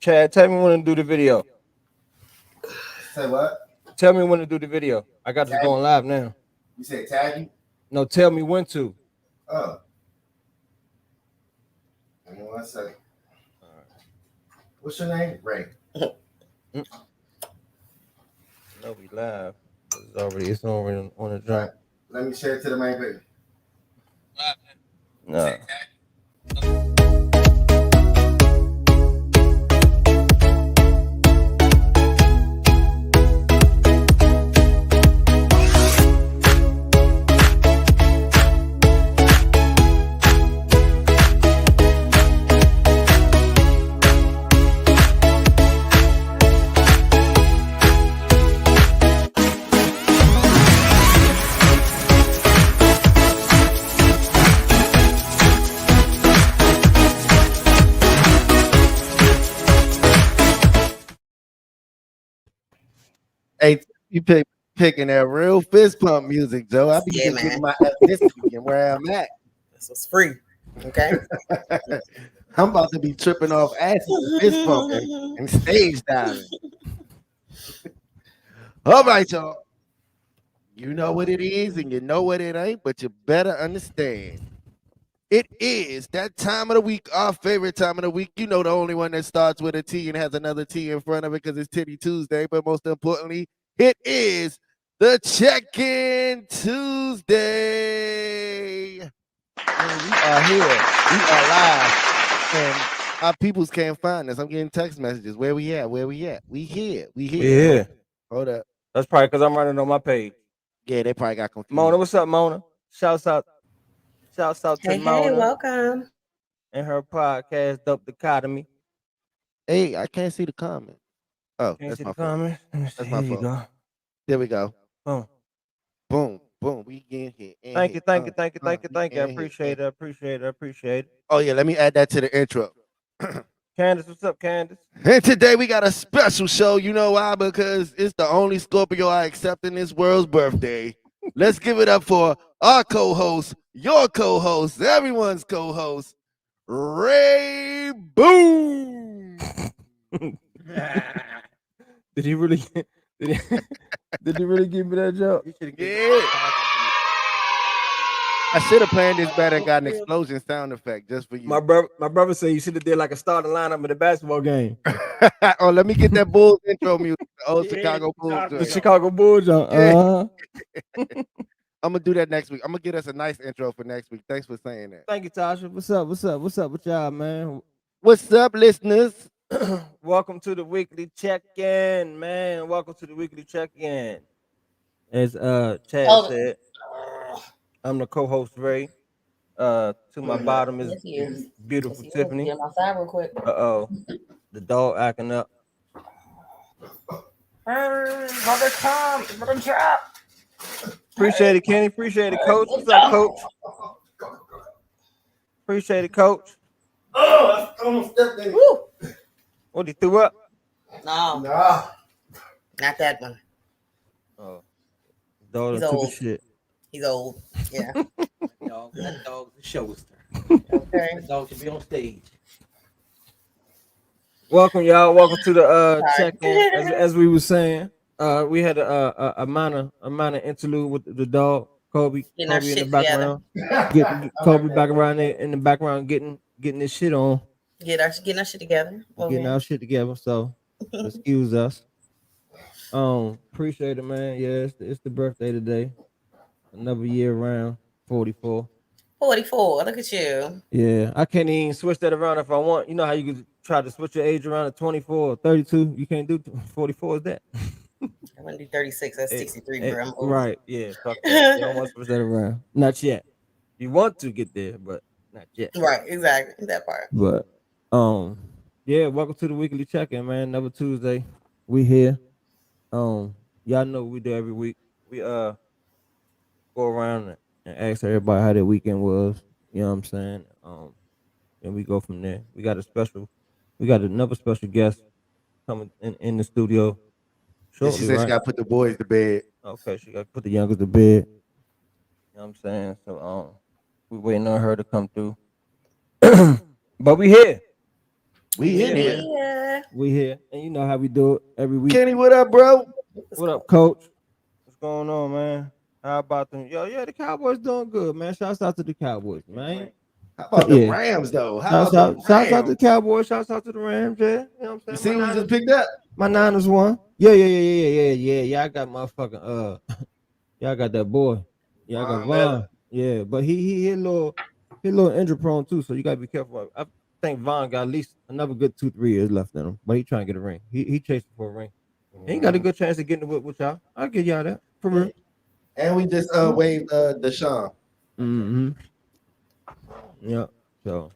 Chad, tell me when to do the video. Say what? Tell me when to do the video. I got this Tag going live now. You said tag you? No, tell me when to. Oh. Give me 1 second. All right. What's your name? Ray. No, we live. It's already on the jump. Let me share it to the main page. No. Hey, you picking that real fist pump music, Joe. I be just getting my ethnicity and where I'm at. This was free. Okay. I'm about to be tripping off acid and fist pumping and stage diving. All right, y'all. You know what it is and you know what it ain't, but you better understand. It is that time of the week, our favorite time of the week. You know, the only one that starts with a T and has another T in front of it because it's Titty Tuesday. But most importantly, it is the Check-In Tuesday. And we are here. We are live. And our peoples can't find us. I'm getting text messages. Where we at? Where we at? We here. We here. Yeah. Hold up. That's probably because I'm running on my page. Yeah, they probably got confused. Mona, what's up, Mona? Shouts out to Hey, Mona welcome. and her podcast, Dope Dichotomy. Hey, I can't see the comment. Oh, Can't that's see my the fault. comments. That's my Here you fault. go. There we go. Boom. Boom. Boom. We in here. Thank you. I appreciate it. Oh, yeah. Let me add that to the intro. Candace, what's up, Candace? And today we got a special show. You know why? Because it's the only Scorpio I accept in this world's birthday. Let's give it up for our co-host, your co-host, everyone's co-host, Ray Boom. Did he really give me that joke? Yeah. I should have planned this better and got an explosion sound effect just for you. My brother said you should have did like a starting lineup in the basketball game. Oh, let me get that Bulls intro music. Chicago Bulls. The Chicago Bulls. I'm gonna do that next week. I'm gonna get us a nice intro for next week. Thanks for saying that. Thank you, Tasha. What's up with y'all, man? What's up, listeners? Welcome to the weekly check-in, man. Welcome to the weekly check-in. As Chad said, I'm the co-host Ray. To my bottom is beautiful Tiffany. Get outside real quick. The dog acting up. Mother come, mother drop. Appreciate it, Kenny. Appreciate it, Coach. What's up, Coach? Appreciate it, Coach. Oh, I almost stepped in. Woo. What, he threw up? No, Nah. not that one. Oh, dog He's took a old. shit. He's old. Yeah. That dog's a showster. Okay. That dog should be on stage. Welcome, y'all. Welcome to the Sorry. check-in. As we were saying, we had a minor interlude with the dog Kobe. Getting our Kobe in the shit background. Getting Kobe back around there in the background, getting this shit on, Getting our shit together. getting our shit together. So excuse us. Appreciate it, man. Yeah, it's the birthday today. Another year around 44. 44. Look at you. Yeah, I can't even switch that around if I want. You know how you could try to switch your age around to 24 or 32? You can't do 44. Is that? I'm gonna do 36. That's 63, bro. I'm old. Right. Yeah. Fuck that. You don't want to switch that around. Not yet. You want to get there, but not yet. Right. Exactly. That part. But yeah. Welcome to the weekly check-in, man. Another Tuesday. We here. Y'all know what we do every week. We go around and ask everybody how their weekend was. You know what I'm saying? And we go from there. We got another special guest coming in the studio shortly. She said she got to put the boys to bed. Okay, she got to put the youngest to bed. You know what I'm saying? So we waiting on her to come through. But we here. We in here. Yeah. boy? We here, and you know how we do it every week. Kenny, what up, bro? What up, Coach? What's going on, man? How about them? Yo, yeah, the Cowboys doing good, man. Shouts out to the Cowboys, man. How about the Yeah. Rams, though? How Shouts about the out, shouts out to Rams? the Cowboys. Shouts out to the Rams, yeah. You know what I'm You saying? see who just picked up? My Niners won. Yeah. I got motherfucking yeah, I got that boy. Yeah, I got Von Vaughn. Miller. Yeah, but he a little injury prone too, so you gotta be careful. I think Vaughn got at least another good 2-3 years left in him, but he trying to get a ring. He chasing for a ring. And he got a good chance of getting it with y'all. I'll give y'all that for real. And we just waived Deshaun. Mm-hmm. Yeah. So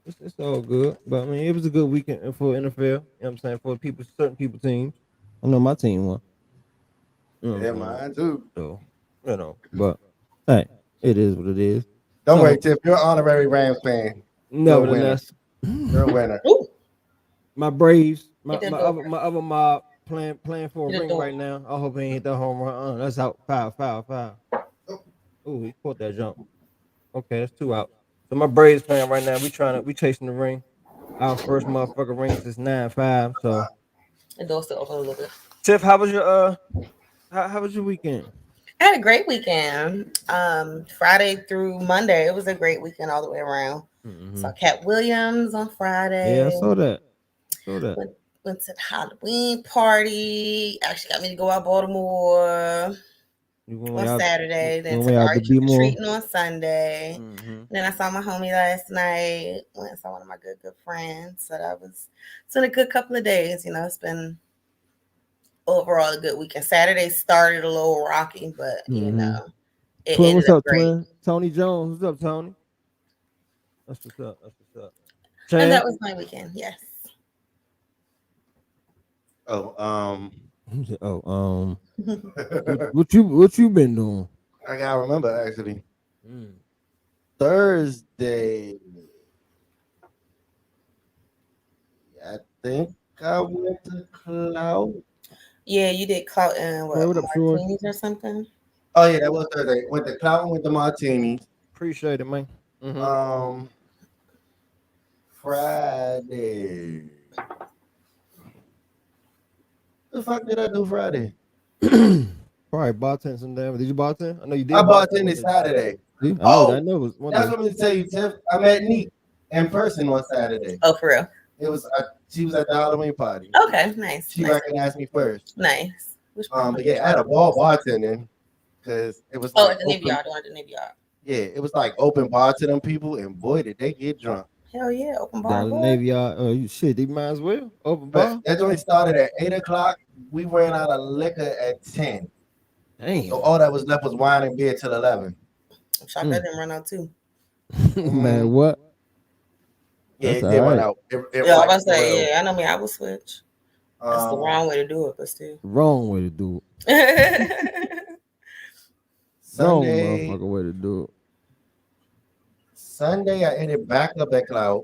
it's all good. But I mean, it was a good weekend for NFL. You know what I'm saying? For people, certain people teams. I know my team won. You know what Yeah, I'm saying? mine too. So, but hey, it is what it is. Don't So, worry, Tiff. You're an honorary Rams fan. Nevertheless, You're a winner. Ooh, my Braves, my Hit that my door other first. my other mob playing for a Hit the ring door. right now. I hope he ain't hit that home run. That's out. Foul. Ooh, he caught that jump. Okay, that's 2 out. So my Braves playing right now. We chasing the ring. Our first motherfucker ring since 9-5. So The door's still open a little bit. Tiff, how was your how was your weekend? I had a great weekend. Friday through Monday, it was a great weekend all the way around. Mm-hmm. Saw Cat Williams on Friday. Yeah, I saw that. Went to the Halloween party. Actually got me to go out Baltimore on Saturday. Then took Ari trick or treating on Sunday. Mm-hmm. Then I saw my homie last night. Went and saw one of my good friends. So it's been a good couple of days. You know, it's been overall a good weekend. Saturday started a little rocky, but you know, it Twin, ended what's up up, great. Twin? Tony Jones, what's up, Tony? That's what's up. And Chan? that was my weekend. Yes. Oh, what you been doing? I gotta remember actually. Thursday. I think I went to Cloud. Yeah, you did clout and What up, Troy? martinis or something. Oh yeah, that was Thursday. Went to Cloud with the martinis. Appreciate it, man. Friday. The fuck did I do Friday? Probably bartend some damn. Did you bartend? I know you did. I bartended Saturday. I know it was one that's day. what I'm gonna tell you, Tiff. I met Neat in person on Saturday. Oh, for real? It was she was at the Halloween party. Okay, nice. She recognized me first. Nice. But yeah, I had a ball bartending because it was at the Navy Yard. Doing the Navy Yard. Yeah, it was like open bar to them people, and boy, did they get drunk. Hell yeah, open bar. Down the Navy Yard. Shit, they might as well open bar. But that joint started at 8:00. We ran out of liquor at 10. Damn. So all that was left was wine and beer till 11. I'm shocked that didn't run out too. Man, what? Yeah, it did run out. I was about to say, I know me, I will switch. That's the wrong way to do it, but still. Wrong way to do it. Sunday, wrong motherfucker way to do it. Sunday, I ended back up at Cloud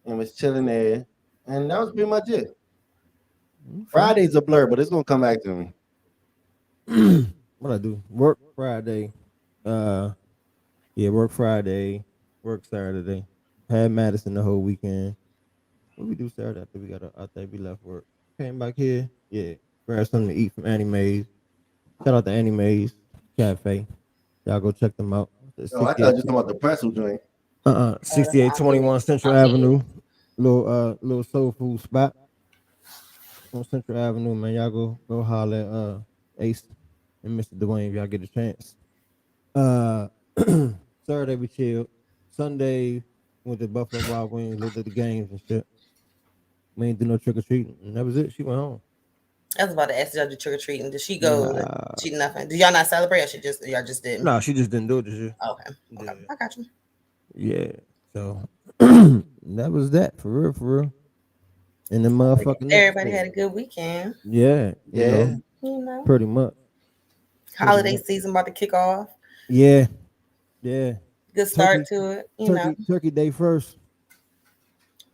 and was chilling there, and that was pretty much it. Friday's a blur, but it's gonna come back to me. What I do? Work Friday. Work Friday. Work Saturday. Had Madison the whole weekend. What we do Saturday after we left work? Came back here. Yeah. Grabbed something to eat from Annie Mae's. Shout out to Annie Mae's Cafe. Y'all go check them out. I thought you were talking about the pretzel joint. 6821 Central Avenue. Little soul food spot on Central Avenue, man. Y'all go holler at Ace and Mr. Dwayne if y'all get a chance. Saturday we chilled. Sunday went to Buffalo Wild Wings, looked at the games and shit. We ain't do no trick or treating, and that was it. She went home. I was about to ask y'all to trick or treating. Did she go? She nothing. Did y'all not celebrate? Or y'all just didn't? No, she just didn't do it this year. Okay. Yeah. I got you. Yeah. So that was that for real. And the motherfucking everybody had a good weekend. Yeah. You know. Pretty much. Holiday season about to kick off. Yeah. Good start to it. Turkey Day first.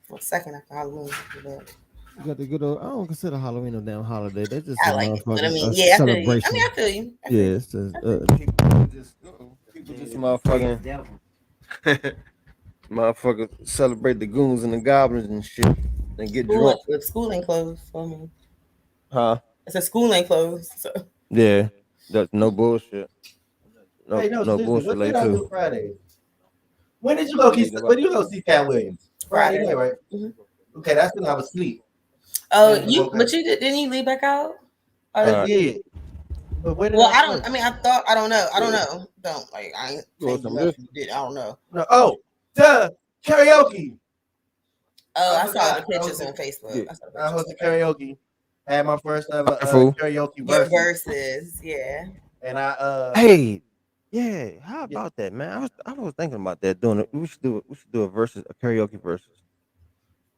For a second after Halloween. You got the good old. I don't consider Halloween a damn holiday. That's just I like it. But I mean, celebration. I feel you. Yeah, it's just people just motherfucking Motherfuckers celebrate the goons and the goblins and shit and get School, drunk. school ain't closed. So, I mean, Huh? I said school ain't closed. So Yeah. That's no bullshit. Hey, no, No seriously, bullshit what did late I too. do Friday? When did you go see? When did you go see Cat Williams? Friday Friday. night, right? Mhm. Okay, that's when I was asleep. Oh, And, you okay, but you didn't you leave back out? I Oh, did. But where did well, I I go? don't. I mean, I thought. I don't know. I don't know. Don't like. I ain't Go saying you some left. this. You did. I don't know. No, oh, duh, karaoke. Oh, I I saw the forgot. pictures on Facebook. Yeah. I saw the I pictures. hosted Okay. karaoke. Had my first ever Fool. karaoke Your versus, verses, yeah. and I Hey. Yeah. How yeah, about that, man? I was thinking about that doing it. We should do a versus a karaoke versus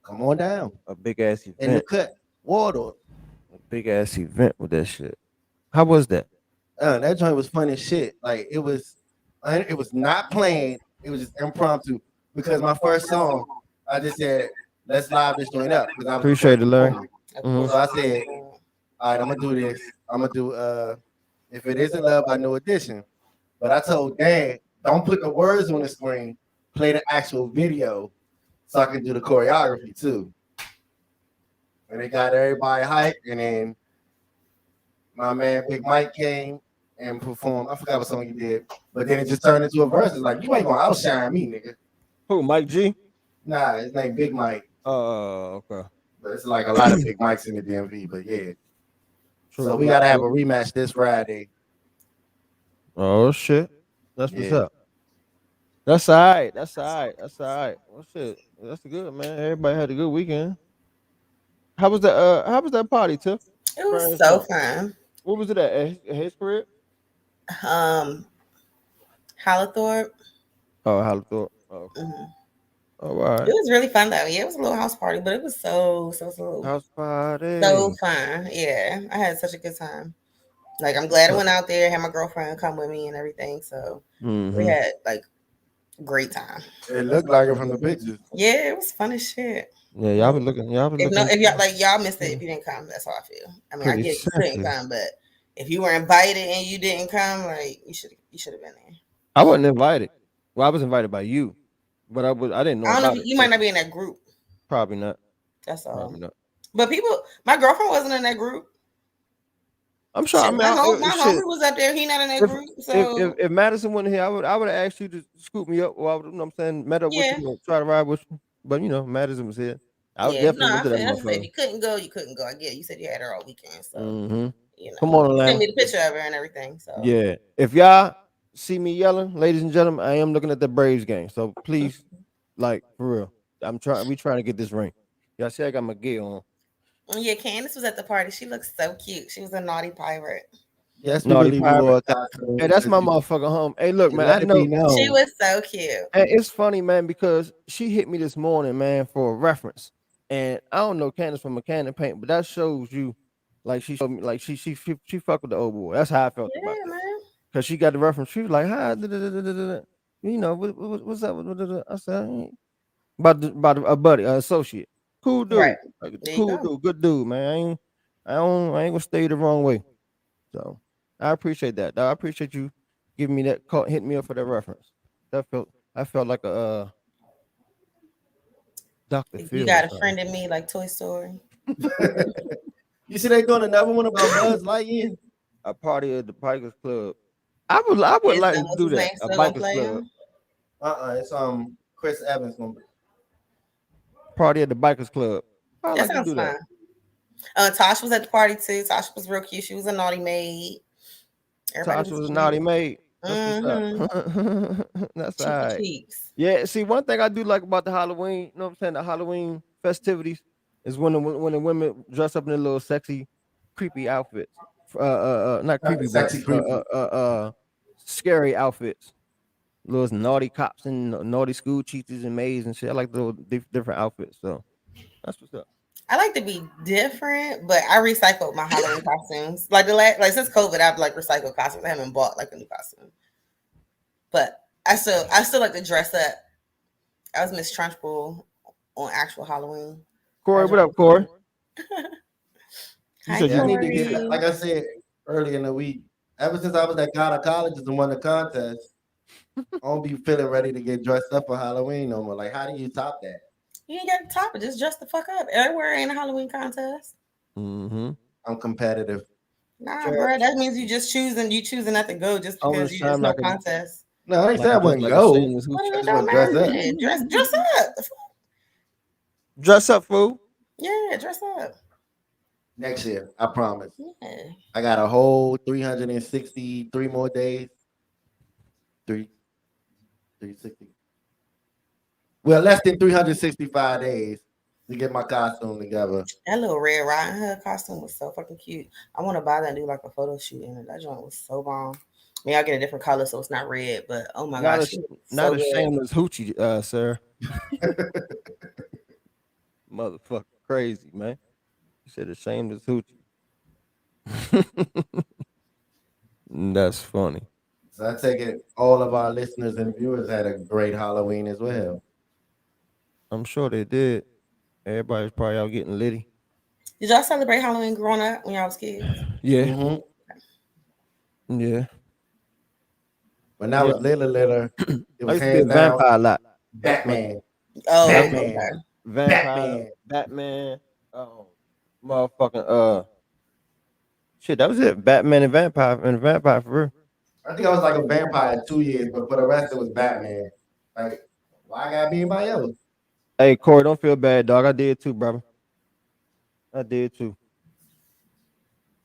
come on down a big ass in the event. cut. Water. A big ass event with that shit. How was that? That joint was funny as shit. Like it was not planned. It was just impromptu because my first song, I just said, let's live this joint up because I was Appreciate recording it, the Larry. phone. Of Mm-hmm. course. So I said, all right, I'm gonna do this. I'm gonna do if it isn't love by New Edition. But I told Dan, don't put the words on the screen. Play the actual video so I can do the choreography too. And they got everybody hyped, and then my man Big Mike came and performed. I forgot what song he did, but then it just turned into a verse. It's like you ain't gonna outshine me, nigga. Who? Mike G? Nah, his name Big Mike, Okay. but it's like a lot of Big Mics in the DMV. But yeah, True. so we gotta have a rematch this Friday. Oh shit. That's what's Yeah, up. That's all right. That's all right. That's all right. Well, shit. That's good, man. Everybody had a good weekend. How was that? How was that party, Tiff? It was Friday so night. fun. What was it at his crib? Um, Hallethorpe. Oh, Hallthorpe. Oh, okay. Mhm. Oh, all It right. was really fun though. Yeah, it was a little house party, but it was House so party. fun. Yeah, I had such a good time. Like I'm glad I went out there, had my girlfriend come with me and everything. So we Mm-hmm. had like great time. it looked like it from the pictures. Yeah, it was fun as shit. Yeah, y'all Like, been looking. Y'all been if no, looking if y'all like y'all missed it if you didn't come. That's how I feel. I mean, I pretty get you couldn't sexy. come, but if you were invited and you didn't come, like you should have been there. I wasn't invited. Well, I was invited by you, but I didn't know I don't know if about you, it. you might not be in that group. Probably not. That's all. Probably not. But people, my girlfriend wasn't in that group. I'm sure. I Shit, mean, my shit. homie was up there. He not in that If group. if So if, if Madison wasn't here, I would have asked you to scoop me up. Or I would, you know what I'm saying, met up with yeah, you and try to ride with you. But Madison was here. I would yeah. No, definitely went I to that feel that's if motherfucker. you couldn't go, you couldn't go. I get it. You said you had her all weekend, so Mm-hmm. you know. Come on, You sent Atlanta. me the picture of her and everything. So Yeah. If y'all see me yelling, ladies and gentlemen, I am looking at the Braves game. So please, like for real, We trying to get this ring. Y'all see, I got my gear on. yeah, Candace was at the party. She looked so cute. She was a naughty pirate. Yes, we Naughty believe you pirate. wore a costume. Hey, that's my motherfucker home. Hey, look, You man. I let it be know. She known. was so cute. And it's funny, man, because she hit me this morning, man, for a reference. And I don't know Candace from Mechanic Paint, but that shows you, like she showed me, like she fucked with the old boy. That's how I felt about Yeah, that. man. Cause she got the reference. She was like, "Hi, what's up?" I said, about a buddy, associate, cool Right. dude, like, There you cool go. dude, good dude, man. I ain't gonna stay the wrong way. So I appreciate that. I appreciate you giving me that call, hitting me up for that reference. I felt like a Dr. If you Phil or got a something. friend in me like Toy Story. You see, they doing another one about Buzz Lightyear. A party at the Bikers Club. I would Is like to what's do his that. name A still gonna Bikers play Club him? It's Chris Evans gonna be. party at the Bikers Club. I That like to sounds do that. fun. Tosh was at the party too. Tosh was real cute. She was a naughty maid. Everybody Tasha was was a naughty cute. maid. That's what's up. Mm-hmm. That's all Cheeky right. cheeks. Yeah, see, one thing I do like about the Halloween, you know what I'm saying, the Halloween festivities is when the women dress up in their little sexy, creepy outfits. Not creepy, but Sexy creepy. scary outfits. Little naughty cops and naughty school teachers and maids and shit. I like the little different outfits. So that's what's up. I like to be different, but I recycled my Halloween costumes. Like like since COVID, I've like recycled costumes. I haven't bought like a new costume, but I still like to dress up. I was Miss Trunchbull on actual Halloween. I Corey, what dressed up, Corey? You Hi, said Yeah, you I need need to to get get that. Corey. Like I said earlier in the week, ever since I was at Ghana Colleges and won the contest, I don't be feeling ready to get dressed up for Halloween no more. Like, how do you top that? You ain't got to top it. Just dress the fuck up. Everywhere ain't a Halloween contest. Mm-hmm. I'm competitive. Nah, Dress, bro. That means you choosing not to go just I'm because just you trying just no like a contest. No, I ain't like say I a dress wouldn't like a go. shameless What hoochie. it I just don't want to dress matter up. then. Dress up. Dress up, fool. Yeah, dress up. Next year, I promise. Yeah. I got a whole 363 more days. Three, 360. Well, less than 365 days to get my costume together. That little Red Riding Hood costume was so fucking cute. I want to buy that and do like a photo shoot in it. That joint was so bomb. I mean, I'll get a different color so it's not red, but oh my Not a gosh, she was not so a good. shameless hoochie, sir. Motherfucker, crazy man. You said a shameless hoochie. That's funny. So I take it all of our listeners and viewers had a great Halloween as well. I'm sure they did. Everybody's probably out getting litty. Did y'all celebrate Halloween growing up when y'all was kids? Yeah, Hmm. yeah, When I yeah. was little, it I was used to be a hands down vampire a lot. That was my Batman, Oh, Batman, okay. vampire, Batman. Batman. Motherfucking shit. That was it. Batman and vampire for real. I think I was like a vampire 2 years, but for the rest it was Batman. Like, why I gotta be anybody else? Hey Corey, don't feel bad, dog. I did too, brother. I did too.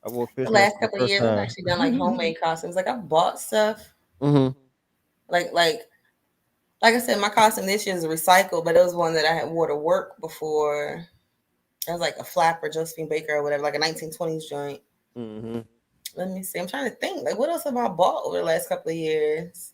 I wore The fishnets last for the couple of first years, I've time. actually done like homemade costumes. Like I've bought stuff. Mm-hmm. Like I said, my costume this year is recycled, but it was one that I had wore to work before. It was like a flapper, Josephine Baker or whatever, like a 1920s joint. Mm-hmm. Let me see. I'm trying to think. Like, what else have I bought over the last couple of years?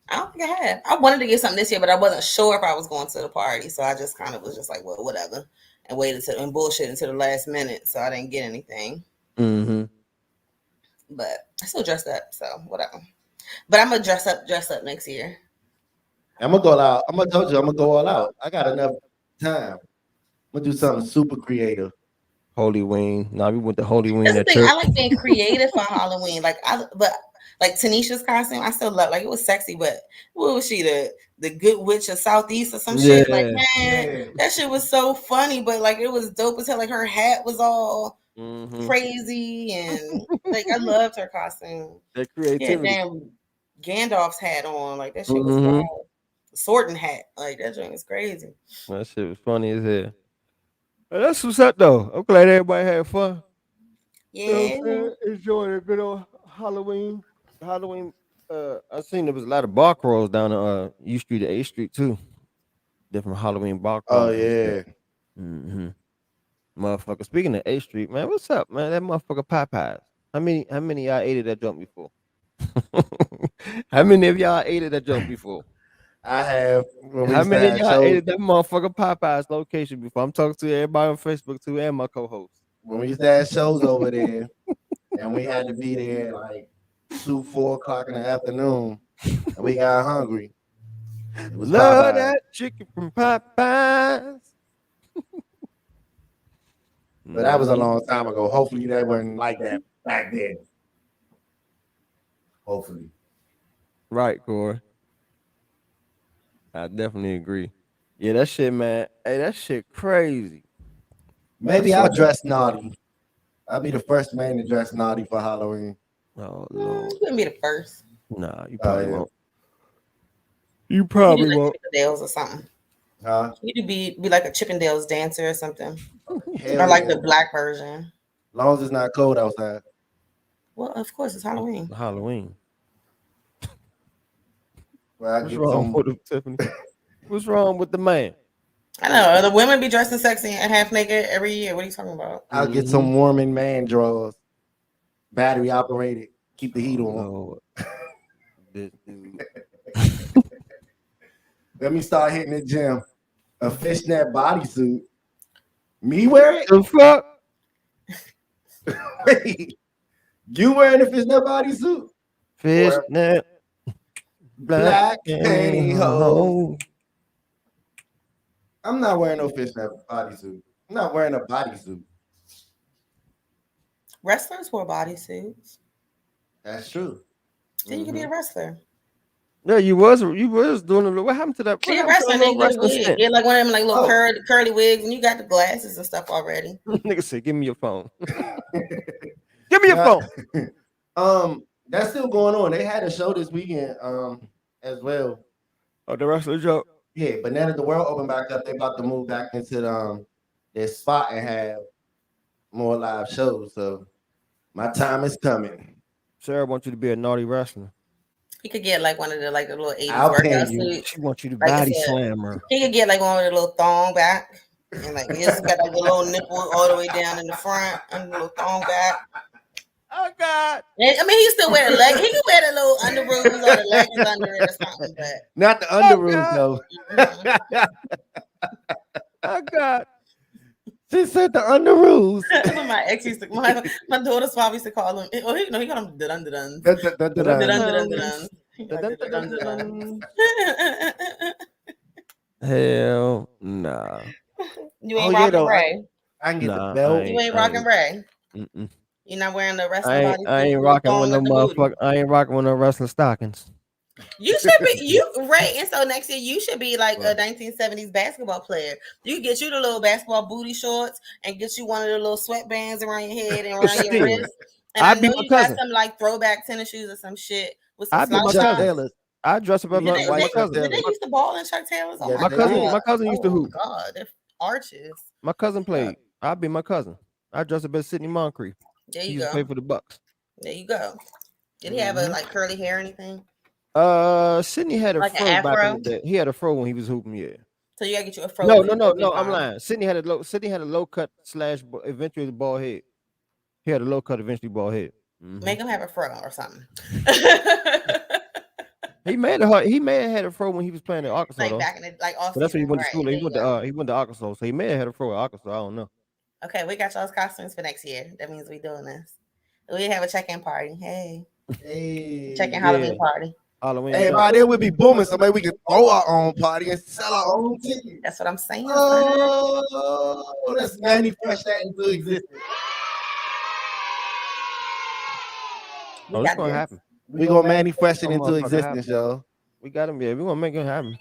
I don't think I have. I wanted to get something this year, but I wasn't sure if I was going to the party, so I just kind of was just like, well, whatever, and waited to and bullshit until the last minute, so I didn't get anything. Mm-hmm. But I still dressed up, so whatever. But I'm gonna dress up next year. I'm gonna go out. I'm gonna told you I'm gonna go all out. I got enough time. I'm gonna do something super creative. Holy Wing. Nah, we went to Holy Wing That's the at thing. church. I like being creative for Halloween. But like Tanisha's costume, I still love. Like it was sexy, but what was she the good witch of Southeast or some shit? Like Yeah. man, Yeah. that shit was so funny, but like it was dope as hell. Like her hat was all Mm-hmm. crazy and like I loved her costume. That She had creativity. damn Gandalf's hat on. Like that shit was Mm-hmm. wild. Sorting hat. Like that joint was crazy. That shit was funny as hell. Hey, that's what's up though. I'm glad everybody had fun. You know what I'm Yeah. saying? Enjoying a good old Halloween. Halloween. I seen there was a lot of bar crawls down U Street to A Street too. Different Halloween bar Oh crawls and shit. yeah. Mm-hmm. Motherfucker. Speaking of A Street, man, what's up, man? That motherfucker Popeyes. How many y'all ate at that jump before? How many of y'all ate at that jump before? I have when we How used to many of have y'all ate shows at that motherfucker Popeyes location before? I'm talking to everybody on Facebook too and my co-host. when we used to have shows over there and we had to be there like 2, 4 o'clock in the afternoon and we got hungry. It was Love Popeye. that chicken from Popeyes. But that was a Mhm. long time ago. Hopefully that wasn't like that back then. Hopefully. Right, Corey. I definitely agree. Yeah, that shit, man. Hey, that shit crazy. Maybe I'll dress naughty. I'll be the first man to dress naughty for Halloween. Oh You Lord. couldn't be the first. Nah, you Oh probably yeah. won't. You You do probably like won't. Chippendales or something. Huh? You could be like a Chippendales dancer or something, or Hell like yeah. the black version. Long as it's not cold outside. Well, of course it's Halloween. Halloween. Where I What's get wrong some with him, Tiffany? What's wrong with the man? I know the women be dressing sexy and half naked every year. What are you talking about? I'll get Mhm. some warming man drawers. Battery operated. Keep the heat Oh on. Lord. This dude. Let me start hitting the gym. A fishnet bodysuit. Me wear it? The fuck? Wait. You wearing a fishnet bodysuit? Or Fishnet black pantyhose? pantyhose. I'm not wearing no fishnet bodysuit. I'm not wearing a bodysuit. Wrestlers wear bodysuits. That's true. So you can be a Mhm. wrestler. Yeah, you was doing a little. What happened to that? What She a happened to the wrestler, little they get a wrestling wig. stint? Get like one of them like little Oh. curly wigs, and you got the glasses and stuff already. Nigga said, "Give me your phone. Give me your Yeah. phone." That's still going on. They had a show this weekend, as well. Oh, the wrestler joke. Yeah, but now that the world opened back up, they about to move back into their spot and have more live shows. So my time is coming. Sarah wants you to be a naughty wrestler. He could get like one of the like the little 80s I'll pay workout you. suits. She wants you to Like I body said, slam her. he could get like one with a little thong back. And like he's got like the little nipple all the way down in the front and the little thong back. Oh God. And, I mean, he still wear the leg. He can wear the little underoos or the leggings under it or something. But Not the Oh, underoos God. though. Oh God. She said the underoos. my ex used to, my daughter's father used to call him. Oh, he called him dun dun dun dun dun dun. Hell nah. You Oh ain't yeah, rocking though. Ray. I can get Nah, the belt. You ain't I rocking ain't. Ray. Mm-mm. You're not wearing the wrestling body. I ain't rocking with no motherfucker. I ain't rocking with no wrestling stockings. You should be Ray, and so next year you should be like Right. a 1970s basketball player. You get you the little basketball booty shorts and get you one of the little sweatbands around your head and around your Shit. wrist. And I'd I be know my you got cousin. some like throwback tennis shoes or some shit with some I'd be my slouch Chuck cousin. tops. Taylors. I dress up as Did my they, White my Chuck cousin. did they Taylors. used to ball in Chuck Taylors? Oh Yes, my they god! did. My cousin used to hoop. God, they're arches. My cousin played. I'd be my cousin. I dress up as Sidney Moncrief. There He you used to play go. for the Bucks. There you go. Did he have a like curly hair or anything? Sidney had a Like an fro back in afro? the day. He had a fro when he was hooping. Yeah. So you gotta get you a fro. No, with no, it. no, It'll be no. I'm fine. lying. Sidney had a low cut slash eventually bald head. He had a low cut eventually bald head. Mhm. Make him have a fro or something. He may have had a fro when he was playing at Arkansas Like though. back in the like off But that's when he season, went to right? school. There you go. He went to Arkansas, so he may have had a fro at Arkansas. I don't know. Okay, we got y'all's costumes for next year. That means we doing this. We have a check-in party. Hey, Hey. check-in Yeah. Halloween party. Halloween. Hey, jump. by then we'd be booming. So maybe we can throw our own party and sell our own tickets. That's what I'm saying. son. Oh, let's manifest that into existence. We Oh, it's got gonna this. happen. We're gonna manifest it Some into motherfucker existence, y'all. We got him. Yeah, we're gonna make it happen.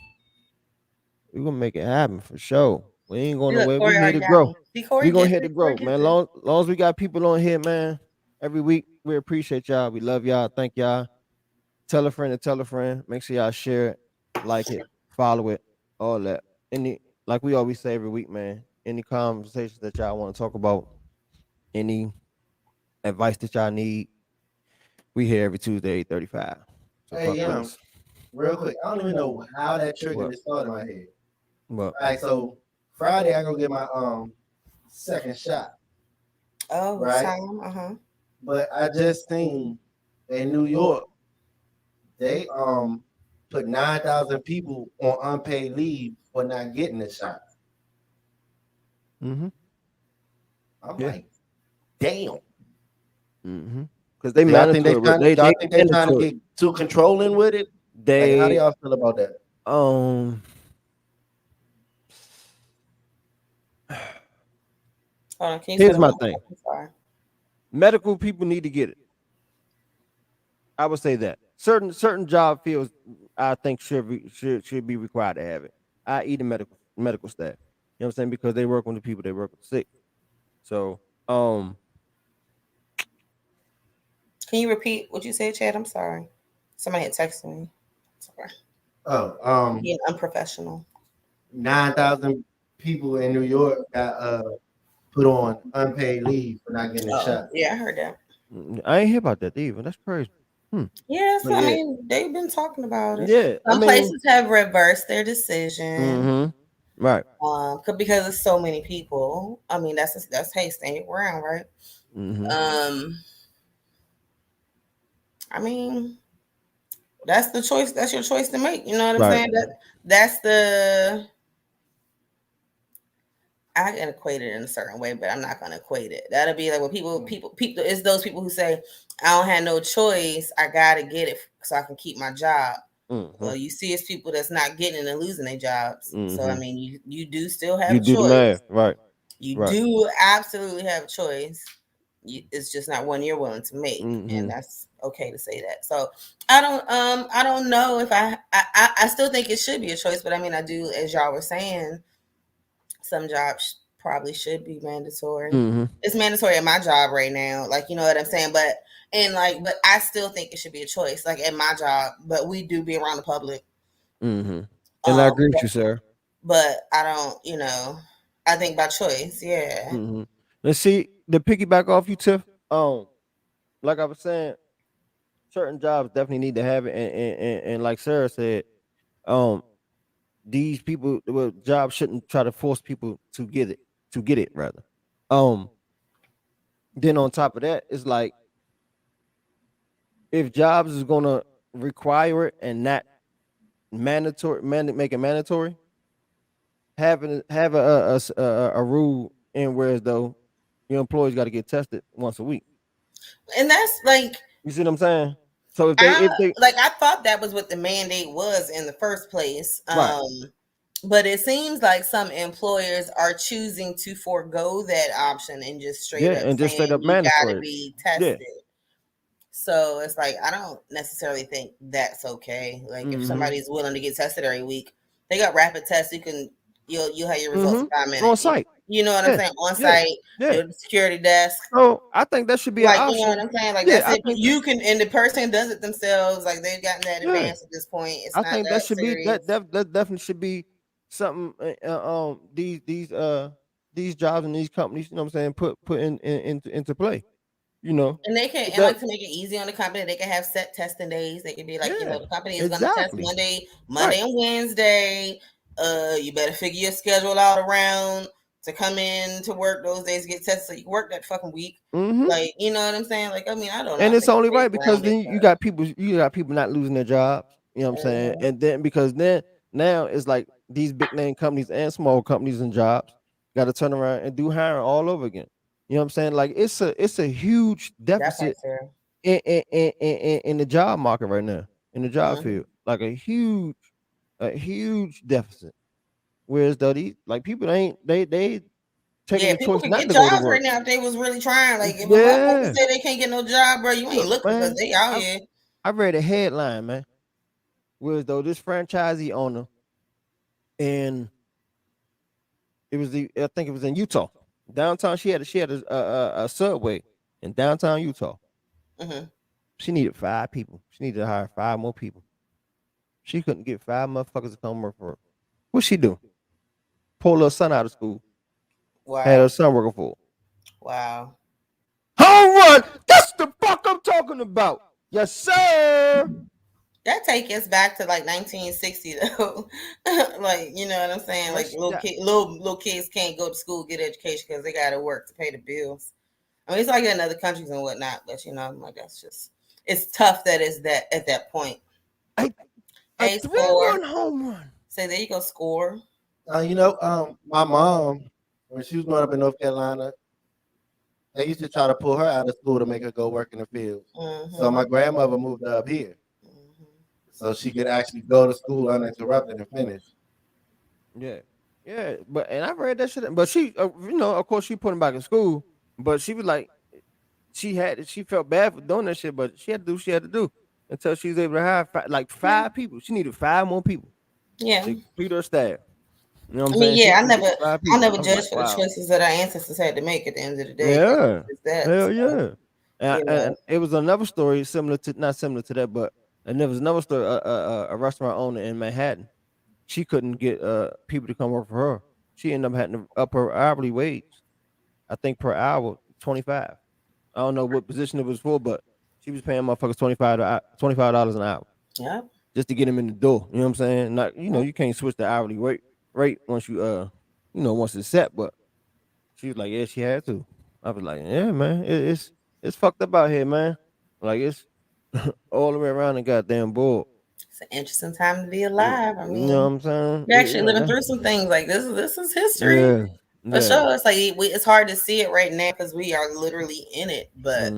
We're gonna make it happen for sure. We ain't going Look, nowhere. Corey We here already to got grow. me. See, Corey We gonna gets hit it. the Corey growth, gets man. it. Long as we got people on here, man. Every week, we appreciate y'all. We love y'all. Thank y'all. Tell a friend to tell a friend. Make sure y'all share it, like it, follow it, all that. Like we always say every week, man. Any conversations that y'all want to talk about, any advice that y'all need, we here every Tuesday, 8:35. So Hey, fuck with yeah. us. Real quick, I don't even know how that triggered What? this thought in my head. What? All right, so Friday I go get my second shot, Oh, right? Sam. But I just seen in New York they put 9,000 people on unpaid leave for not getting the shot. Mm-hmm. I'm Yeah. like, damn. Mm-hmm. Because they Y'all think they mandatory. trying, y'all think they trying to mandatory. get too controlling with it? Like, how do y'all feel about that? Hold on, can you Here's say my that? thing. I'm sorry. Medical people need to get it. I would say that certain job fields I think should be required to have it. I.e. the medical staff. You know what I'm saying? Because they work on the people, they work with the sick. So Can you repeat what you said, Chad? I'm sorry. Somebody had texted me. Sorry. Oh, Being unprofessional. 9,000 people in New York got put on unpaid leave for not getting a shot. Yeah, I heard that. I ain't hear about that either. That's crazy. Yes, But I yeah. mean they've been talking about it. Yeah. Some places have reversed their decision. Mm-hmm. Right. Because of so many people. I mean, that's hey, stand your ground, right? Mm-hmm. I mean, that's the choice. That's your choice to make. You know what I'm Right. saying? That's the. I can equate it in a certain way, but I'm not gonna equate it. That'll be like when people. It's those people who say, "I don't have no choice. I gotta get it so I can keep my job." Mm-hmm. Well, you see, it's people that's not getting and losing their jobs. So I mean, you do still have You a do choice. the math, right? You Right. do absolutely have a choice. It's just not one you're willing to make, and that's okay to say that. So I don't know if I still think it should be a choice, but I mean I do, as y'all were saying, some jobs probably should be mandatory. Mm-hmm. It's mandatory at my job right now, like you know what I'm saying. But I still think it should be a choice, like at my job. But we do be around the public. Mm-hmm. And I agree with you, sir. But I don't, you know, I think by choice, yeah. Mm-hmm. Let's see the piggyback off you, Tiff. Like I was saying, certain jobs definitely need to have it, and like Sarah said, um, these people, well, jobs shouldn't try to force people to get it rather. Um, then on top of that, it's like if jobs is gonna require it and not make it mandatory, have a rule in where as though your employees got to get tested once a week. And that's like, You see what I'm saying? So if they I thought that was what the mandate was in the first place. Right. But it seems like some employers are choosing to forego that option and just straight up and just saying straight up you got to mandatory. be Yeah. tested. So it's like I don't necessarily think that's okay. Like if somebody's willing to get tested every week, they got rapid tests. You'll have your results in 5 minutes on site. You know what I'm saying? On Yeah. site, Yeah. your security desk. So I think that should be Like an option. you know what I'm saying? Like Yeah, that's I it. think You can, and the person does it themselves. Like they've gotten that Yeah. advanced at this point. It's I not think that should be serious. that definitely should be something. These jobs and these companies, you know what I'm saying, put into play. You know, And they can, and like to make it easy on the company, they can have set testing days. They can be like, you know, the company is going to test Monday and Wednesday. You better figure your schedule out around to come in to work those days, get tested, so you can work that fucking week. Like, you know what I'm saying? Like, I mean, I don't know. And it's only right because then you got people not losing their jobs. You know what I'm saying? And then because then now it's like these big name companies and small companies and jobs got to turn around and do hiring all over again. You know what I'm saying? Like it's a huge deficit in the job market right now, in the job field. Like a huge deficit. Whereas though these like people they taking the people choice can not get to go to jobs work right now if they was really trying. Like if a motherfucker say they can't get no job, bro, you ain't looking because they out here. I read a headline, man. Whereas though this franchisee owner, and I think it was in Utah, downtown. She had a Subway in downtown Utah. She needed 5 people. She needed to hire 5 more people. She couldn't get 5 motherfuckers to come work for her. What'd she do? Pull her son out of school. Wow. Had her son working for her. Wow. Home run. That's the fuck I'm talking about. Yes, sir. That take us back to like 1960 though. Like, you know what I'm saying? Like little kids can't go to school, get education because they gotta work to pay the bills. I mean, it's like in other countries and whatnot, but you know, like that's just it's tough that it's that at that point. A 3-run home run. Say there you go, score. You know, my mom, when she was growing up in North Carolina, they used to try to pull her out of school to make her go work in the field. So my grandmother moved up here, so she could actually go to school uninterrupted and finish. Yeah, but and I read that shit. But she, you know, of course, she put him back in school. But she was like, she felt bad for doing that shit, but she had to do what she had to do until she was able to hire 5 people. She needed 5 more people. Yeah, to complete her staff. You know what I'm saying? Yeah, I never judged for the choices that our ancestors had to make at the end of the day. And it was another story not similar to that, but and there was another story. A restaurant owner in Manhattan, she couldn't get people to come work for her. She ended up having to up her hourly wage. I think per hour, 25. I don't know what position it was for, but she was paying motherfuckers $25 an hour. Yeah. Just to get them in the door. You know what I'm saying? Not, you know, you can't switch the hourly rate once you once it's set, but she was like, yeah, she had to. I was like, yeah, man, it's fucked up out here, man. Like it's all the way around the goddamn board. It's an interesting time to be alive. I mean, you know what I'm saying? We're actually living through some things like this. This is history. For sure. It's like it's hard to see it right now because we are literally in it. But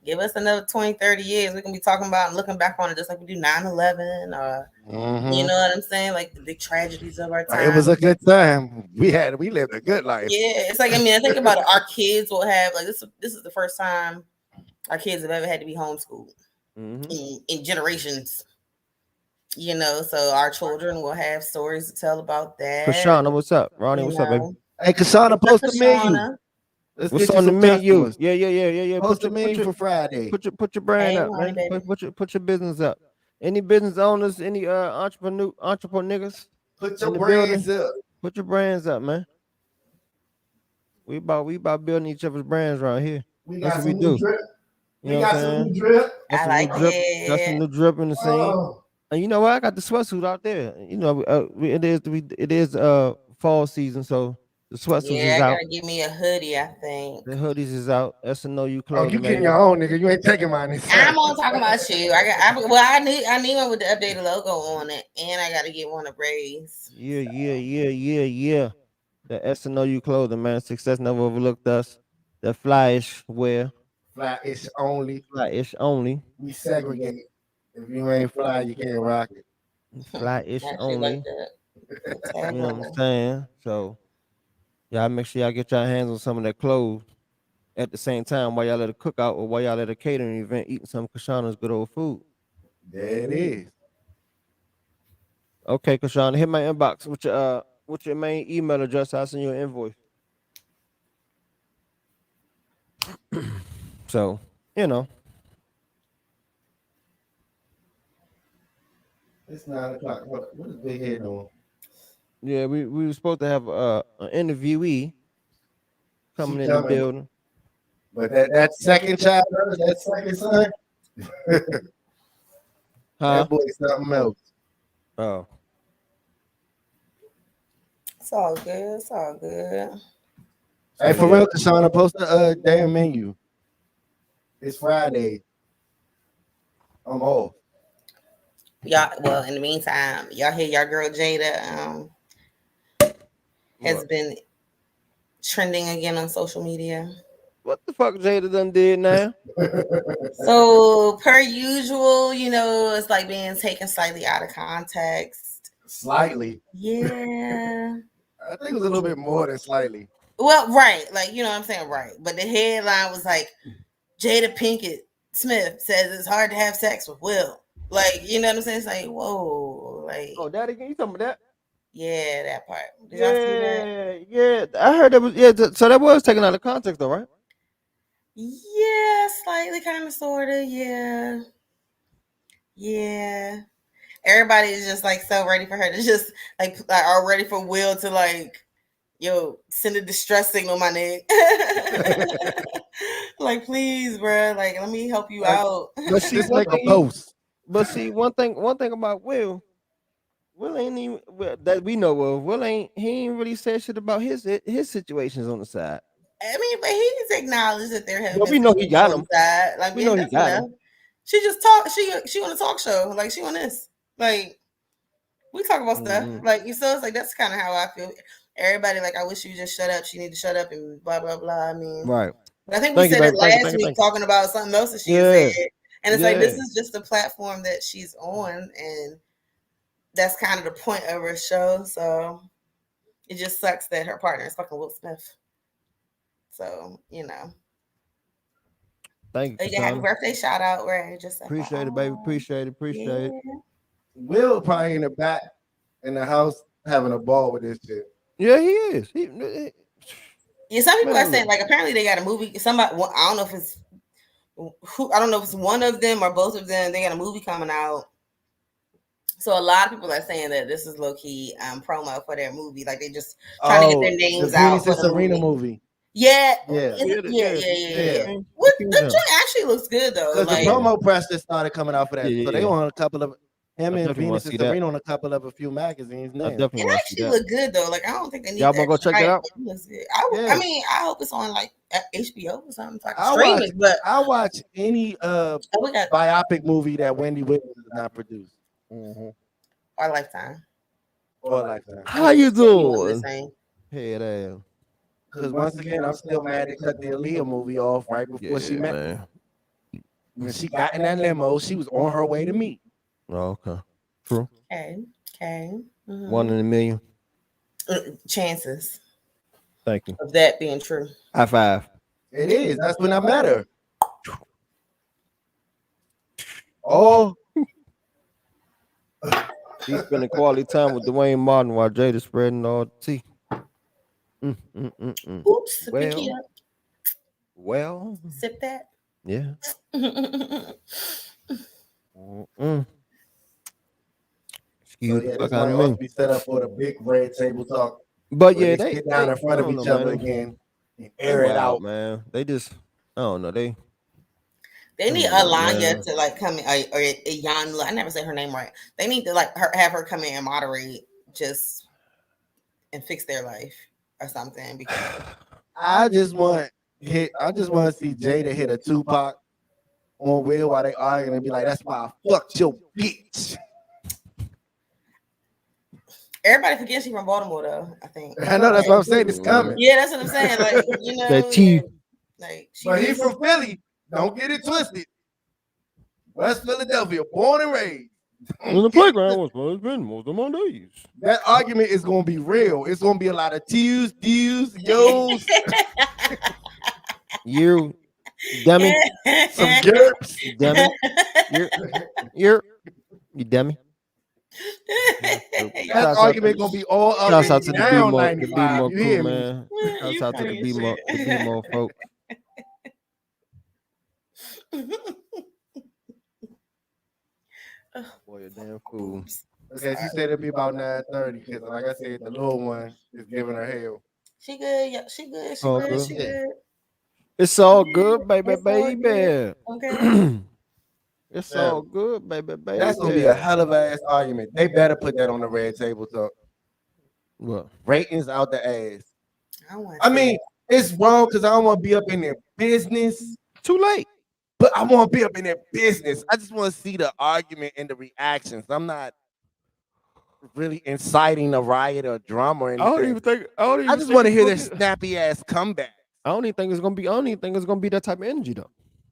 give us another 20, 30 years, we can be talking about and looking back on it just like we do 9/11 or you know what I'm saying? Like the big tragedies of our time. It was a good time. We lived a good life. Yeah, it's like I think about it, our kids will have like this is the first time our kids have ever had to be homeschooled in generations. So our children will have stories to tell about that. Kashana, what's up? Ronnie, You what's up, baby? know, Hey, Kasana, post the menu. Shauna. Let's What's get you on the some menu? customers. Yeah. Post the menu for Friday. Put your brand Hey, up, Ronnie, man. baby. Put your business up. Any business owners, any entrepreneurs Put in your the building? brands up. Put your brands up, man. We about building each other's brands around here. We That's got what we some new do. drip. You We know what got I'm some saying? new drip. Got I some new like drip. Got some it. new drip in the scene. Oh, And you know what? I got the sweatsuit out there. You know, it is fall season, so the sweatsuits Yeah, is I out. gotta give me a hoodie, I think. The hoodies is out. SNOU you clothing, getting man. your own, nigga. You ain't taking mine this I'm time. on talking about you. I need one with the updated logo on it, and I gotta get one of Ray's. Yeah. The SNOU clothing, man. Success never overlooked us. The flyish wear, Fly-ish only. flyish only, We segregate. If you ain't fly, you can't rock it. flyish Actually, like only. that. You know what I'm Tagline. saying? So y'all make sure y'all get your hands on some of that clothes at the same time while y'all at a cookout or while y'all at a catering event eating some Kashana's good old food. There it is. Okay, Kashana, hit my inbox with your main email address. I'll send you an invoice. So, you know. It's 9 o'clock. What is Big Head doing? Yeah, we were supposed to have an interviewee coming She in the coming. building. But that second child, that second son, Huh? that boy is something else. Oh. It's all good. It's all good. Hey, for real, Kashana, post the damn menu. It's Friday. I'm off. Y'all, well, in the meantime, y'all hear your girl Jada has What? been trending again on social media. What the fuck Jada done did now? So, per usual, it's like being taken slightly out of context. Slightly. Yeah. I think it was a little bit more than slightly. Well, right. Like, you know what I'm saying? Right. But the headline was like, Jada Pinkett Smith says it's hard to have sex with Will. Like, you know what I'm saying? It's like, whoa. Like, Oh, that again? You talking about that? yeah, that part. Did y'all see that? Yeah. I heard that was so that was taken out of context though, right? Yeah, slightly, kind of, sort of. Yeah. Yeah. Everybody is just like so ready for her to just like are ready for Will to like, yo, send a distress signal, my nigga. Like, please, bro. Like, let me help you out. But see, This nigga boast. one thing about Will ain't even that we know of. He ain't really said shit about his situations on the side. I mean, but he's acknowledged that there have But been we know he got on him. the side. Like, We yeah, know he that's got enough. him. She just talk. She on a talk show. Like, she on this. Like, we talk about stuff. Mhm. Like, so it's like that's kind of how I feel. Everybody like, I wish you just shut up. She need to shut up and blah blah blah. I mean, Right. but I think we Thank you, said it baby. Thank last you. week talking about something else that she Yeah. said, and it's like this Yeah. is just the platform that she's on, and that's kind of the point of her show. So it just sucks that her partner is fucking Will Smith. So Thank you, you happy Kashana. birthday shout out, Ray. Just Appreciate it, baby. Appreciate it. yeah. Will probably in the back in the house having a ball with this shit. Yeah, he is. Yeah, some people Man, are saying look. like apparently they got a movie. Somebody, I don't know if it's who. I don't know if it's one of them or both of them. They got a movie coming out. So a lot of people are saying that this is low key promo for their movie. Like they just trying to get their names the out Venus for and the Serena movie. movie. Yeah, Yeah. yeah. What the joint actually looks good though. Because Like, the promo press just started coming out for that. So they Yeah. on a couple of him I and definitely wanna Venus and see that. Serena on a few magazines now. I definitely it want to see actually that. look good though. Like I don't think they need Y'all that. wanna go check that out? It looks good. Yeah. I mean, I hope it's on like HBO or something so I can I stream watch it. But I watch any we got biopic movie that Wendy Williams does not produce. our Lifetime. Or Lifetime. How you doing? The same. Head ass. Because once again, I'm still mad they cut the Aaliyah movie off right before she met. Man. When she got in that limo, she was on her way to me. Oh, okay. True. Okay. Mhm. 1 in a million. Chances Thank you. of that being true. High five. It is. That's when I met her. Oh, He's spending quality time with Dwayne Martin while Jada spreading all the tea. Oops, the pinky Well, up. well, Sip that. yeah. Mm-mm. so Excuse the yeah, fuck this out might of also me. be set up for the big red table talk But where yeah, they sit down they in I front of don't know, each other man. again and They air it out. wild, man. They just I don't know. They They I need don't know, Alanya man. to like come in, or Iyanla. I never say her name right. They need to like have her come in and moderate just and fix their life or something because I just want I just want to see Jada hit a Tupac on Will while they arguing and be like, "That's why I fucked your bitch." everybody forgets she's from Baltimore though. I think. I know that's what I'm saying. It's coming. Yeah, that's what I'm saying. Like you know, That T like she But he really from Philly. Don't get it twisted. West Philadelphia, born and raised. in the playground was where it's been most of my days. That argument is gonna be real. It's gonna be a lot of T's, D's, yo's, You dummy, some yerps. dummy. You're you dummy. That Shouts out argument gonna be all up Shouts out and to the down BMO, 95. You crew, hear me? man. Shouts You out to the funny as shit. BMO folks. Boy, a damn fool. Okay, she said it'd be about 9:30 because, like I said, the little one is giving her hell. She good. Yeah, she good. She All good. good. She good. It's all good, baby, It's all baby. good. Okay. It's Yeah. all good, baby, baby. That's gonna be a hell of a ass argument. They better put that on the red table talk. What? Ratings out the ass. wanna I see mean, that. it's wrong because I don't want to be up in their business, Too late. but I want to be up in their business. I just want to see the argument and the reactions. I'm not really inciting a riot or drama or I don't anything. even think. I don't even. I just think want to it's hear gonna their be- snappy ass comeback. I don't even think it's gonna be. I don't even think it's gonna be that type of energy though.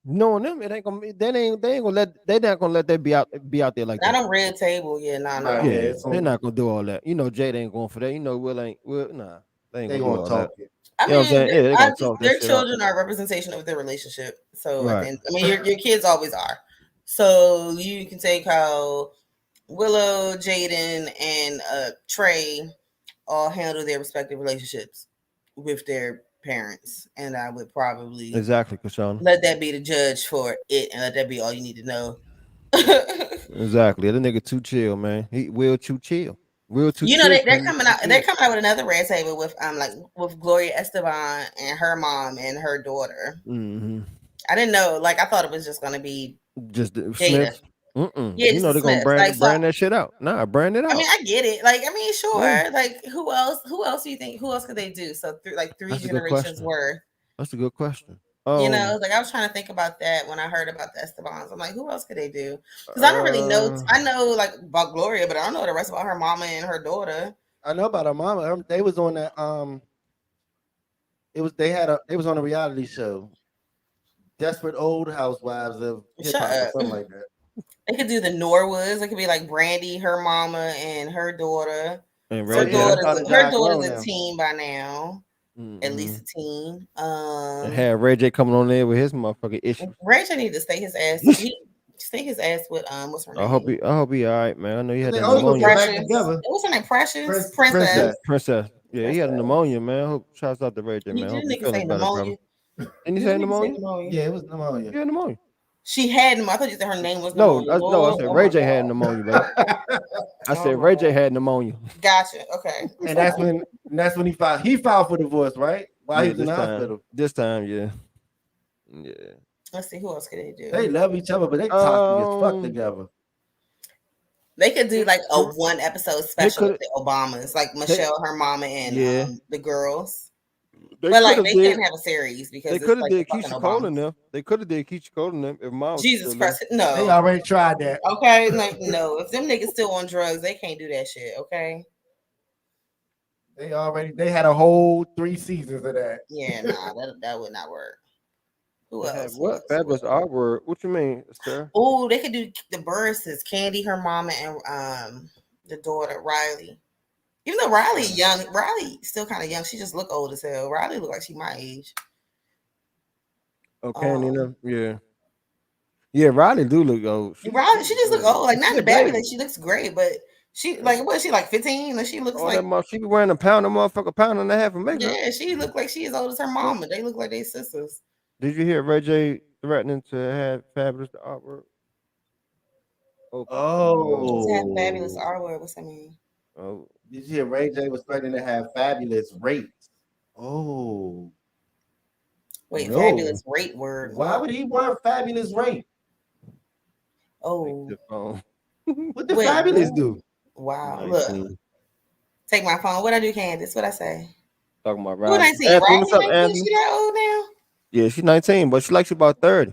Knowing them, it ain't gonna. They ain't gonna let. They not gonna let that be out there like Not that. on red table. Yeah, no, Nah, no. yeah, Yeah, it's they're not gonna do all that. You know, Jade ain't going for that. You know, Will ain't. Will, nah, they ain't They gonna do gonna all talk that. it. I You know what I'm mean, saying? Yeah, they gonna talk that their shit out. children are a representation of their relationship. So, Right. I mean, your kids always are. So you can take how Willow, Jaden, and Trey all handle their respective relationships with their parents, and I would probably Exactly, Kashana. let that be the judge for it, and let that be all you need to know. Exactly. The nigga too chill, man. He Will too chill. Will too You know chill. they're coming out. They're coming out with another red table with like with Gloria Esteban and her mom and her daughter. Mm-hmm. I didn't know. Like I thought it was just gonna be Just the Jada. Smiths. Mm-mm. Yeah, You just know the they're gonna Smiths. Like so. brand that shit out. Nah, brand it out. I mean, I get it. Like I mean, sure. Yeah. Like who else? Who else do you think? Who else could they do? So like three That's a good generations question. worth. That's a good question. You know, like I was trying to think about that when I heard about the Estebans. I'm like, who else could they do? Because I don't really know. I know like about Gloria, but I don't know the rest about her mama and her daughter. I know about her mama. They was on that. They was on a reality show, Desperate Old Housewives of Hip Shut Hop or up. something like that. They could do the Norwoods. It could be like Brandy, her mama, and her daughter. And Her Ray J. her daughter's a teen by now. Mm-hmm. At least a teen. And had Ray J coming on there with his motherfucking issues. Ray J need to stay his ass. He stay his ass with what's her name? I hope he all right, man. I know he had that always get back pneumonia. together. What's her name? Precious? Princess. Yeah, he had a pneumonia, man. I hope shouts out to Ray J, man. I hope Did he nigga say feeling better, brother. pneumonia? Didn't he say pneumonia? Yeah, it was pneumonia. Yeah, pneumonia. She had pneumonia. I thought you said her name was No, pneumonia. I said Ray J had pneumonia, baby. I said Ray J had pneumonia. Gotcha. Okay. And that's when he filed. He filed for divorce, right? While he was in the hospital. This time, yeah. Yeah. Let's see who else could they do. They love each other, but they toxic as fuck together. They could do like a one episode special with the Obamas, like Michelle, her mama, and the girls. But like they can't have a series because they could have like did Keisha Cole in them. They could have did Keisha Cole in them if mom. Jesus Christ, no. They already tried that. Okay, like no. If them niggas still on drugs, they can't do that shit. Okay. They had a whole 3 seasons of that. Yeah, nah, that would not work. Who else? What? Fabulous R-word. What you mean, sir? Oh, they could do the Burris's, Candy, her mama, and the daughter, Riley. Even though Riley young, Riley still kind of young. She just look old as hell. Riley look like she my age. Oh, Candy, yeah. Yeah, Riley do look old. She just look old. Like not in She the a bad way baby. that she looks great, but she like what? She like 15, and she looks All like that she be wearing a pound, a motherfucker pound and a half of makeup. yeah. She look like she as old as her mama. They look like they sisters. Did you hear Ray J threatening to have Fabulous the artwork? Open. Just have fabulous Oh, artwork. What's that mean? Oh, did you hear Ray J was threatening to have fabulous rates? Oh Wait, no! fabulous rate word. Why would he want fabulous rate? take Oh, the phone. What did wait, fabulous what? do? Wow. Look, 19. take my phone. What I do, Candace? What I say? Talking about Who Riley. 19? Anthony, Riley what's up, 19? Anthony? She that old now? Yeah, she's 19, but she likes you about 30.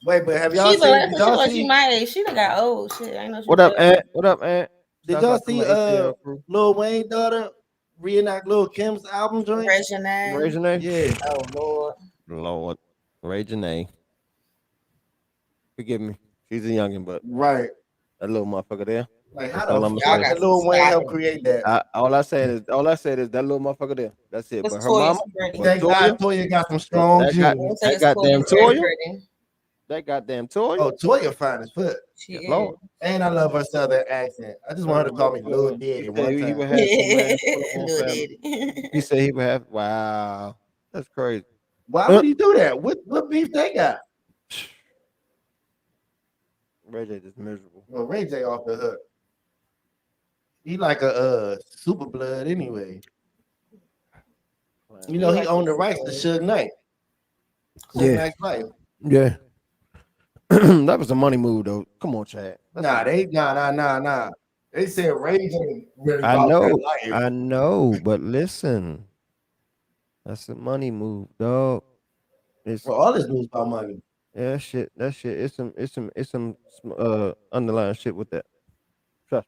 Wait, but have y'all She look seen? like Did she y'all look like she see? my age. She done got old. Shit, I know she What was up, 30. Aunt? What up, Aunt? Did Shouts y'all out to see? my ATL crew. Lil Wayne daughter reenact Lil Kim's album joint? Regina. Ray Janae? Yeah. Oh Lord. Lord. Ray Janae. Forgive me. She's a youngin', but Right. that little motherfucker there. Like That's how all the I'm Y'all gonna fuck say. got did to Lil Wayne stop help it. create that? All I said is that little motherfucker there. That's it. This But her toy mama, is pretty. but Thank God Toya, Toya got some strong that got Let me genes. tell you, that this toy goddamn is very Toya, pretty. that goddamn Toya. Oh, Toya fine as fuck. She Yes, is. Lord. And I love her southern accent. I just want her to call me Lil He Daddy said one he time. would have some man pull up on Little family. daddy. He said he would have. Wow, that's crazy. Why would he do that? What beef they got? Ray J just miserable. Well, Ray J off the hook. He like a super blood anyway. You know, You he like owned the this rights to toy. Suge Knight. Suge Yeah, Knight's life. yeah. That was a money move though. Come on, Chad. Nah. They said Ray J really I lost that know, life. I know, but listen, that's a money move, dog. It's Well, all this news about money. yeah, that shit. It's some underlying shit with that. Trust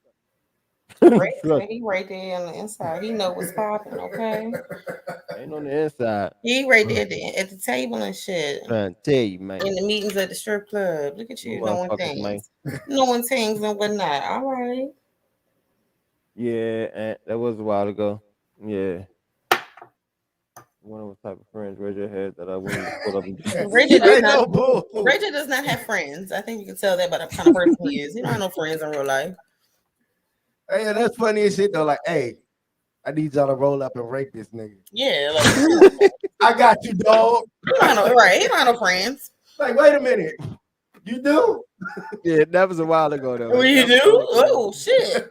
me. Right, Trust he right there on the inside. He know what's popping. Okay, me. Ain't on the inside. he right there at the table and shit. Trying to tell you, man. In the meetings at the strip club. Look at you knowing Motherfuckers, man. things, knowing things and whatnot. All right. Yeah, and that was a while ago. Yeah. One of the type of friends raise your head that I wouldn't just pull up and just Bridget You does ain't not. no bull. Bridget does not have friends. I think you can tell that by the kind of person he is. He don't have no friends in real life. Hey, that's funny as shit though. Like, hey, I need y'all to roll up and rape this nigga. Yeah, like I got you, dog. he don't have no right. He don't have no friends. Like, wait a minute. You do? Yeah, that was a while ago though. What you That was do? a while ago. Oh shit!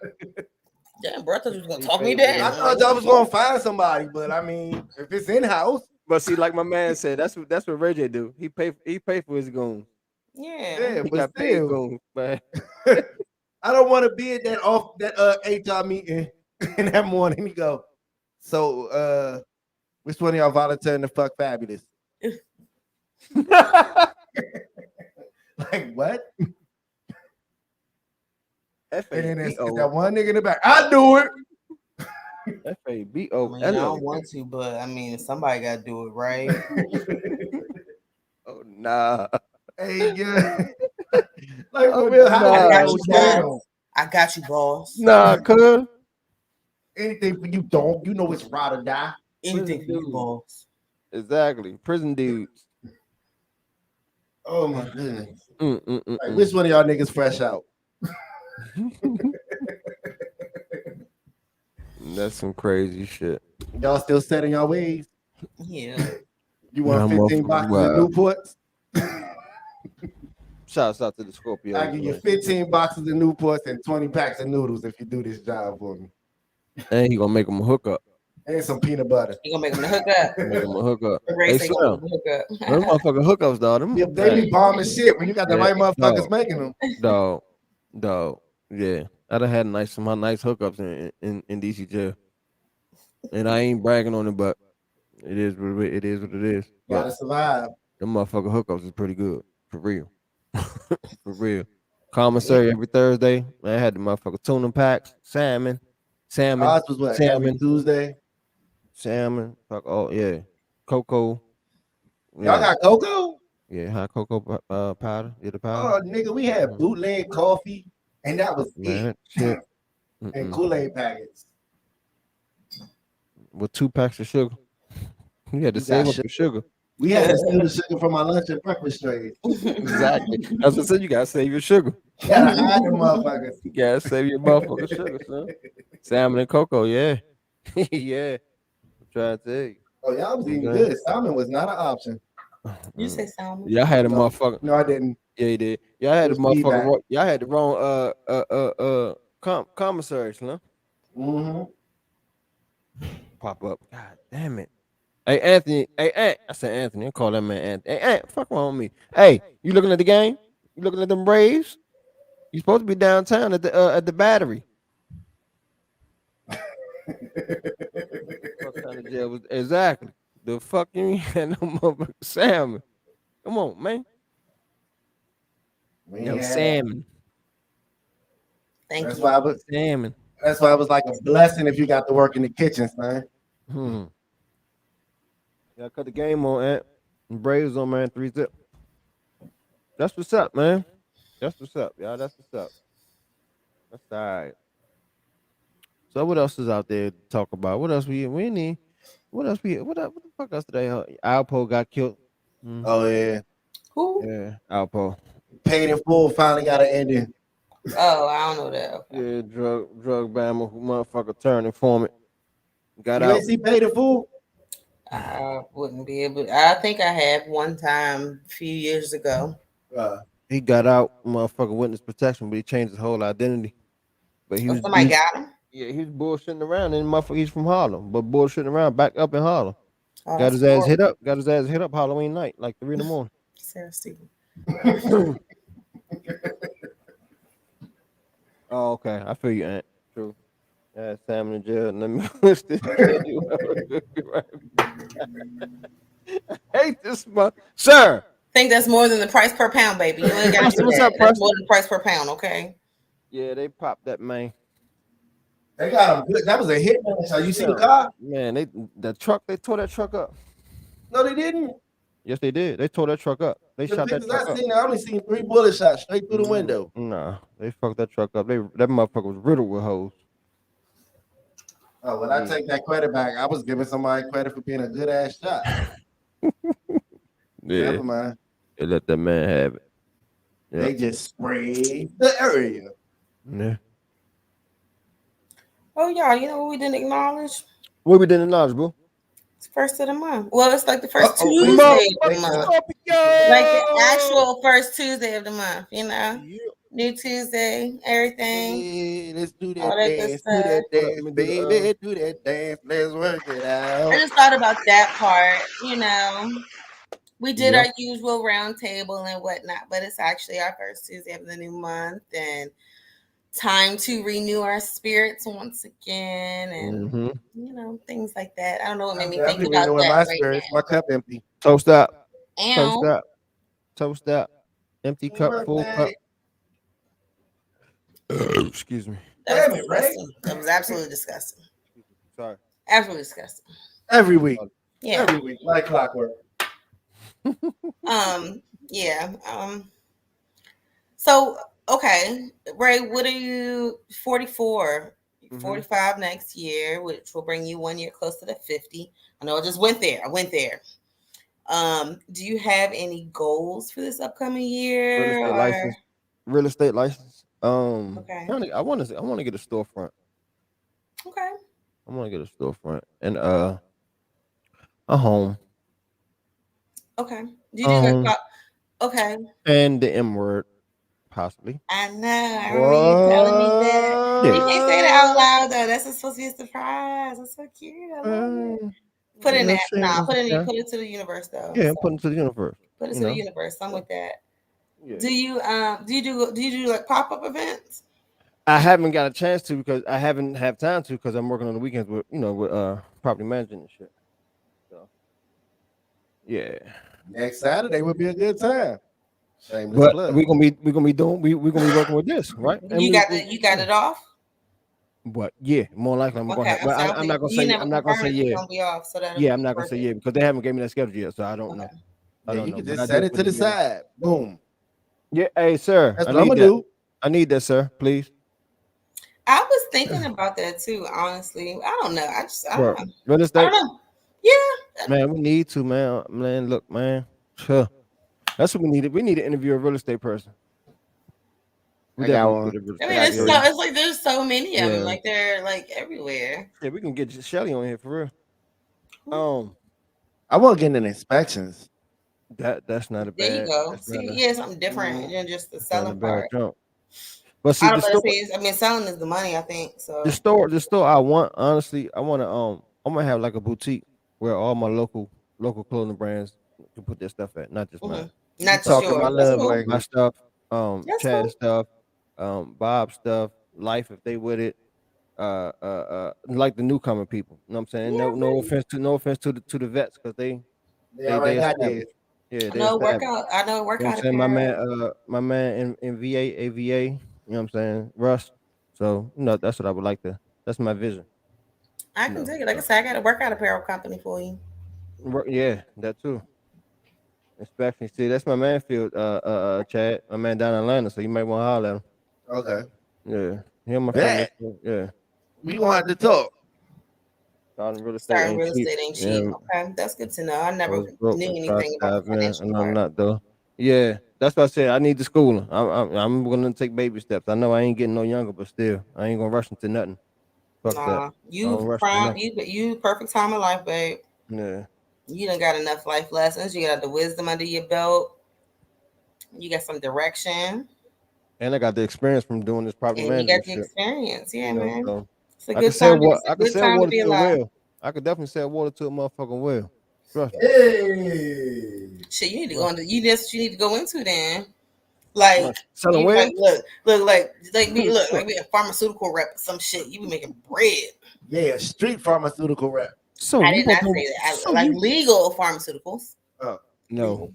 Damn, bro, I thought you was gonna talk me I down. thought y'all was gonna find somebody, but I mean, if it's in house, But see, like my man said, that's what Ray J do. He pay for his goons. Yeah. yeah, He but got paid still, goons, man. I don't want to be at that HR meeting in that morning. He go, so which one of y'all volunteering to fuck Fabulous? Like what? And then it's that FABO. one nigga in the back. I do it. FABO. I mean, I don't want to, but I mean, somebody got to do it, right? Oh nah. Hey, yeah. Like Oh, for real, how nah, did that I got go you, shit. down? boss. I got you, boss. Nah, cuz. Anything for you, don't. You know it's ride or die. Anything for you, Dude. boss. Exactly. Prison dudes. Oh my goodness. Like, Mm. which one of y'all niggas fresh out? That's some crazy shit. Y'all still set in y'all ways? Yeah. You want Nah, 15 motherfucker, boxes wow. of Newports? Shouts out to the Scorpios. I give you man. 15 boxes of Newports and 20 packs of noodles if you do this job for me. And he gonna make them a hookup. And some peanut butter. You gonna make them the hook up. Make them a hookup. Ray Hey, say Slim. gonna make them hook Them up. motherfucking hookups, dog. Them, If they be bombing shit when you got the Yeah, right motherfuckers dog. making them. Dog. Yeah. I done had some nice hookups in DC jail. And I ain't bragging on it, but it is what it is. Gotta But survive. them motherfucking hookups is pretty good. For real. For real. Commissary every Thursday. I had the motherfucking tuna packs, salmon. Ours was what, every salmon, Tuesday? salmon. Fuck, oh yeah. Cocoa. Y'all got cocoa? Yeah, hot cocoa powder. Yeah, the Oh, powder. nigga, we had bootleg coffee, and that was Man, it. that shit. And Kool-Aid packets. With 2 packs of sugar. You had to You save got up the sugar. We had to steal the sugar from my lunch and breakfast trays. Exactly. That's what I said. You gotta save your sugar. Gotta hide them motherfuckers. You gotta save your motherfucking sugar, son. Salmon and cocoa, yeah. Yeah. I'm trying to tell you. Oh, y'all was eating Okay. good. Salmon was not an option. You say salmon? Y'all had a No. motherfucker. No, I didn't. Yeah, you did. Y'all had It a was feedback. motherfucker. Y'all had the wrong commissaries, huh? Mm-hmm. Pop up. God damn it. Hey Anthony. Hey Ant. I said Anthony. I call that man Anthony. Hey Ant, fuck wrong with me. Hey, you looking at the game? You looking at them Braves? You supposed to be downtown at the Battery. What kind of jail was exactly the fuck you ain't had no motherfucking salmon? Come on, man. We No ain't had that. salmon. Thank That's you. why I was. Salmon. That's why it was like a blessing if you got to work in the kitchen, man. Yeah, cut the game on, Ant. And Braves on, man. 3-0. That's what's up, man. That's what's up, y'all. That's what's up. That's all right. So what else is out there to talk about? What else we need? What else what the fuck else today? Alpo got killed. Oh yeah. Who? Yeah, Alpo. Paid in full finally got an ending. Oh, I don't know that. Okay. Yeah, drug bammer, motherfucker turned informant. Got You out. ain't see Paid in full? I wouldn't be able. I think I had one time a few years ago. He got out, motherfucker, witness protection, but he changed his whole identity. But he Oh, was somebody got him. yeah, he was bullshitting around, and motherfucker, he's from Harlem, but bullshitting around back up in Harlem. Oh, Got that's his ass horrible. hit up. Got his ass hit up Halloween night, like 3 in the morning. Sarah Stephen. Oh, okay. I feel you, Aunt. True. Yeah, Sam in jail. Let me push this. I hate this month. Sir. I think that's more than the price per pound, baby. You ain't got to do What's that. up, That's Preston? more than the price per pound, okay? Yeah, they popped that man. They got him good. That was a hit. So you see the car? Man, they tore that truck up. No, they didn't. Yes, they did. They tore that truck up. They The shot that pictures truck I up. seen, I only seen 3 bullet shots straight through the window. Nah, they fucked that truck up. That motherfucker was riddled with hoes. Oh, well, I take that credit back. I was giving somebody credit for being a good ass shot. Yeah, Never mind. they let that man have it. Yeah. They just sprayed the area. Yeah. Oh, y'all, you know what we didn't acknowledge? What we did in knowledge, boo? It's first of the month. Well, it's like the first Uh-oh, Tuesday of the Motherfucker. month. Scorpio! Like the actual first Tuesday of the month, you know? Yeah. New Tuesday, everything. Hey, let's do that All that good dance, do that stuff. dance, Let me do the, baby, do that dance. Let's work it out. I just thought about that part, you know. We did Yeah. our usual round table and whatnot, but it's actually our first Tuesday of the new month and time to renew our spirits once again and you know, things like that. I don't know what made me think Definitely about renewing that my right spirits. now. My cup empty. Toast up. Toast Ow. up. Toast up. Empty cup, full cup. Excuse me. That Damn was it, Ray. disgusting. That was absolutely disgusting. Sorry. Absolutely disgusting. Every week. Yeah. Every week, like clockwork. Yeah. So okay, Ray, what are you 44? 45 next year, which will bring you 1 year closer to 50. I know I just went there. I went there. Do you have any goals for this upcoming year? Real estate license. Okay. I want to get a storefront. Okay. I want to get a storefront and a home. Okay. Do you do like okay? And the M word, possibly. I know. I remember you telling me that. Yeah. You can't say that out loud though. That's supposed to be a surprise. That's so cute. I love it. Put in that. Nah, put it to the universe though. Yeah, So, put it to the universe. put it to the universe. I'm with that. Yeah. Do you do like pop-up events? I haven't got a chance to because I haven't had time to because I'm working on the weekends with property management and shit. So yeah. Next Saturday would be a good time. Shameless But plug. we're gonna be working with this, right? And You got it off? But yeah, more likely I'm gonna have, but I'm not gonna say yeah. Gonna be off, so Yeah, I'm not gonna say yeah because they haven't gave me that schedule yet, so I don't know. Yeah, you can just set it to the side. Boom. Yeah, hey sir. That's what I'm gonna do. I need that, sir, please. I was thinking about that too, honestly. I don't know. I don't know. Real estate. I don't know. Yeah. Man, we need to, man. Man, look, man. Huh. That's what we needed. We need to interview a real estate person. We I got definitely one. get a real I estate. mean, got it's Yeah, so three. it's like there's so many of them. yeah, Like they're like everywhere. yeah. We can get Shelly on here for real. Um, I want to get in inspections. that's not a There you bad. go. That's not See, a. yeah, something different Mhm. than just the That's not a selling bad part. jump. But see, I don't know. See, I mean, selling is the money. I think so. the store. I want honestly. I want to. I'm gonna have like a boutique where all my local clothing brands can put their stuff at, not just Hmm. mine. You Not talking So my sure. That's love cool. my language. stuff, That's Chad cool. stuff, Bob stuff, Life if they with it, like the newcomer people. You know what I'm saying? Yeah, No offense to the vets because They already they got this. established. Yeah, I they know established. workout. I know You know what I'm workout saying? apparel. My man in VA, AVA, you know what I'm saying? Russ. So, that's what I would like to that's my vision, I you can know. take it. Like I So, said, I got a workout apparel company for you. yeah, that too. Especially see, that's my man field, Chad, my man down in Atlanta, so you might want to holler at him. Okay. Yeah. He on my friend Bet. list. Yeah. We gonna have to talk. Starting real estate Starting ain't real cheap. estate ain't Yeah. cheap. Okay, that's good to know. I I never was broke knew and tried anything to about the dive in, financial and I'm part. not though. Yeah, that's what I said. I need the schooling. I'm gonna take baby steps. I know I ain't getting no younger, but still, I ain't gonna rush into nothing. Fuck that. Nah, I you don't rush to prime. nothing. You perfect time of life, babe. Yeah, You done got enough life lessons. You got the wisdom under your belt. You got some direction, and I got the experience from doing this property and you got management the shit. experience. Yeah, man. So It's a I could good sell time. what It's a I could good sell time to water be to a alive. well. I could definitely sell water to a motherfucking well. Trust me. Hey. Shit, you need to go Trust into. You just you need to go into then. Like me. Selling you like wells. look like me look like be a pharmaceutical rep or some shit. You be making bread. Yeah, street pharmaceutical rep. So I you did want not to? say that. I So like you? legal pharmaceuticals. Oh, No,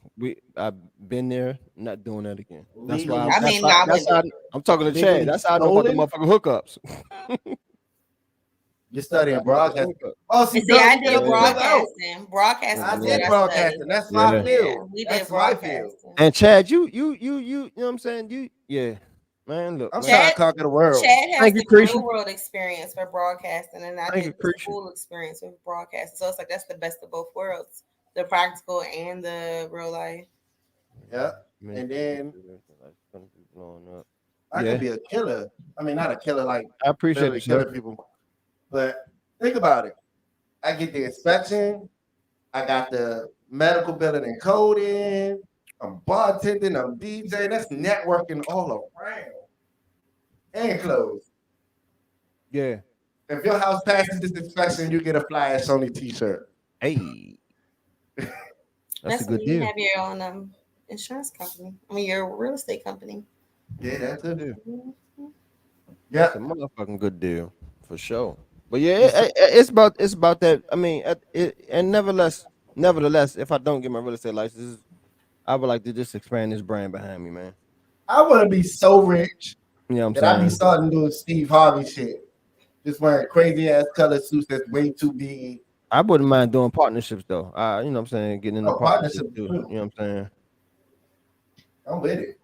I've been there, not doing that again. That's why. legally, I mean, no, I That's wouldn't do how. it. I'm talking to Chad. legally That's how I know about the stolen. motherfucking hookups. You're That's how studying I know about the broadcast. hookups. Oh, see, And see, Doug, I we could did have went Yeah, together out. broadcasting. Broadcasting I is what did I broadcasting. studied. That's my yeah. Yeah, field. we did That's my field. broadcasting. And Chad, you know what I'm saying? Yeah, man. Look, I'm man. trying to Chad conquer the world. Chad has Thank you, the Creature. real world experience for broadcasting, and I Thank did you, the Creature. school experience with broadcasting. So it's like that's the best of both worlds, the practical and the real life. Yeah. Man, And then it's gonna be blowing up. I could Yeah, be a killer. I mean, not a killer like I appreciate literally it, sir. killing people, but think about it. I get the inspection. I got the medical billing and coding. I'm bartending. I'm DJing. That's networking all around and clothes. Yeah. If your house passes this inspection, you get a Fly Ass Sony T-shirt. Hey, that's a That's when good you deal. have your own insurance company. I mean, your real estate company. Yeah, That's a that's good it. deal. Yeah. That's a motherfucking good deal for sure. But yeah, it's about that. I mean, and nevertheless, if I don't get my real estate license, I would like to just expand this brand behind me, man. I want to be so rich You know what I'm that I be saying? starting doing Steve Harvey shit. Just wearing crazy ass color suits that's way too big. I wouldn't mind doing partnerships though. You know what I'm saying, getting into Oh, partnerships partnership too. too. You know what I'm saying? I'm with it.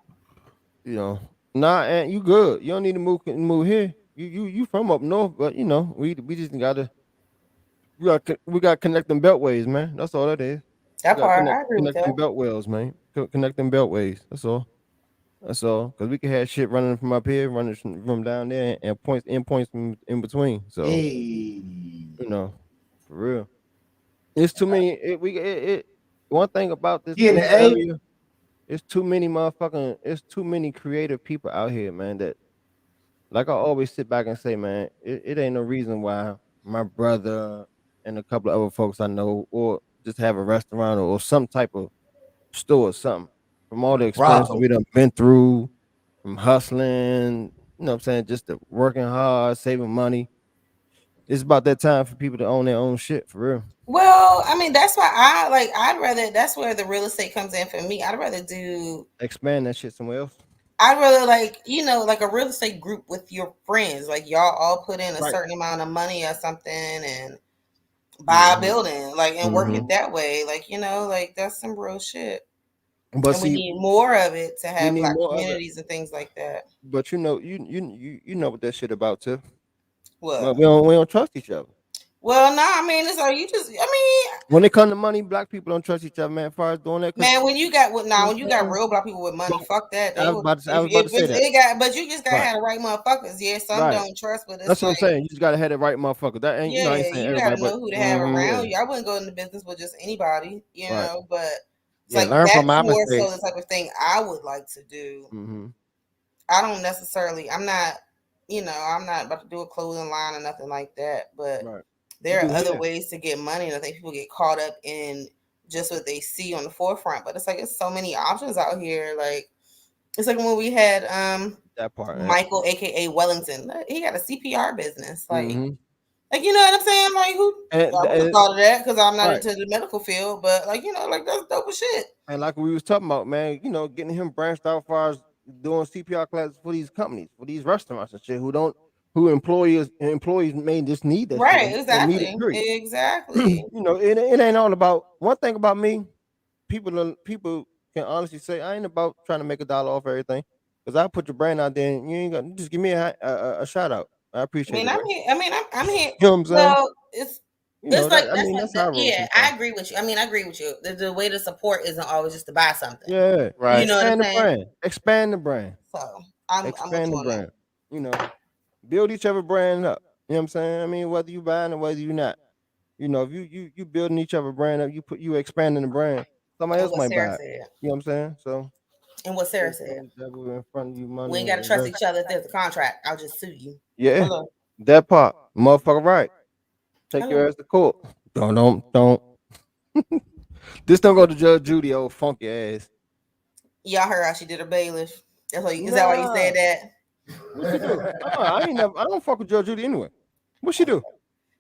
You know, nah, and you good. You don't need to move here. You from up north, but we just gotta we got connecting beltways, man. That's all that is. We That got part, I agree with connecting that. beltways, man. Connecting beltways. That's all. That's all. Because we can have shit running from up here, running from down there, and points in between. So Hey. for real. It's too many. One thing about He in this the A? area, it's too many motherfucking. It's too many creative people out here, man. That like I always sit back and say, man, it ain't no reason why my brother and a couple of other folks I know, or just have a restaurant or some type of store or something. From all the experiences Bravo. we done been through, from hustling, you know what I'm saying, just the working hard, saving money. It's about that time for people to own their own shit for real. Well, I mean, that's why I like. I'd rather. That's where the real estate comes in for me. I'd rather do. Expand that shit somewhere else. I'd rather like like a real estate group with your friends. Like y'all all put in a Right. certain amount of money or something and buy a hmm building, like and work hmm it that way. Like like that's some real shit. But And we see, need more of it to we have need black more of it. communities and things like that. But you know what that shit about too. Well, What? we don't trust each other. Well, no, I mean, it's like you just. I mean, When it comes to money, black people don't trust each other, man. As far as doing that, because man, when you got when you got real black people with money, fuck that. They will. I was about to say that. It got, but you just gotta Right, have the right motherfuckers. Yeah, some right. don't trust, but it's That's what I'm like, saying. You just gotta have the right motherfucker. That ain't, I ain't yeah, saying you everybody, gotta but know who to have yeah, around you. I wouldn't go into business with just anybody, right. but it's Yeah, like learn from that's my more so mistakes. the type of thing I would like to do. Mm-hmm. I don't necessarily. I'm not. I'm not about to do a clothing line or nothing like that. But Right. You there are do other hair. ways to get money, and I think people get caught up in just what they see on the forefront. But it's like it's so many options out here. Like it's like when we had That part. Michael, aka Wellington. He got a CPR business. Mm-hmm. Like you know what I'm saying? Like who? I would have thought of that because I'm not Right. into the medical field. But like like that's dope as shit. And like we was talking about, man, getting him branched out as far as doing CPR classes for these companies, for these restaurants and shit who employees may just need that shit Right? or need it, Exactly. period. Exactly. It ain't all about one thing about me. People can honestly say I ain't about trying to make a dollar off everything. Cause I put your brand out there and you ain't gonna just give me a shout out. I I appreciate mean, it, I'm right? here. I mean, I'm here. You know what I'm saying? Well, it's like That I that's mean what. that's how I roll Yeah, sometimes. I agree with you. I mean, I agree with you. The way to support isn't always just to buy something. Yeah. You Right. know what I'm Expand the saying? brand. Expand the brand. So I'm with Expand you the on that. brand. You know, build each other brand up. You know what I'm saying? I mean, whether you buying or whether you not. If you building each other brand up, you expanding the brand. Somebody And else what might Sarah buy it. said. You know what I'm saying? So And what Sarah every said. time the devil in front of you, We money ain't and got to trust invest. each other if there's a contract. I'll just sue you. Yeah, Hello. that part, motherfucker, right? Take Hello. your ass to court. Don't. This don't go to Judge Judy, old funky ass. Y'all heard how she did her bailiff. Is that why you Nah, said that? what she do? I ain't never. I don't fuck with Judge Judy anyway. What she do?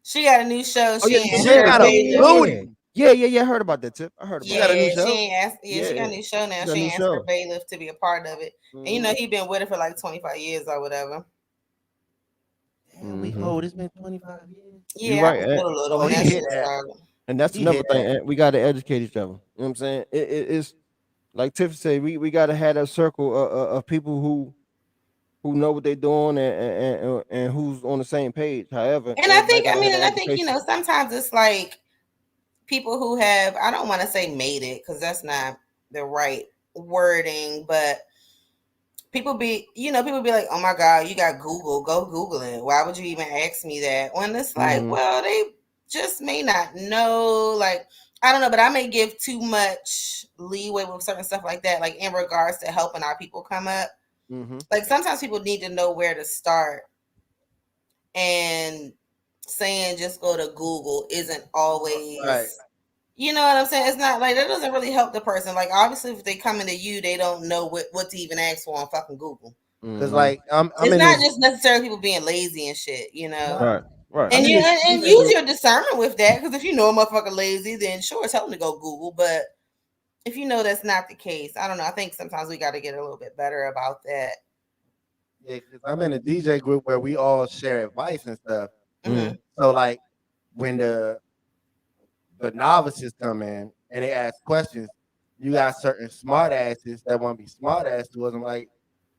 She got a new show. Oh She yeah, ain't She answering her got a bailiff. booty. yeah. I heard about that tip. I heard She about got a that. new Yeah, she show. ain't asked. Yeah, she got Yeah, a new show now. she got a She new ain't asked her show. bailiff to be a part of it. And Mm-hmm. he been with her for like 25 years or whatever. Damn, we old. It's been 25 years. You Yeah, I right, was little Oh, when he that hit shit that. started. and that's He another hit thing. that. We got to educate each other. You know what I'm saying? It's like Tiff said. We got to have a circle of people who know what they're doing and who's on the same page. However, And everybody got to have the and I think, education. sometimes it's like people who have, I don't want to say made it because that's not the right wording, but people be like, oh my God, you got Google, go Google it. Why would you even ask me that? When it's like, Mm-hmm. well, they just may not know. Like, I don't know, but I may give too much leeway with certain stuff like that, like in regards to helping our people come up. Mm-hmm. Like sometimes people need to know where to start, and saying just go to Google isn't Right. always, you know what I'm saying? It's not like that doesn't really help the person. Like obviously if they come into you, they don't know what to even ask for on fucking Google. Cause Mm-hmm. like I'm It's in not this. just necessarily people being lazy and shit, Right. Right. I'm And in you this and DJ use group. your discernment with that, because if you know a motherfucker lazy, then sure, tell them to go Google. But if you know that's not the case, I don't know. I think sometimes we got to get a little bit better about that. Yeah, cause I'm in a DJ group where we all share advice and stuff. Mm-hmm. So like when the novices come in and they ask questions, you got certain smart asses that want to be smart ass to us. I'm like,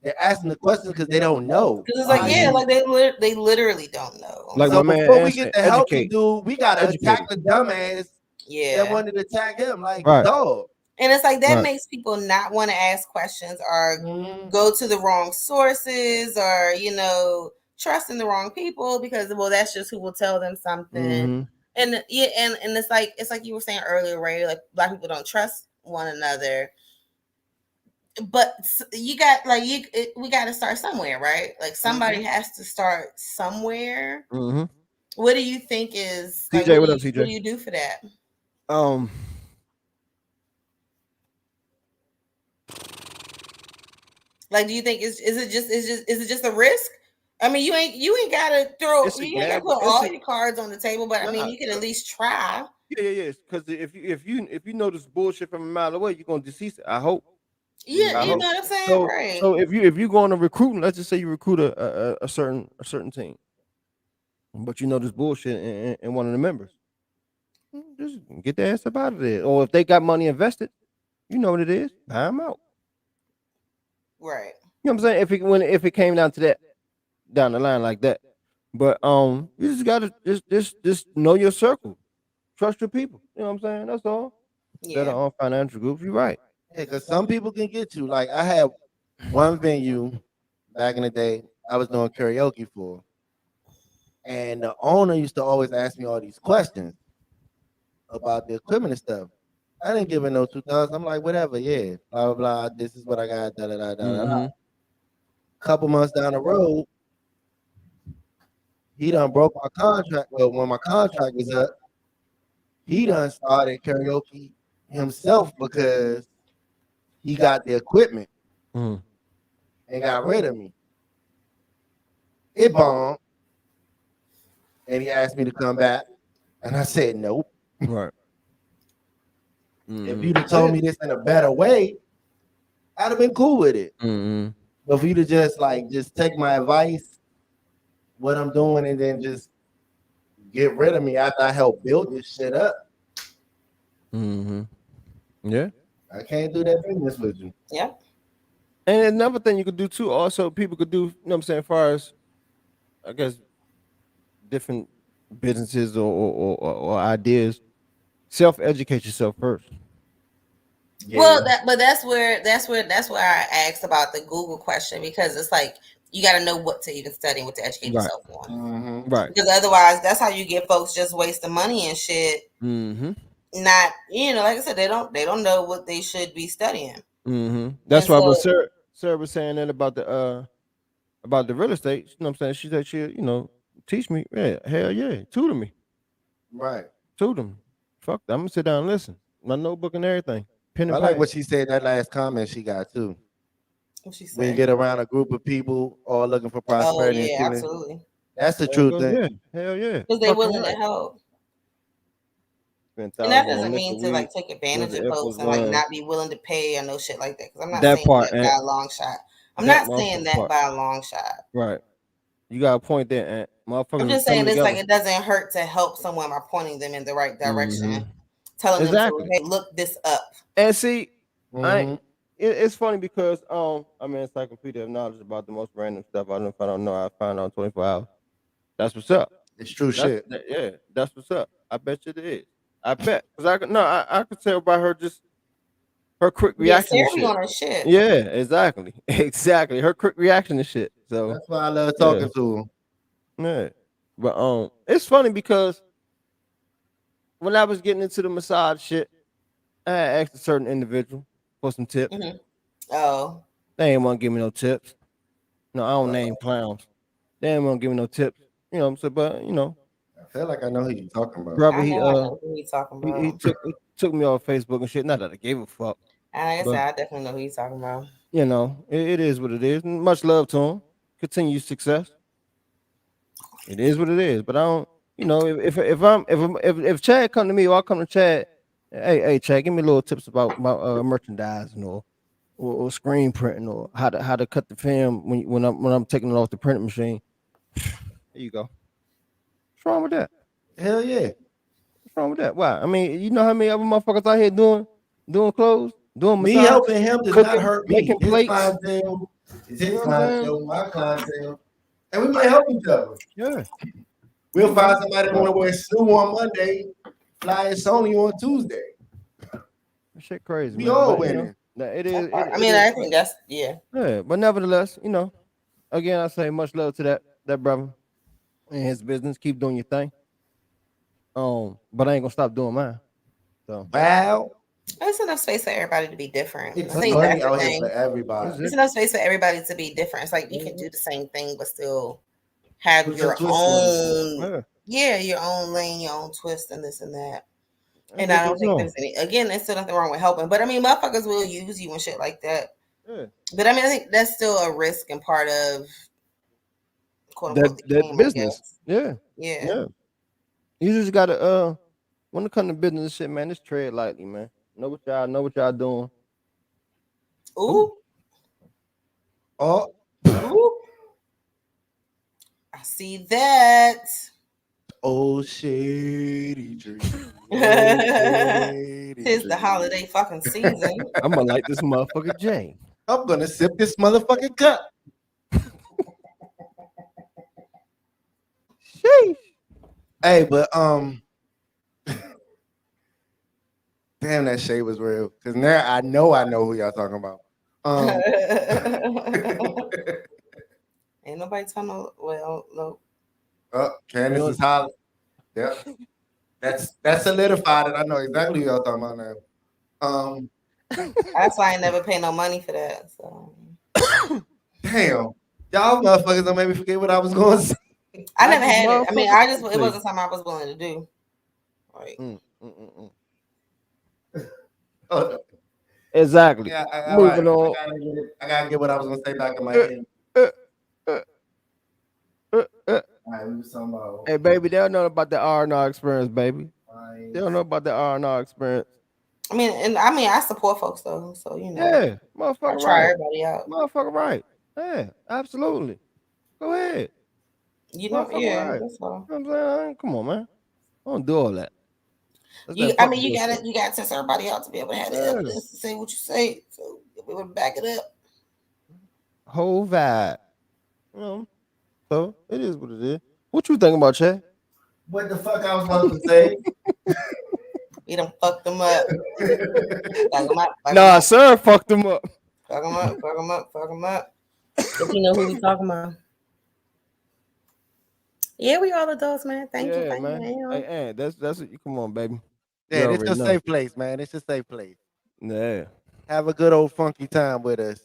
they're asking the questions because they don't know. Because it's like, yeah, Mm-hmm. like they literally don't know. Like So my man before we get answered, to help the educate, dude, we gotta attack educated. the dumbass that Yeah. wanted to attack him. Like, Right. dog. And it's like that Right. makes people not want to ask questions or Mhm. go to the wrong sources or, trust in the wrong people because, well, that's just who will tell them something. Mm-hmm. And yeah, and it's like you were saying earlier, Ray, like black people don't trust one another. But you got we got to start somewhere, right? Like somebody has to start somewhere. Mm-hmm. What do you think is like? CJ, what up, What do CJ? you do for that? Um, Like, do you think is it just a risk? I mean, you ain't gotta it's a you ain't gotta gamble. put all your cards on the table, but I mean, Nah, you can at least try. yeah. Because if you know this bullshit from a mile away, you're gonna decease it. I hope. Yeah, I you hope. know what I'm saying, So right? so if you go on a recruiting, let's just say you recruit a certain team, but you know this bullshit in one of the members, just get their ass up out of there. Or if they got money invested, you know what it is, buy them out. Right. You know what I'm saying? If it came down to that, down the line like that, But you just gotta just know your circle, trust your people. You know what I'm saying? That's all. That Yeah. are on financial groups. You're right. Yeah, because some people can get you. Like I had one venue back in the day I was doing karaoke for, and the owner used to always ask me all these questions about the equipment and stuff. I didn't give him no 2,000. I'm like, whatever, yeah, blah blah blah. This is what I got. Da da da da da. Mm-hmm. Couple months down the road, he done broke my contract. Well, when my contract was up, he done started karaoke himself because he got the equipment Mm-hmm. and got rid of me. It bombed, and he asked me to come back, and I said nope. Right. If you'd have told me this in a better way, I'd have been cool with it. Mm-hmm. But for you to just take my advice, what I'm doing, and then just get rid of me after I helped build this shit up, Mm-hmm. Yeah. I can't do that business with you. Yeah. And another thing you could do too, also people could do, you know what I'm saying, as far as I guess different businesses or ideas, self-educate yourself first. Yeah. Well, that's where I asked about the Google question, because it's like you got to know what to even study and what to educate Right. yourself on. Mhm. Right. Because otherwise, that's how you get folks just wasting money and shit. Mm-hmm. Not, like I said, they don't know what they should be studying. Mm-hmm. That's And why so- when Sarah was saying that about the real estate, you know what I'm saying? She said she'll, teach me. Yeah, hell yeah. Tutor me. Right. Tutor me. Fuck that. I'm gonna sit down and listen. My notebook and everything. Pen I and like pad. what she said, that last comment she got too. What she When you said? get around a group of people all looking for Oh prosperity and yeah, achievement, absolutely. that's the truth thing. Yeah. Hell yeah. Because they Fucking willing right. to help. Spend And that thousands on doesn't liquor, mean to like weed, take advantage was of the F folks was and like one. not be willing to pay or no shit like that. Because I'm not That saying part, that by Aunt. a long shot. I'm That not saying motherfucking that part. by a long shot. Right. You got a point there, Aunt. Motherfuckers I'm is just coming saying it's like together. it doesn't hurt to help someone by pointing them in the right direction, Mhm. telling them to, Exactly. hey, look this up. And see, I Mhm. it's funny because I'm an encyclopedia of knowledge about the most random stuff. I don't know, I find out 24 hours. That's what's up. It's true shit. Yeah, that's what's up. I bet you it is. I bet. Because I could tell by her just her quick Yeah, reaction to Sarah be shit. on her shit. Yeah, exactly. Exactly. Her quick reaction to shit. So That's why I love yeah. talking to him. Yeah. But it's funny because when I was getting into the massage shit, I had asked a certain individual for some tips. Mhm. Oh, They ain't want to give me no tips. No, I don't Uh, name clowns. They ain't want to give me no tips. You know what I'm saying? But I feel like I know who you're talking about. brother, I know who he's talking about. he took me off Facebook and shit. Not that I gave a fuck. Like I said, But I definitely know who he's talking about. it is what it is. And much love to him. Continued success. It is what it is. But I don't. If Chad come to me or I come to Chad, hey Chad, give me a little tips about merchandising or screen printing or how to cut the film when I'm taking it off the printing machine. There you go. What's wrong with that? Hell yeah. What's wrong with that? Why? I mean, you know how many other motherfuckers out here doing clothes, doing Me massage, helping him does cooking, not hurt me. making His plates. clientele is his You know what I'm saying? clientele, my clientele, and we might help each other. Yeah. We'll find somebody that want to wear Sue on Monday, fly Sony on Tuesday. That shit crazy. We man. all But, winning. It is. I mean, I think that's Yeah, but nevertheless, again, I say much love to that brother and his business. Keep doing your thing. But I ain't gonna stop doing mine. So Wow. there's enough space for everybody to be different. It's I think money that's the out here thing. for everybody. There's enough space for everybody to be different. It's like you can do the same thing, but still have Put your your twist on own, your own lane, your own twist, and this and that. That's And what I don't they think doing. there's there's still nothing wrong with helping. But I mean, motherfuckers will use you and shit like that. Yeah. But I mean, I think that's still a risk and part of quote unquote the that game, I business. guess. Yeah. Yeah. You just gotta when it comes to business and shit, man, just tread lightly, man. Know what y'all doing. Ooh. Oh, Ooh. I see that. oh shady tree. Tis the holiday fucking season. I'm gonna like this motherfucker Jane. I'm gonna sip this motherfucking cup. Sheesh. Hey, but damn, that shade was real. Cause now I know who y'all talking about. Ain't nobody talking about, well, no. Candace is hollering. Yep. That's solidified it. I know exactly who y'all talking about now. That's why I ain't never pay no money for that. So Damn. Y'all motherfuckers don't make me forget what I was going to say. I never had it. I mean, I just, it Motherfucker. wasn't something I was willing to do. Like, Exactly. Moving on. I gotta get what I was gonna say back in my Uh, head. uh, uh, uh. All right, we was talking about. Hey, baby, they don't know about the R&R experience, baby. They don't know about the R&R experience. I mean, and I mean, I support folks though, so you know, Yeah, I motherfucker try right. everybody out. Motherfucker right. Yeah, absolutely. Go ahead. You know, Motherfucker yeah, right. that's all. You know what I'm saying? Come on, man. Don't do all that. That's You, that I fuck mean, you bullshit. gotta test everybody out to be able to have the Yeah. evidence to say what you say, so we would back it up. Whole vibe. You know? So it is what it is. What you think about Chad? What the fuck I was supposed to say? We done fucked them up. Fuck them up. Fuck them Nah, up. sir, fucked him up. Fuck them up. Fuck them up. Fuck them up. If you know who we talking about. Yeah, we all adults, man. Thank you. Yeah, Thank man. you. Hey, that's it. Come on, baby. You Yeah, it's already your know. safe place, man. It's your safe place. Yeah. Have a good old funky time with us.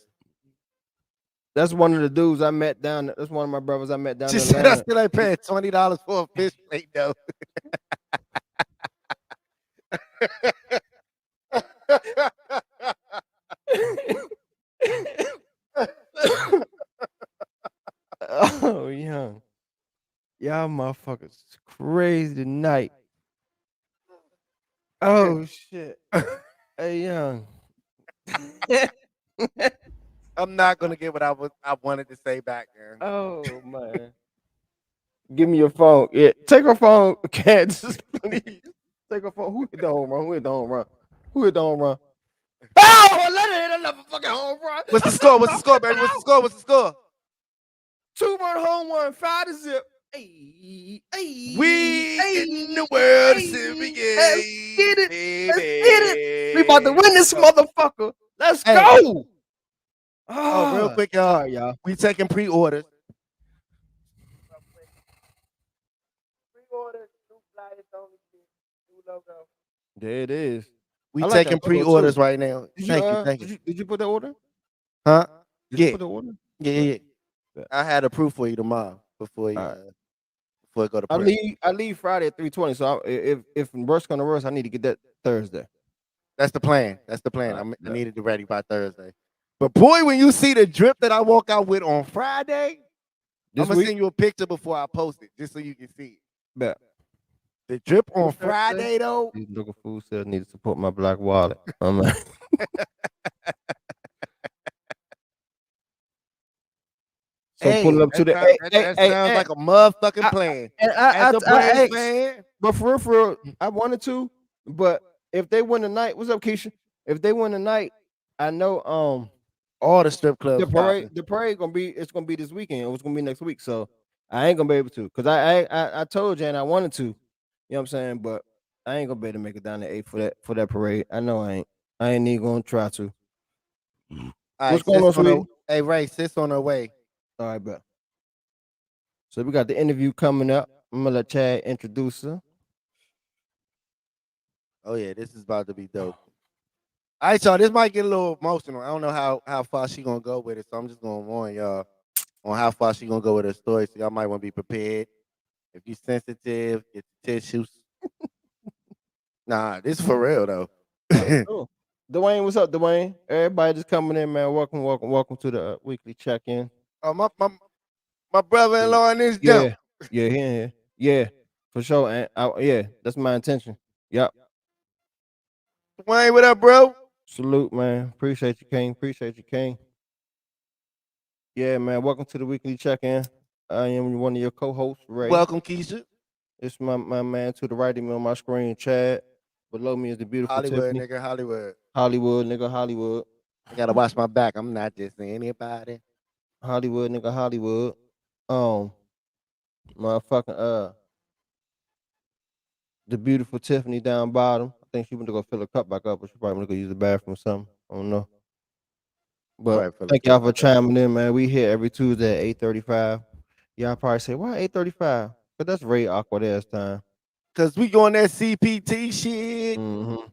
That's one of the dudes I met down. That's one of my brothers I met down She in said I Atlanta. still ain't paying $20 for a fish plate though. Oh, young. Y'all motherfuckers crazy tonight. Oh shit. Hey, young. I'm not gonna get what I wanted to say back there. Oh man. Give me your phone. Yeah, take her phone, Candace, please. Take her phone. Who hit the home run? Who hit the home run? Who hit the home run? Oh, let her hit another fucking home run. What's the score? What's the score, baby? What's the score? What's the score? 2-run home run, 5-0. Hey, hey, We hey, in the World Series hey, let's get it. baby. Let's get it. We about to win this motherfucker. Let's Hey. go. Oh, real quick, y'all. Sorry, y'all. We taking pre-orders. Pre-orders, new flyers, new logo. There it is. We I like taking that logo, pre-orders too. right now. Thank you, thank you. Did you put the order? Huh? Did you Yeah, put the order? yeah. Yeah. I had a proof for you tomorrow before you All right. before it go to I press. leave Friday at 3:20. So if worst come to worst, I need to get that Thursday. That's the plan. That's the plan. All right, I needed it ready by Thursday. But boy, when you see the drip that I walk out with on Friday, This I'm gonna week, send you a picture before I post it, just so you can see it. bet. The drip on What's Thursday? Friday though. These local food sales need to support my black wallet. I'm like, so Hey, pull it up to the that sounds like a motherfucking plan. As a Braves asked, fan, but for real, I wanted to, but if they win tonight, what's up, Keisha? If they win tonight, I know all the strip clubs popping. the parade gonna be this weekend. It was gonna be next week, so I ain't gonna be able to because I told Jan I wanted to, you know what I'm saying, but I ain't gonna be able to make it down to 8 for that parade. I know I ain't even gonna try to. All What's right, going on, sis on her, sweetie? hey Ray, sis on her way. All right, bet. So we got the interview coming up. I'm gonna let Chad introduce her. Oh yeah, this is about to be dope. All right, y'all. This might get a little emotional. I don't know how far she gonna go with it, so I'm just gonna warn y'all on how far she gonna go with her story. So y'all might want to be prepared. If you sensitive, get the tissues. Nah, this for real though. Cool. Dwayne, what's up, Dwayne? Everybody just coming in, man. Welcome to the weekly check-in. Oh my brother-in-law in this jump. Yeah, for sure. And yeah, that's my intention. Yep. Dwayne, what up, bro? Salute, man. Appreciate you, King. Appreciate you, King. Yeah, man. Welcome to the weekly check-in. I am one of your co-hosts, Ray. Welcome, Keisha. It's my man to the right of me on my screen, Chad. Below me is the beautiful Hollywood, Tiffany. nigga, Hollywood. Hollywood, nigga, Hollywood. I gotta watch my back. I'm not just anybody. Hollywood, nigga, Hollywood. Um, Motherfucking the beautiful Tiffany down bottom. I think she went to go fill her cup back up, or she probably went to go use the bathroom or something. I don't know. But Right, thank y'all for chiming in, man. We here every Tuesday at 8:35. Y'all probably say, why 8:35? But that's very awkward ass time. Cause we going that CPT shit. Mm-hmm.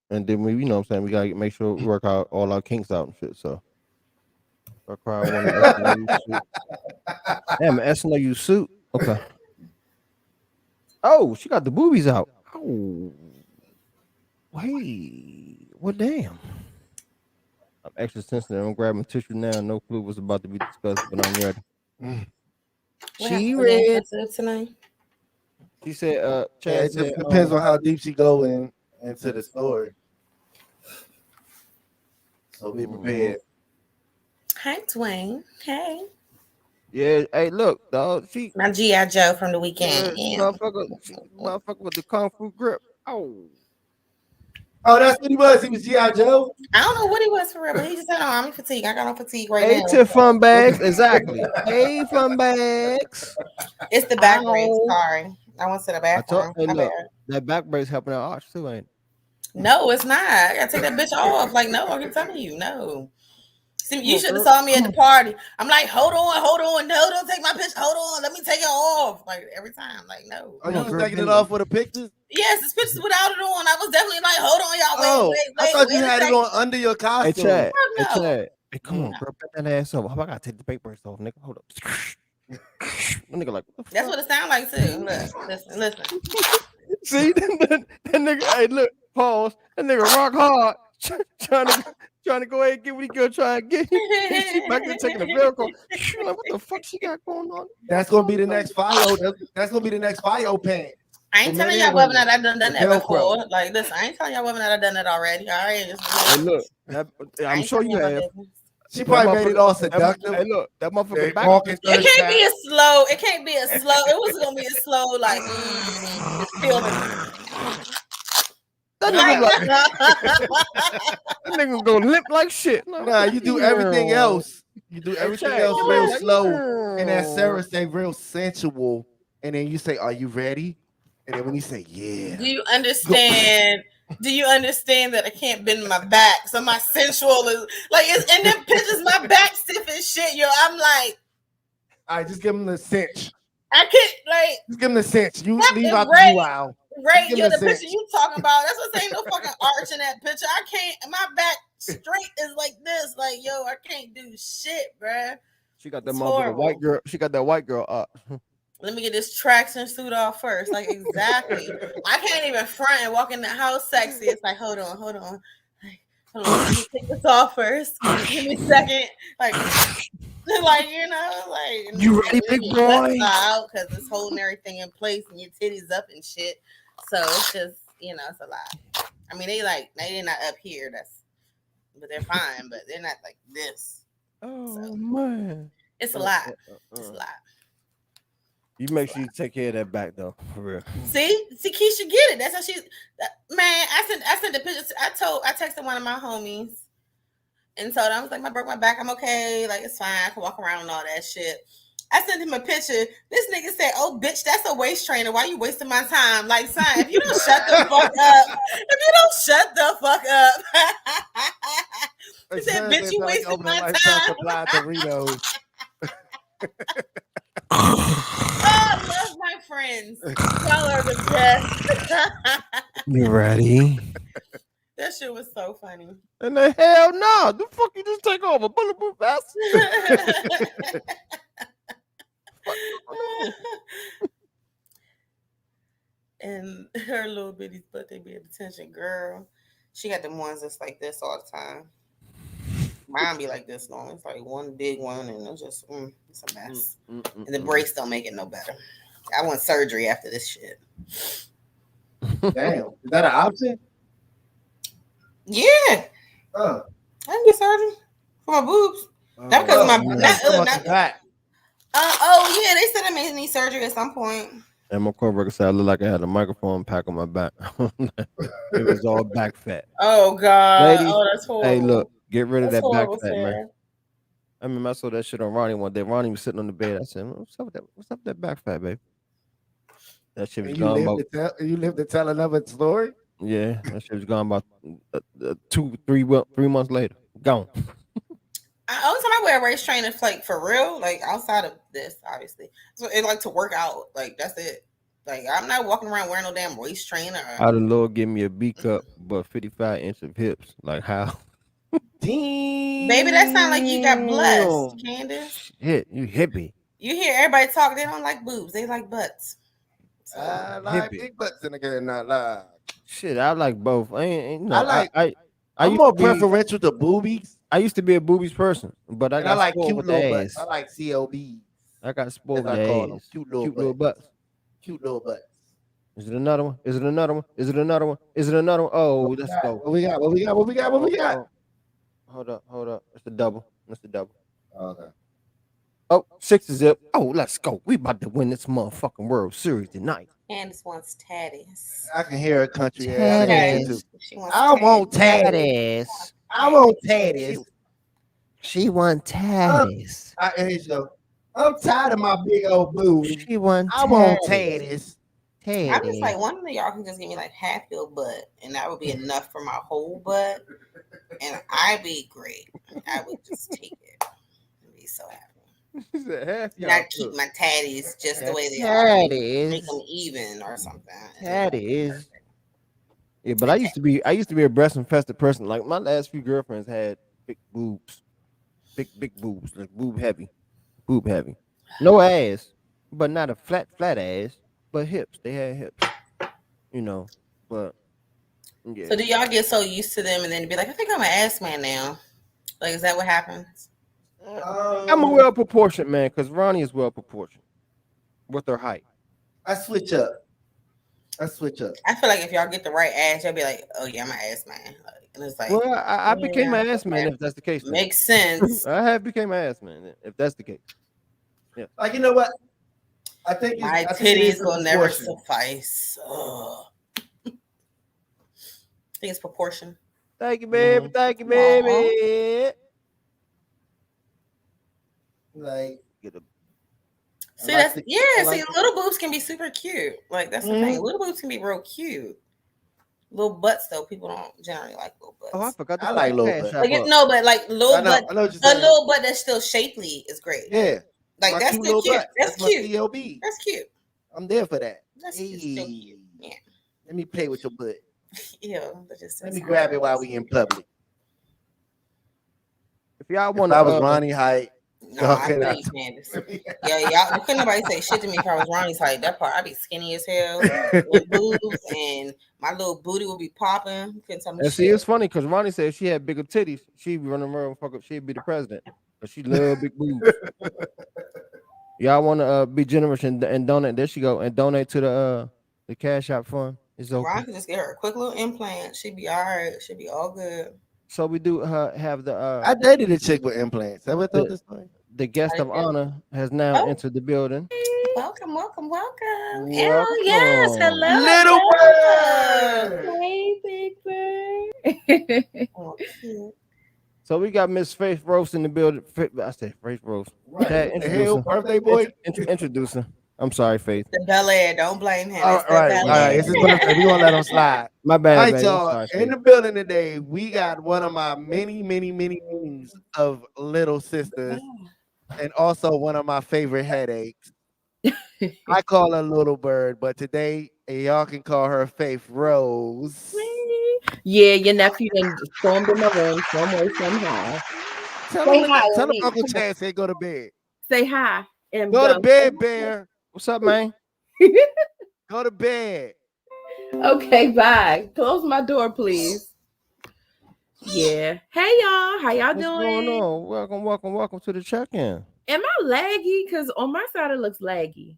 And then we, you know what I'm saying, we gotta make sure we work out all our kinks out and shit. So I probably want an SNOU suit. Damn, an SNOU suit. Okay. Oh, she got the boobies out. Oh, wait. Well, damn. I'm extra sensitive. I'm grabbing tissue now. No clue what's about to be discussed, but I'm ready. What She happened for being read. sensitive tonight? She said, Yeah, Chad it said, depends on how deep she go into the story. So be prepared. Hi, Dwayne. Hey. yeah, hey, look, dog. She, My G.I. Joe from the yeah, weekend. Yeah. motherfucker with the kung fu grip. Oh, Oh, that's what he was. He was G.I. Joe. I don't know what he was for real, but he just had on army fatigue. I got on fatigue right hey, now. Tiff fun bags. Exactly. Hey, fun bags. It's the back brace. Ow. Sorry. I went to the I told, bathroom. hey, My look, bad. that back brace helping her arch too, ain't it? No, it's not. I gotta take that bitch off. Like, no, I'm telling you, no. See, you on, should have girl. saw me at the party. I'm like, hold on. No, don't take my picture. Hold on. Let me take it off. Like every time. Like, no. Oh, you Come on, was girl, taking it baby. off for the pictures? Yes, it's pictures without it on. I was definitely like, hold on, y'all. Oh, I thought you Wait a had it second. on under your Hey, costume. Chad. Hey, Fuck no. Chad. Hey, come on, girl. Put that ass over. How about I gotta take the paper brace off, nigga? Hold up. That nigga like, what the That's fuck? what it sounds like too. Look, listen. See, that nigga, hey, look, pause. That nigga rock hard. trying to go ahead and get what he gonna try and get. She back there taking a Velcro. Like, what the fuck she got going on? That's gonna be the next FIO. That's gonna be the next FIO pant. I ain't For telling men y'all and whether or women. not I've done that Velcro. before. Like, listen, I ain't telling y'all whether or not I've done that already. All right, just Hey, look, I'm sure you have. She probably made it all seductive. Hey, look, that motherfucker They back. walking through It the can't chat. be a slow. It can't be a slow. It was gonna be a slow, like just feel the That nigga like that nigga go limp like shit. Like, Nah, you do everything else. You do everything Chad, else come real on, like, slow. And then Sarah say real sensual. And then you say, are you ready? And then when you say, yeah. Do you understand? Do you understand that I can't bend my back? So my sensual is like it's in them pictures, my back stiff as shit, yo. I'm like, all right, just give him the cinch. I can't like Just give him the cinch. You That leave is out Ray. the wow. Ray, give you're him the the picture cinch. you talking about. That's what saying no fucking arch in that picture. I can't. My back straight is like this. Like yo, I can't do shit, bruh. She got that It's motherfucker horrible. white girl. She got that white girl up. Let me get this traction suit off first. Like exactly. I can't even front and walk in the house sexy. It's like hold on. Like, hold on. Let me take this off first. Give me a second. Like you know, like You ready, big boy? Out because it's holding everything in place and your titties up and shit. So it's just it's a lot. I mean, they're not up here. But they're fine. But they're not like this. Oh man, it's a lot. It's a lot. You make sure you take care of that back though, for real. See, Keisha get it. That's how she's. Man, I sent the pictures. I texted one of my homies, and told him I was like, I broke my back. I'm okay. Like it's fine. I can walk around and all that shit. I sent him a picture. This nigga said, "Oh, bitch, that's a waist trainer. Why you wasting my time? Like, son, if you don't shut the fuck up, he said, bitch, you wasting my time." Doritos. I love my friends. Y'all are the best. You ready? That shit was so funny. And the hell no, the fuck you just take over bulletproof vest? And her little bitty's butt, they be at attention, girl. She got them ones that's like this all the time. Mine be like this long. It's like one big one, and it's just it's a mess. And the brace don't make it no better. I want surgery after this shit. Damn, is that an option? Yeah. I can get surgery for my boobs. Not because of my back. Oh yeah, they said I may need surgery at some point. And my coworker said I look like I had a microphone pack on my back. It was all back fat. Oh God. Ladies, Oh, that's horrible. hey, look, get rid of That's that back horrible, fat, man. I remember I saw that shit on Ronnie one day. Ronnie was sitting on the bed. I said, "What's up with that? What's up with that back fat, baby?" That shit was And gone about. you live to tell another story. Yeah, that shit was gone about 3 months later. Gone. Only time I wear a race trainer, like for real, like outside of this, obviously. So it like to work out, like that's it. Like I'm not walking around wearing no damn waist trainer. How the Lord give me a B cup, but 55 inch of hips? Like how? Damn. Baby, that sound like you got blessed, Candace. Shit, you hippie. You hear everybody talk, they don't like boobs, they like butts. So, I like Hippie. big butts in the game, not lie. Shit, I like both. I like. I I'm used more to be preferential to boobies, I used to be a boobies person, but I and I got like spoiled cute with little the butts. ass. I like CLBs, I got spoiled as with I the call them, ass. cute Cute little little butts. butts. Cute little butts. Is it another one? Is it another one? Is it another one? Is it another one? Oh, let's go. What we got? What we got? What we got? What we got? Oh, hold up, hold up. It's the double. It's the double. Okay. Oh, 6 zip. Oh, let's go. We about to win this motherfucking World Series tonight. Candace wants tatties. I can hear a country ass Tatties. saying too. She wants I want tatties. tatties. I want tatties. She want tatties. Here you go. I'm tired of my big old booty. She want I want tatties. I'm just like, one of y'all can just give me like half your butt, and that would be enough for my whole butt, and I'd be great. I would just take it and be so happy. Not keep my tatties just the way they are. Make them even or something. Tatties. Yeah, but I used to be a breast infested person. Like my last few girlfriends had big boobs, big boobs, like boob heavy. No ass, but not a flat ass, but hips. They had hips, you know. But yeah, So do y'all get so used to them and then be like, I think I'm an ass man now? Like, is that what happens? I'm a well proportioned man because Ronnie is well proportioned with her height. I switch up. I feel like if y'all get the right ass, y'all be like, oh yeah, I'm an ass man. Like, and it's like, Well, I became an ass man if that's the case. Makes sense. I have became an ass man if that's the case. Yeah. Like, you know what? I think my titties will never suffice. Ugh. I think it's proportion. Thank you, baby. Thank you, baby. Like, see, little boobs can be super cute. Like, that's the thing. Little boobs can be real cute. Little butts, though, people don't generally like little butts. Oh, I forgot. I like little butts. Like, no, but like little butt, a little butt that's still shapely is great. Yeah, like that's still cute. That's cute. CLB. That's cute. I'm there for that. That's still cute. Yeah. Let me play with your butt. Yeah. Let me grab it while we in public. If y'all want, I was Ronnie height. No, I think Candace. Yeah, y'all couldn't nobody say shit to me if I was Ronnie's height. That part, I'd be skinny as hell with boobs, and my little booty would be popping. Couldn't tell me and shit. see, it's funny because Ronnie said if she had bigger titties, she'd be running around, fuck up, she'd be the president. But she love big boobs. Y'all want to be generous and donate? There she go, and donate to the Cash App fund. It's okay. Ron can just get her a quick little implant. She'd be all right. She'd be all good. So we do have the. I dated a chick with implants. Have I told this story? The guest of honor has now entered the building. Welcome. Welcome. Yes, hello. Little bird. Hey, Big Bird. Oh, cute. So we got Miss Faith Rose in the building. I say Faith Rose. Right. Introduce her. Birthday boy. Introduce her. I'm sorry, Faith. The Bel Air, don't blame him. All right. It's his birthday. We gonna let him slide. My bad. All right, baby. y'all. Sorry, In Faith. the building today, we got one of my many names of little sisters, and also one of my favorite headaches. I call her Little Bird, but today y'all can call her Faith Rose. Yeah, your nephew done stormed in my room some way, somehow. Tell him Uncle Chad said go to bed. Say hi. And Go to bed, Bear. What's up, man? Go to bed. Okay, bye. Close my door, please. Yeah. Hey, y'all. How y'all What's doing? going on? Welcome to the check-in. Am I laggy? Because on my side it looks laggy.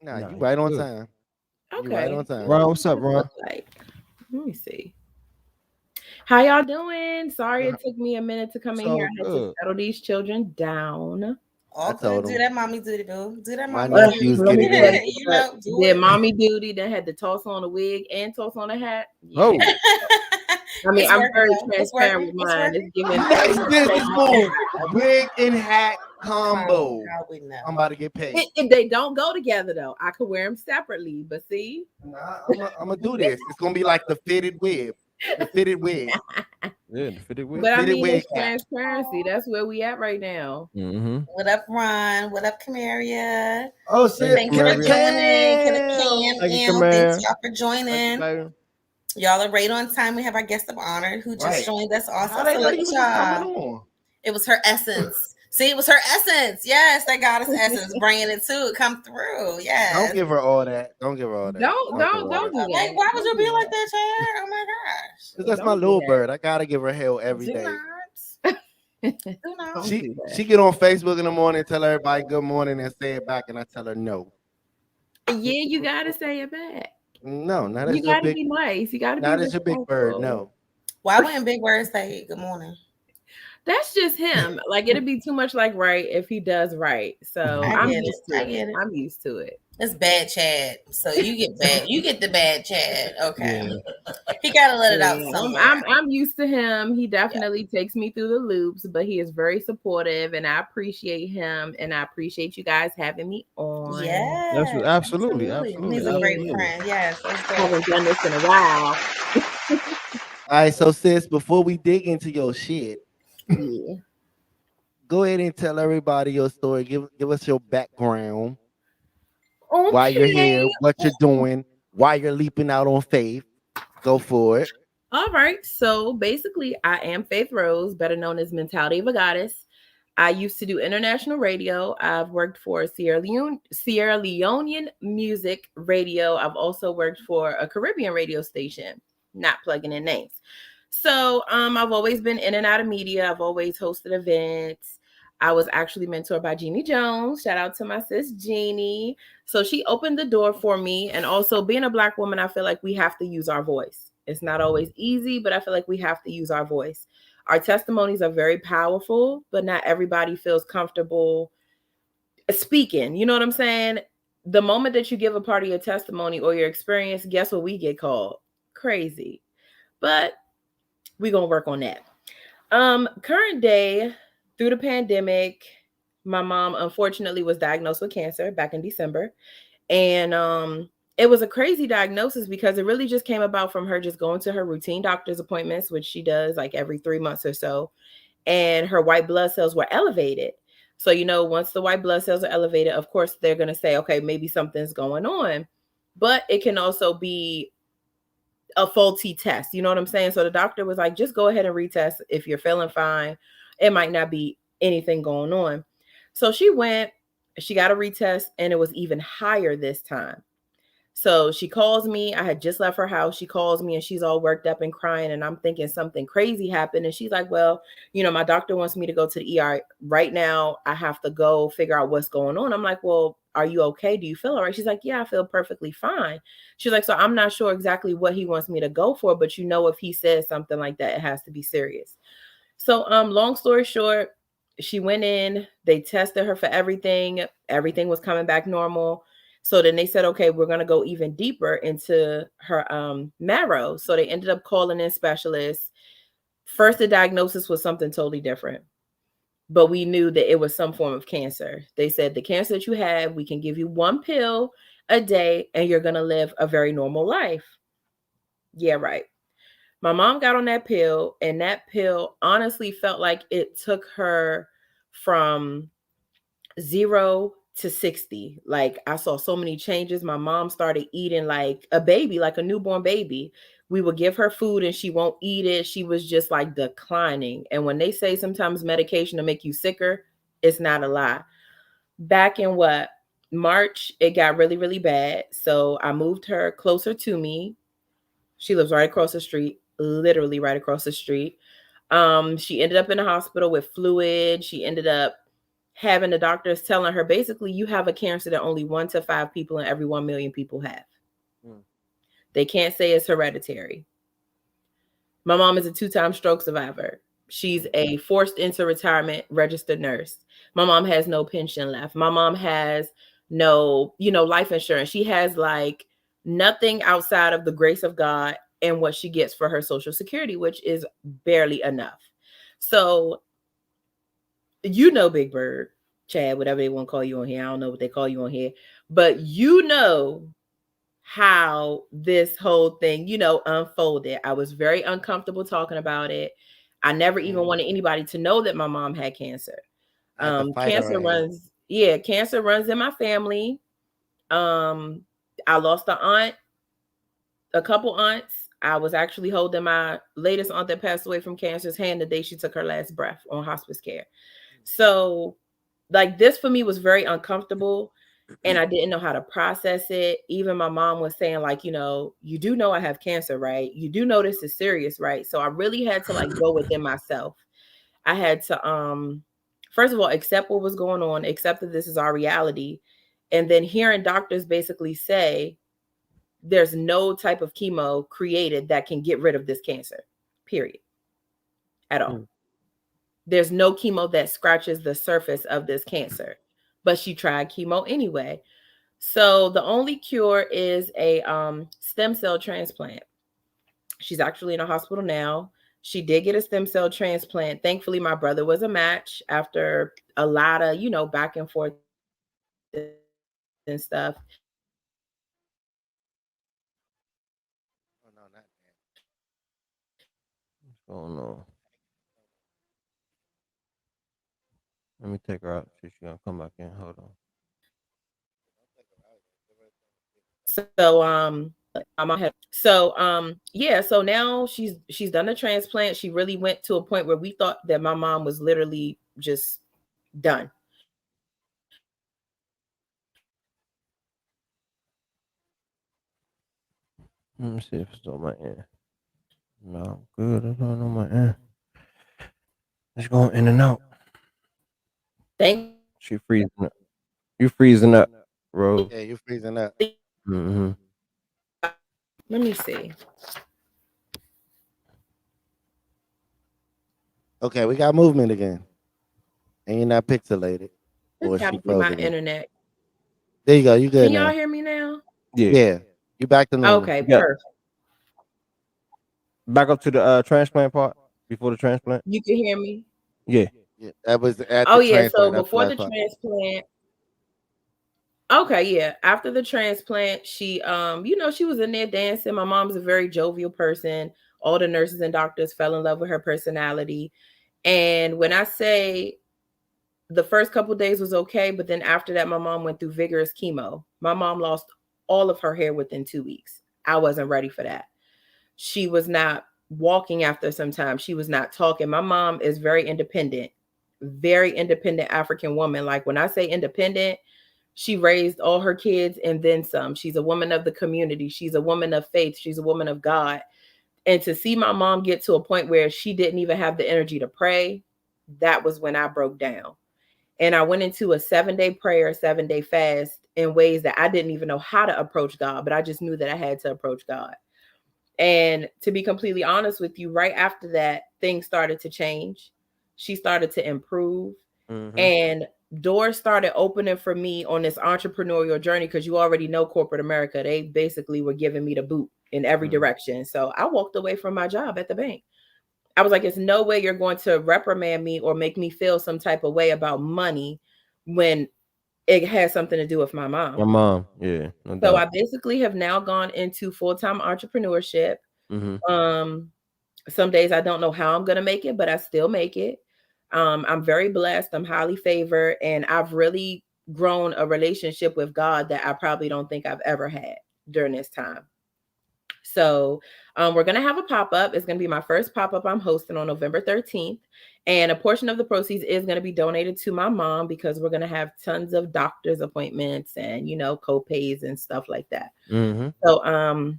Nah, Nah, you right on good. time. Okay. You right on time. Ron, what's up, Ron? Let me see. How y'all doing? Sorry it took me a minute to come in So here. I had to good. settle these children down. All told good. Do him. that mommy duty, boo. Do that My mommy nephew's duty. getting ready. You know, do Did it. mommy duty, then had to toss on a wig and toss on a hat. Oh, I mean, It's I'm working very though. It's transparent working. with It's mine. working. It's giving Next business move. it, Wig and hat combo. How we know? I'm about to get paid. they don't go together though. I could wear them separately, but see, Nah, I'm gonna do this. It's gonna be like the fitted wig. The fitted wig. Yeah, the fitted wig. but I Fitted mean, wig it's hat. transparency. That's where we at right now. Mm-hmm. What up, Ron? What up, Camaria? Oh shit. Thanks for Camaria. joining. Thank you, Cam. Camaria. Thanks y'all for Thank you, joining. baby. Y'all are right on time. We have our guest of honor who just Right. joined us also. How they So know look you at was coming y'all. on? It was her essence. See, it was her essence. Yes, that goddess essence bringing it to come through. Yes. Don't give her all that. Don't give her all that. Don't give her all do that. that. Like, why would you Don't be do like that, Chad? Oh my gosh. 'Cause that's Don't my do little that. bird. I gotta give her hell every Do day. not. Do not. Don't She do that. she get on Facebook in the morning, tell everybody good morning, and say it back, and I tell her no. Yeah, you gotta say it back. No, not You as your gotta big, be nice. You gotta not be as your big bird. respectful. No. Why wouldn't Big Bird say good morning? That's just him. Like it'd be too much like right if he does right. So I I'm get used it. to I it. get it. I'm used to it. It's bad Chad. So you get bad. You get the bad Chad. Okay. Yeah. He gotta let it out Yeah, somewhere. I'm used to him. He definitely takes me through the loops, but he is very supportive, and I appreciate him, and I appreciate you guys having me on. Yes. Absolutely. He's a Absolutely. great friend. Yes. That's great. Haven't done this in a while. All right, so sis, before we dig into your shit, Yeah. go ahead and tell everybody your story. Give us your background, why you're here, Okay. what you're doing, why you're leaping out on faith. Go for it. All right. So basically, I am Faith Rose, better known as Mentality of a Goddess. I used to do international radio. I've worked for Sierra Leonean music radio. I've also worked for a Caribbean radio station, not plugging in names. So I've always been in and out of media. I've always hosted events. I was actually mentored by Jeannie Jones. Shout out to my sis Jeannie. So she opened the door for me. And also being a Black woman, I feel like we have to use our voice. It's not always easy, but I feel like we have to use our voice. Our testimonies are very powerful, but not everybody feels comfortable speaking. You know what I'm saying? The moment that you give a part of your testimony or your experience, guess what we get called? Crazy. But we're going to work on that. Current day, through the pandemic, my mom unfortunately was diagnosed with cancer back in December. And it was a crazy diagnosis because it really just came about from her just going to her routine doctor's appointments, which she does like every 3 months or so. And her white blood cells were elevated. So, once the white blood cells are elevated, of course, they're going to say, okay, maybe something's going on. But it can also be a faulty test. You know what I'm saying? So the doctor was like, just go ahead and retest. If you're feeling fine, it might not be anything going on. So she went, she got a retest, and it was even higher this time. So she calls me. I had just left her house. She calls me and she's all worked up and crying. And I'm thinking something crazy happened. And she's like, well, my doctor wants me to go to the ER right now. I have to go figure out what's going on. I'm like, well, are you okay? Do you feel all right? She's like, yeah, I feel perfectly fine. She's like, so I'm not sure exactly what he wants me to go for, but if he says something like that, it has to be serious. So long story short, she went in, they tested her for everything. Everything was coming back normal. So then they said, okay, we're going to go even deeper into her marrow. So they ended up calling in specialists. First, the diagnosis was something totally different, but we knew that it was some form of cancer. They said the cancer that you have, we can give you 1 pill a day and you're going to live a very normal life. Yeah, right. My mom got on that pill, and that pill honestly felt like it took her from 0 to 60. Like I saw so many changes. My mom started eating like a baby, like a newborn baby. We would give her food and she won't eat it. She was just like declining. And when they say sometimes medication to make you sicker, it's not a lie. Back in March, it got really, really bad. So I moved her closer to me. She lives right across the street, literally right across the street. She ended up in the hospital with fluid. She ended up having the doctors telling her, basically, you have a cancer that only 1 to 5 people in every 1 million people have. They can't say it's hereditary. My mom is a 2-time stroke survivor. She's a forced into retirement registered nurse. My mom has no pension left. My mom has no, life insurance. She has like nothing outside of the grace of God and what she gets for her Social Security, which is barely enough. So, Big Bird, Chad, whatever they want to call you on here. I don't know what they call you on here, but how this whole thing, unfolded. I was very uncomfortable talking about it. I never even wanted anybody to know that my mom had cancer. Cancer runs in my family. I lost a couple aunts. I was actually holding my latest aunt that passed away from cancer's hand the day she took her last breath on hospice care. So, like, this for me was very uncomfortable, and I didn't know how to process it. Even my mom was saying, like, you do know I have cancer, right? You do know this is serious, right? So I really had to like go within myself. I had to first of all accept what was going on, accept that this is our reality, and then hearing doctors basically say there's no type of chemo created that can get rid of this cancer, period, at all. There's no chemo that scratches the surface of this cancer, but she tried chemo anyway. So the only cure is a stem cell transplant. She's actually in a hospital now. She did get a stem cell transplant. Thankfully, my brother was a match after a lot of, back and forth and stuff. Oh no. Let me take her out. She's gonna come back in. Hold on. So my mom had so now she's done a transplant. She really went to a point where we thought that my mom was literally just done. Let me see if it's on my end. No, good. It's not on my end. It's going in and out. Thank She freezing up. You freezing up, bro. Yeah, you're freezing up. Mm-hmm. Let me see. Okay, we got movement again. And you're not pixelated. Or It's she gotta be my frozen. internet. There you go. You good Can y'all now. hear me now? Yeah. You back to normal. Okay, Yeah. perfect. Back up to the transplant part before the transplant. You can hear me? Yeah. Yeah, that was at Oh the yeah, transplant. so That's before the last part. transplant. Okay, yeah. After the transplant, she she was in there dancing. My mom's a very jovial person. All the nurses and doctors fell in love with her personality. And when I say the first couple days was okay, but then after that, my mom went through vigorous chemo. My mom lost all of her hair within 2 weeks. I wasn't ready for that. She was not walking after some time. She was not talking. My mom is very independent African woman. Like when I say independent, she raised all her kids and then some. She's a woman of the community. She's a woman of faith. She's a woman of God. And to see my mom get to a point where she didn't even have the energy to pray, that was when I broke down. And I went into a 7-day prayer, 7-day fast in ways that I didn't even know how to approach God, but I just knew that I had to approach God. And to be completely honest with you, right after that, things started to change. She started to improve. Mm-hmm. And doors started opening for me on this entrepreneurial journey because you already know corporate America. They basically were giving me the boot in every direction. So I walked away from my job at the bank. I was like, it's no way you're going to reprimand me or make me feel some type of way about money when it has something to do with my mom. My mom, yeah. No So doubt. I basically have now gone into full-time entrepreneurship. Mm-hmm. Some days I don't know how I'm gonna make it, but I still make it. I'm very blessed. I'm highly favored, and I've really grown a relationship with God that I probably don't think I've ever had during this time. So we're gonna have a pop-up. It's gonna be my first pop-up I'm hosting on November 13th. And a portion of the proceeds is going to be donated to my mom because we're going to have tons of doctor's appointments and, co-pays and stuff like that. Mm-hmm. So,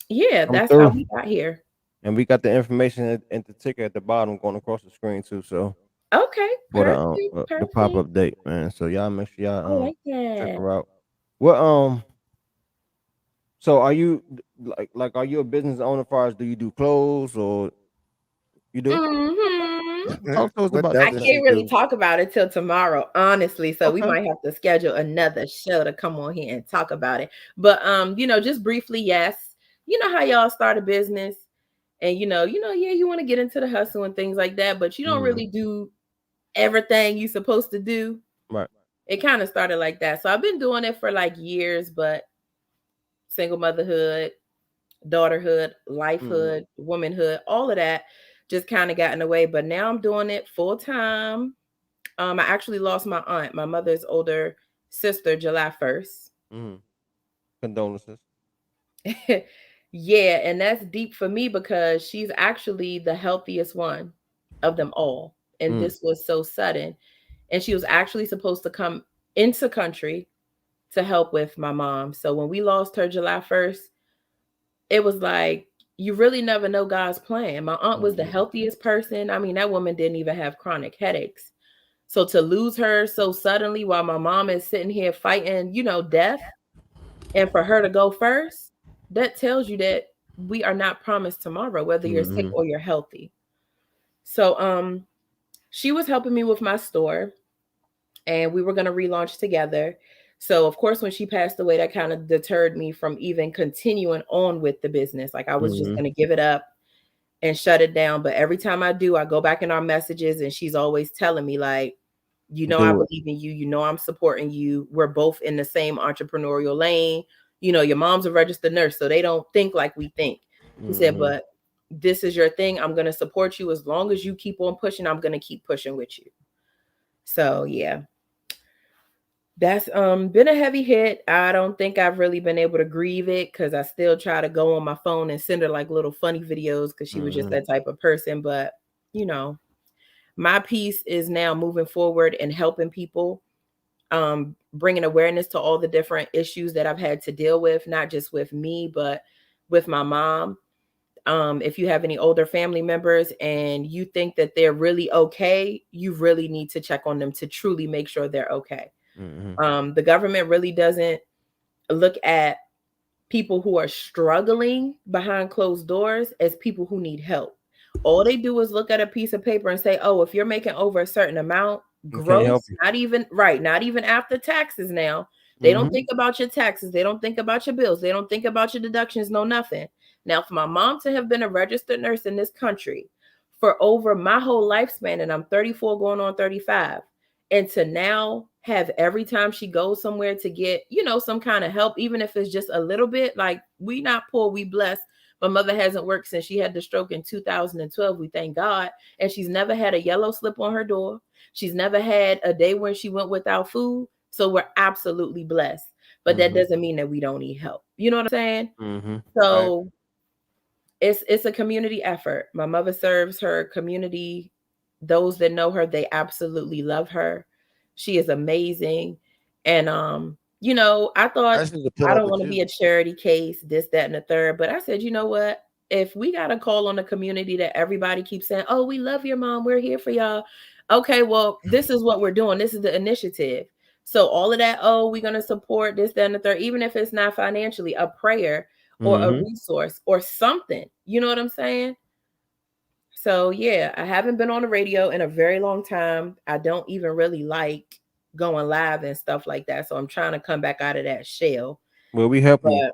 yeah, Come that's through. how we got here. And we got the information and the ticker at the bottom going across the screen too. So Okay, for perfect, the pop-up date, man. So y'all make sure I y'all like check that. her out. Well, so are you like are you a business owner? As far as do you do clothes or you do? Mm-hmm. Talk to us What about I that. doesn't she can't really do? talk about it till tomorrow, honestly. So we Okay. might have to schedule another show to come on here and talk about it. But just briefly, yes. you know how y'all start a business and yeah, you want to get into the hustle and things like that, but you don't really do everything you're supposed to do. Right. It kind of started like that. So I've been doing it for like years, but single motherhood, daughterhood, lifehood, womanhood, all of that just kind of got in the way. But now I'm doing it full time. I actually lost my aunt, my mother's older sister, July 1st. Condolences. Yeah, and that's deep for me because she's actually the healthiest one of them all. And this was so sudden. And she was actually supposed to come into country to help with my mom. So when we lost her July 1st, it was like, you really never know God's plan. My aunt was the healthiest person. I mean, that woman didn't even have chronic headaches. So to lose her so suddenly while my mom is sitting here fighting, death, and for her to go first, that tells you that we are not promised tomorrow, whether you're sick or you're healthy. So she was helping me with my store and we were going to relaunch together. So of course, when she passed away, that kind of deterred me from even continuing on with the business. Like I was just going to give it up and shut it down. But every time I do, I go back in our messages and she's always telling me like, I believe in you. I'm supporting you. We're both in the same entrepreneurial lane. Your mom's a registered nurse, so they don't think like we think. He said, but this is your thing. I'm going to support you as long as you keep on pushing. I'm going to keep pushing with you. So yeah, that's been a heavy hit. I don't think I've really been able to grieve it because I still try to go on my phone and send her like little funny videos because she was just that type of person. But my piece is now moving forward and helping people, bringing awareness to all the different issues that I've had to deal with, not just with me, but with my mom. If you have any older family members and you think that they're really okay, you really need to check on them to truly make sure they're okay. The government really doesn't look at people who are struggling behind closed doors as people who need help. All they do is look at a piece of paper and say, oh, if you're making over a certain amount, gross, not even after taxes now. They don't think about your taxes. They don't think about your bills. They don't think about your deductions, no nothing. Now, for my mom to have been a registered nurse in this country for over my whole lifespan, and I'm 34 going on 35, and to now have every time she goes somewhere to get, some kind of help, even if it's just a little bit, like we not poor, we blessed. My mother hasn't worked since she had the stroke in 2012. We thank God. And she's never had a yellow slip on her door. She's never had a day when she went without food. So we're absolutely blessed. But that doesn't mean that we don't need help. You know what I'm saying? So it's a community effort. My mother serves her community. Those that know her, they absolutely love her. She is amazing. And I thought I don't want to be a charity case, this, that, and the third. But I said, you know what? If we got a call on the community that everybody keeps saying, oh, we love your mom, we're here for y'all. Okay, well, this is what we're doing. This is the initiative. So all of that, oh, we're going to support this, that, and the third, even if it's not financially, a prayer or a resource or something. You know what I'm saying? So yeah, I haven't been on the radio in a very long time. I don't even really like going live and stuff like that. So I'm trying to come back out of that shell. Well, we help you.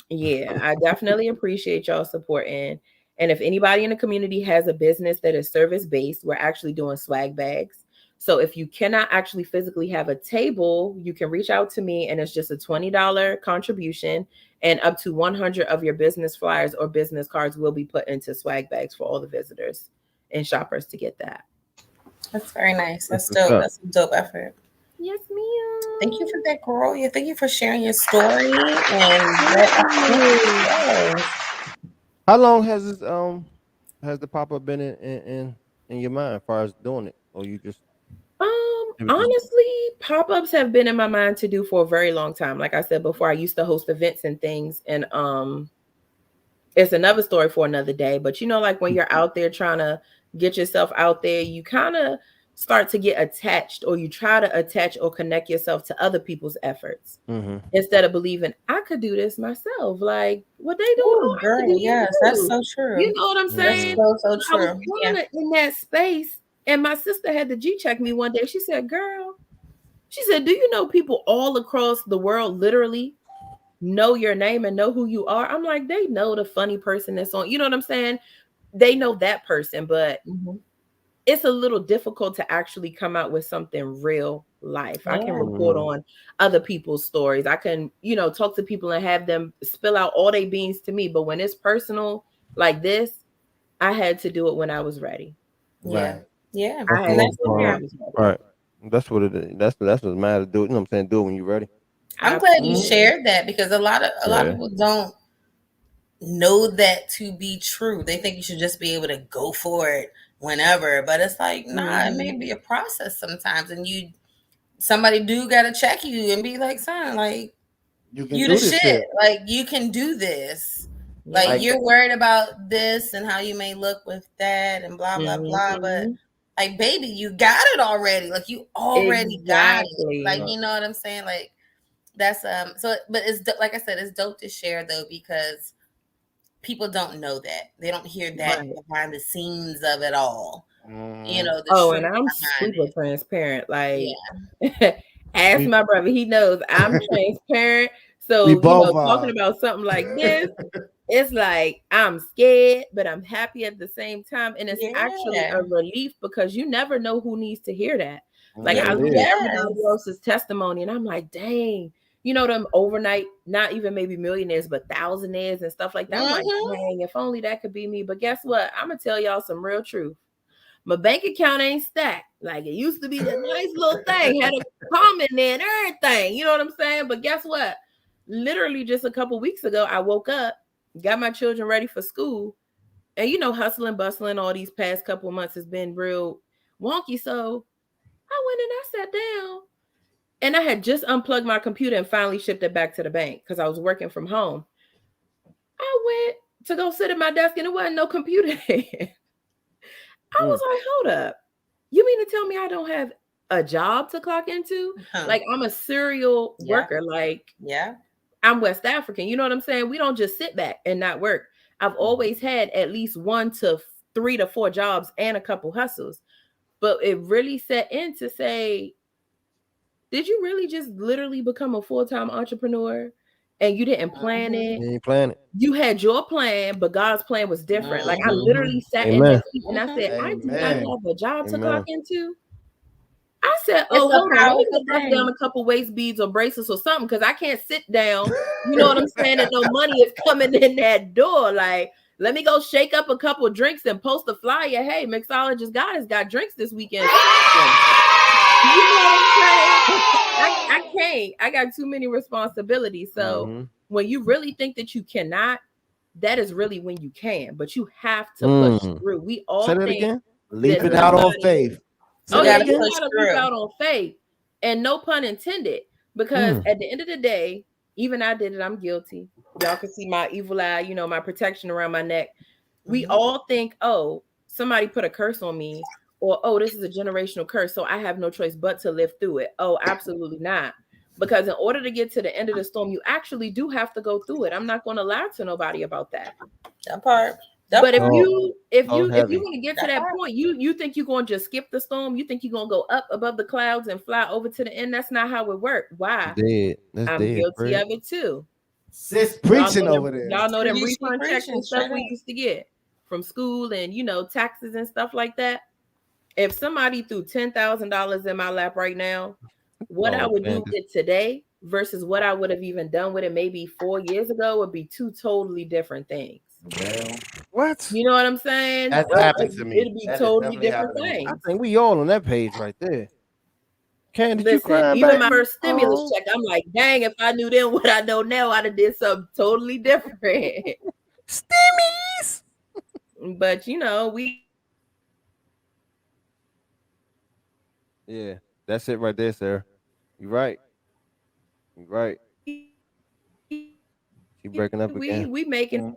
Yeah, I definitely appreciate y'all supporting. And if anybody in the community has a business that is service-based, we're actually doing swag bags. So if you cannot actually physically have a table, you can reach out to me and it's just a $20 contribution and up to 100 of your business flyers or business cards will be put into swag bags for all the visitors and shoppers to get that. That's very nice. That's dope. That's a dope effort. Yes, ma'am. Thank you for that, girl. Yeah, thank you for sharing your story and How long has this has the pop-up been in your mind as far as doing it, or you just honestly, pop-ups have been in my mind to do for a very long time. Like I said before, I used to host events and things, and it's another story for another day. But like when you're out there trying to get yourself out there, you kind of start to get attached, or you try to attach or connect yourself to other people's efforts instead of believing I could do this myself. Like what they do, girl, yes, that's so true. You know what I'm saying? That's so true. I was kind of in that space, and my sister had to G-check me one day. She said, "Girl," she said, "Do you know people all across the world, literally, know your name and know who you are. I'm like, they know the funny person that's on, you know what I'm saying? They know that person, but it's a little difficult to actually come out with something real life. I can report on other people's stories. I can, talk to people and have them spill out all their beans to me. But when it's personal like this, I had to do it when I was ready. Yeah. Right. Yeah. I had And to that's do it what when I we're was ready. Right. That's what it is. That's what's matter. Do it. You know what I'm saying? Do it when you're ready. I'm glad you Absolutely. shared that because a lot of Yeah. people don't know that to be true. They think you should just be able to go for it whenever, but it's like, nah, it may be a process sometimes, and somebody do gotta check you and be like, son, like You can you the do this shit, shit. like you can do this. Yeah. Like Like, you're worried about this and how you may look with that and blah blah blah, but Mhm. like baby, you got it already. Like you already got it. Like Exactly. you know what I'm saying? Like that's so, but like I said, it's dope to share though because people don't know that. They don't hear that Right. behind the scenes of it all. You know, the Oh, truth and I'm behind super it. transparent. Like, Yeah. ask we my brother, he knows I'm transparent. we So, both talking are. about something like this, it's like I'm scared, but I'm happy at the same time. And it's actually Yeah. a relief because you never know who needs to hear that. Like, Yeah. I It look is. at everybody Yes. else's testimony and I'm like, dang, them overnight, not even maybe millionaires, but thousandaires and stuff like that. I'm like, Mm-hmm. dang, if only that could be me. But guess what? I'm going to tell y'all some real truth. My bank account ain't stacked like it used to be. The nice little thing had a comment there and everything. You know what I'm saying? But guess what? Literally just a couple weeks ago, I woke up, got my children ready for school, and hustling, bustling all these past couple of months has been real wonky. So I went and I sat down, and I had just unplugged my computer and finally shipped it back to the bank because I was working from home. I went to go sit at my desk, and there wasn't no computer there. I was like, hold up. You mean to tell me I don't have a job to clock into? Like I'm a serial Yeah. worker. Like Yeah. I'm West African. You know what I'm saying? We don't just sit back and not work. I've always had at least 3 to 4 jobs and a couple hustles. But it really set in to say, did you really just literally become a full-time entrepreneur and you didn't plan it? You ain't planning. You had your plan, but God's plan was different. Like I Mhm. literally sat in Amen. that seat and I said, I do not Amen. have a job to clock Amen. into. I said, It's oh, a hold on. Let me powerful go bust down thing. a couple waist beads or bracelets or something because I can't sit down. You know what I'm saying? And no money is coming in that door. Like, let me go shake up a couple drinks and post a flyer. Hey, mixologist God has got drinks this weekend. You know what I'm saying? I can't. I got too many responsibilities. So when you really think that you cannot, that is really when you can. But you have to push through. We Say all that think again. that Leaping out on somebody. faith. Say Oh You yeah, that gotta you again. push gotta leap through. out on faith, and no pun intended. Because at the end of the day, even I did it. I'm guilty. Y'all can see my evil eye. My protection around my neck. We all think, oh, somebody put a curse on me, or oh, this is a generational curse, so I have no choice but to live through it. Oh, absolutely not. Because in order to get to the end of the storm, you actually do have to go through it. I'm not going to lie to nobody about that. That part. But if part. you want to get to That that part. point, you think you're going to just skip the storm, you think you're going to go up above the clouds and fly over to the end. That's not how it works. Why? Dead. That's I'm dead. guilty of it too. Sis Y'all preaching know them, over there. y'all know them She refund checks preaching and stuff straight we up. used to get from school and taxes and stuff like that. If somebody threw $10,000 in my lap right now, what I Oh would do man. with it today versus what I would have even done with it maybe 4 years ago would be two totally different things. Well, What? You know what I'm saying? that's happened to me. It'd be That has totally definitely different happened to me. I things. think we all on that page right there. Candace, you Listen, crying, even baby? my first stimulus Oh. check, I'm like, dang, if I knew then what I know now, I'd have did something totally different. Stimmies. But we Yeah, that's it right there, sir. You're right. You're right. She breaking up again. we making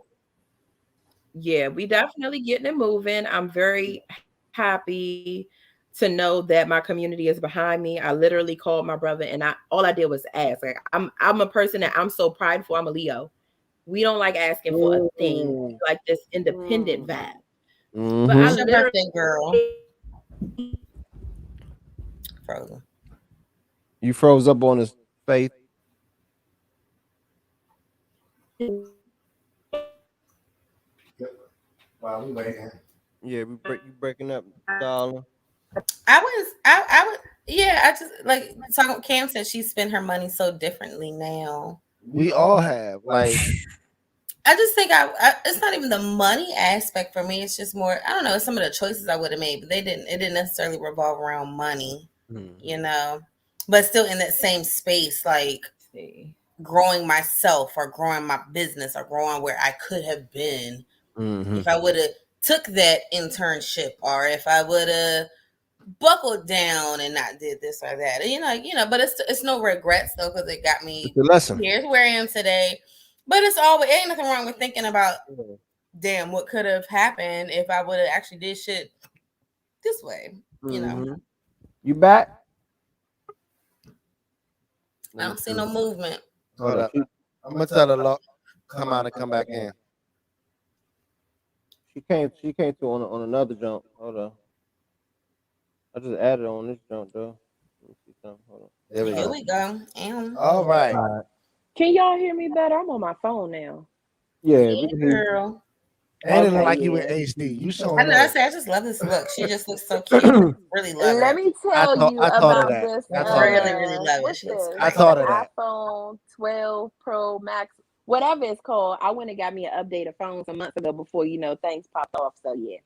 yeah, we definitely getting it moving. I'm very happy to know that my community is behind me. I literally called my brother and all I did was ask. Like I'm a person that I'm so prideful. I'm a Leo. We don't like asking for a thing. We like this independent vibe. But I It's your Mm-hmm. literally birthday, girl. Frozen. You froze up on his faith. Wow, we waiting. Yeah, you breaking up, darling. I would, yeah. I just like talking. Cam said she spent her money so differently now. We all have like I just think it's not even the money aspect for me. It's just more. I don't know. Some of the choices I would have made, but they didn't. It didn't necessarily revolve around money, you know. But still in that same space, like growing myself or growing my business or growing where I could have been if I would have took that internship or if I would have buckled down and not did this or that. But it's no regrets though because it got me It's a lesson. here's where I am today. But it's always ain't nothing wrong with thinking about damn what could have happened if I would have actually did shit this way. You back? I don't see no movement. hold up. I'm gonna tell the law come out and come back in. She came to on another jump. Hold on. I just added on this jump though. Let me see something. Hold on. There we Here go. we go. All right. Can y'all hear me better? I'm on my phone now. Yeah, Yeah, we can hear you. girl. And it look Okay, like you in yeah. HD. You showing I know. I up. say I just love this look. She just looks so cute. Really love Let it. me tell you I thought of about that. this. I thought of Really, that. really love it. What's She looks this? I great. thought of that. iPhone 12 Pro Max, whatever it's called. I went and got me an updated phone some months ago before things popped off. So yeah,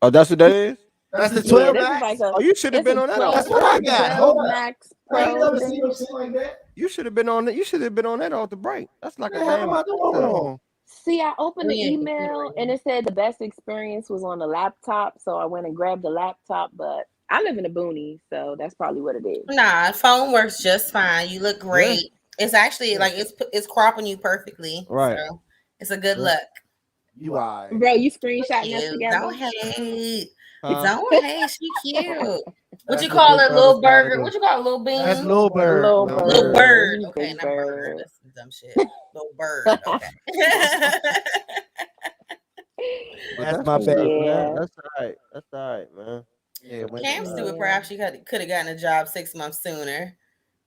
Oh, that's what that is? That's the yeah. 12 This is Max. like a Oh, you should have this been is on that. 12. That's what I got. 12 Hold up. Max I ain't Pro. never seen no shit like that. You should have been on it. You should have been on that off the break. That's like a Man, how damn. am I doing wrong? See, I opened the Yeah, email and it said the best experience was on the laptop. So I went and grabbed the laptop, but I live in the boonies, so that's probably what it is. Nah, phone works just fine. You look great. It's actually like it's cropping you perfectly. Right. So it's a good Yeah. look. You are. Bro, you screenshotting us Cute. together? Don't hate. Huh? Don't hate. She cute. What That's you what call big it, little brothers gotta burger? do. What you call it, little bean? That's Lil Bird. Little Little bird. Little bird. He's Okay, big not burger. bird. That's some dumb shit. Little bird. Okay. But That's that's my what's bad. up, man. Yeah. That's all right. That's all right, man. Yeah, when, Cam Stewart Yeah. perhaps she could have gotten a job 6 months sooner.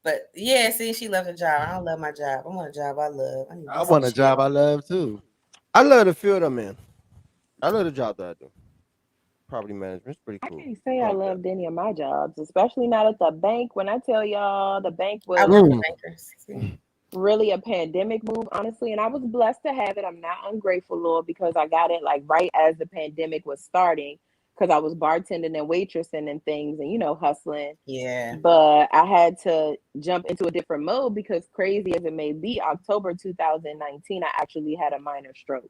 But yeah, see, she left a job. I don't love my job. I want a job I love. I need I decent want a shit. job I love too. I love the field I'm in. I love the job that I do. Property management. It's pretty I cool. can't say I loved any of my jobs, especially not at the bank. When I tell y'all the bank I was work with bankers. See? really a pandemic move, honestly, and I was blessed to have it. I'm not ungrateful, Lord, because I got it like right as the pandemic was starting, because I was bartending and waitressing and things and hustling. Yeah. But I had to jump into a different mode because crazy as it may be, October 2019, I actually had a minor stroke.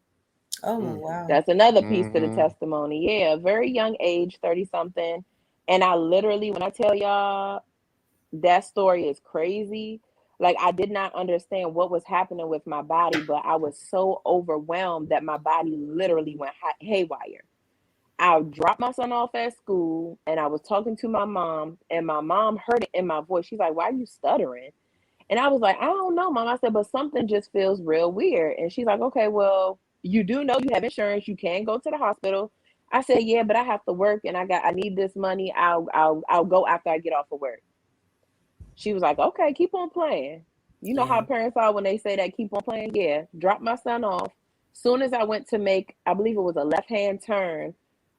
Oh wow. That's another piece to the Mhm. testimony. Yeah, a very young age, 30 something. And I literally, when I tell y'all that story is crazy, like I did not understand what was happening with my body, but I was so overwhelmed that my body literally went haywire. I dropped my son off at school and I was talking to my mom, and my mom heard it in my voice. She's like, "Why are you stuttering?" And I was like, "I don't know, mom." I said, "But something just feels real weird." And she's like, "Okay, well, you do know you have insurance. You can go to the hospital." I said, "Yeah, but I have to work and I need this money. I'll go after I get off of work." She was like, "Okay, keep on playing." You know how Yeah. parents are when they say that, keep on playing? Yeah. Drop my son off. Soon as I went to make, I believe it was a left-hand turn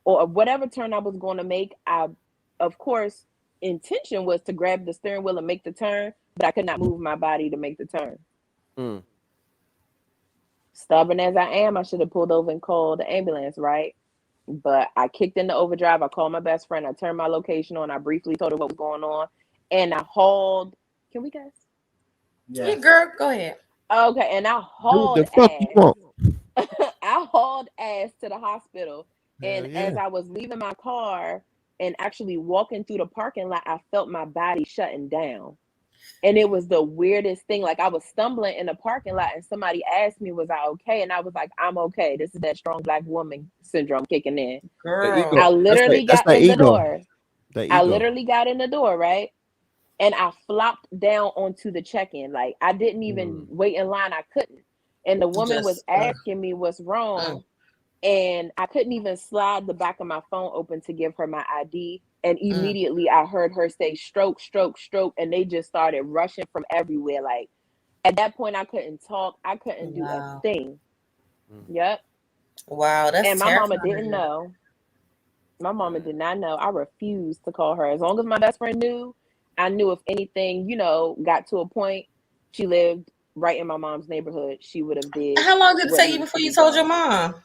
or whatever turn I was going to make, of course, intention was to grab the steering wheel and make the turn, but I could not move my body to make the turn. Mm. Stubborn as I am, I should have pulled over and called the ambulance, right? But I kicked into overdrive. I called my best friend. I turned my location on. I briefly told her what was going on. And I hauled. Can we guess? Yeah, girl, go ahead. Okay. And I Do hauled the fuck you ass. want. I hauled ass to the hospital. Hell And yeah. as I was leaving my car and actually walking through the parking lot, I felt my body shutting down. And it was the weirdest thing. Like I was stumbling in the parking lot and somebody asked me, was I okay? And I was like, I'm okay. This is that strong black woman syndrome kicking in. The Girl. ego. I literally That's got that in the ego. door. That I ego. literally got in the door, right? And I flopped down onto the check-in. Like I didn't even wait in line. I couldn't. And the woman was Just asking me what's wrong. And I couldn't even slide the back of my phone open to give her my ID. And immediately I heard her say stroke, stroke, stroke. And they just started rushing from everywhere. Like At that point, I couldn't talk. I couldn't do a Wow. thing. Mm. Yep. Wow, that's And my mama didn't terrifying. know. My mama Man. did not know. I refused to call her. As long as my best friend knew, I knew if anything, got to a point, she lived right in my mom's neighborhood. She would have did How long did it what take you needs before to you be told your done. mom?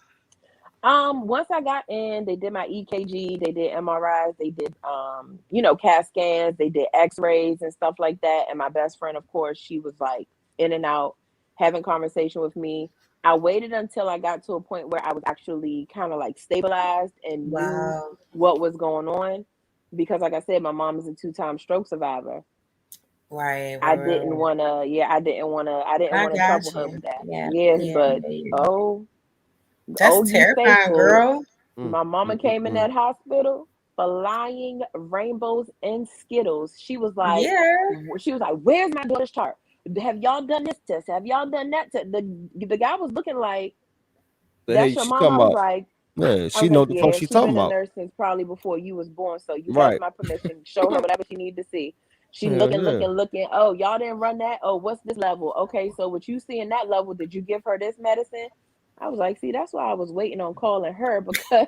Once I got in, they did my EKG, they did MRIs, they did CAT scans, they did X-rays and stuff like that. And my best friend, of course, she was like in and out, having conversation with me. I waited until I got to a point where I was actually kind of like stabilized and knew Wow. what was going on. Because like I said, my mom is a two-time stroke survivor. Right, right, I right, didn't right. wanna, yeah, I didn't I wanna got trouble her you. with that. Yeah, Yes, yeah, but yeah. oh, That's you terrifying, faithful. girl. Mm, My mama mm, mm, came in mm. that hospital flying rainbows and Skittles. Yeah. She was like, "Where's my daughter's chart? Have y'all done this test? Have y'all done that test?" The guy was looking like, The hell "That's your she mom." talking I was about? like, Yeah, I she was know like, what the fuck "Yeah, she she talking been a about. nurse since probably before you was born, so you have Right. my permission. Show her whatever she need to see." She Hell looking, yeah. looking, looking. Oh, y'all didn't run that. Oh, what's this level? Okay, so what you see in that level? Did you give her this medicine? I was like, see, that's why I was waiting on calling her because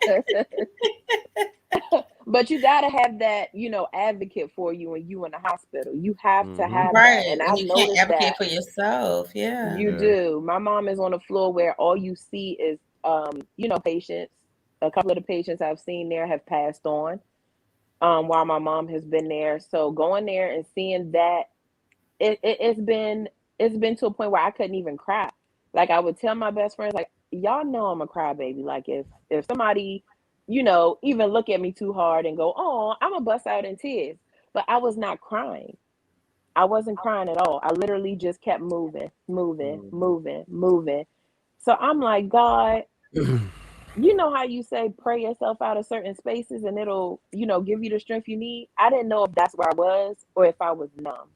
but you got to have that, advocate for you when you in the hospital. You have to Mm-hmm. have that. Right. And And I've you can't noticed advocate that for yourself. Yeah. you Yeah. do. My mom is on the floor where all you see is, patients. A couple of the patients I've seen there have passed on while my mom has been there. So going there and seeing that, it's been to a point where I couldn't even cry. Like I would tell my best friends, like, y'all know I'm a crybaby. Like if somebody, even look at me too hard and go, oh, I'm a bust out in tears. But I was not crying. I wasn't crying at all. I literally just kept moving, moving, Mm-hmm. moving, moving. So I'm like, God, you know how you say pray yourself out of certain spaces and it'll, give you the strength you need. I didn't know if that's where I was or if I was numb.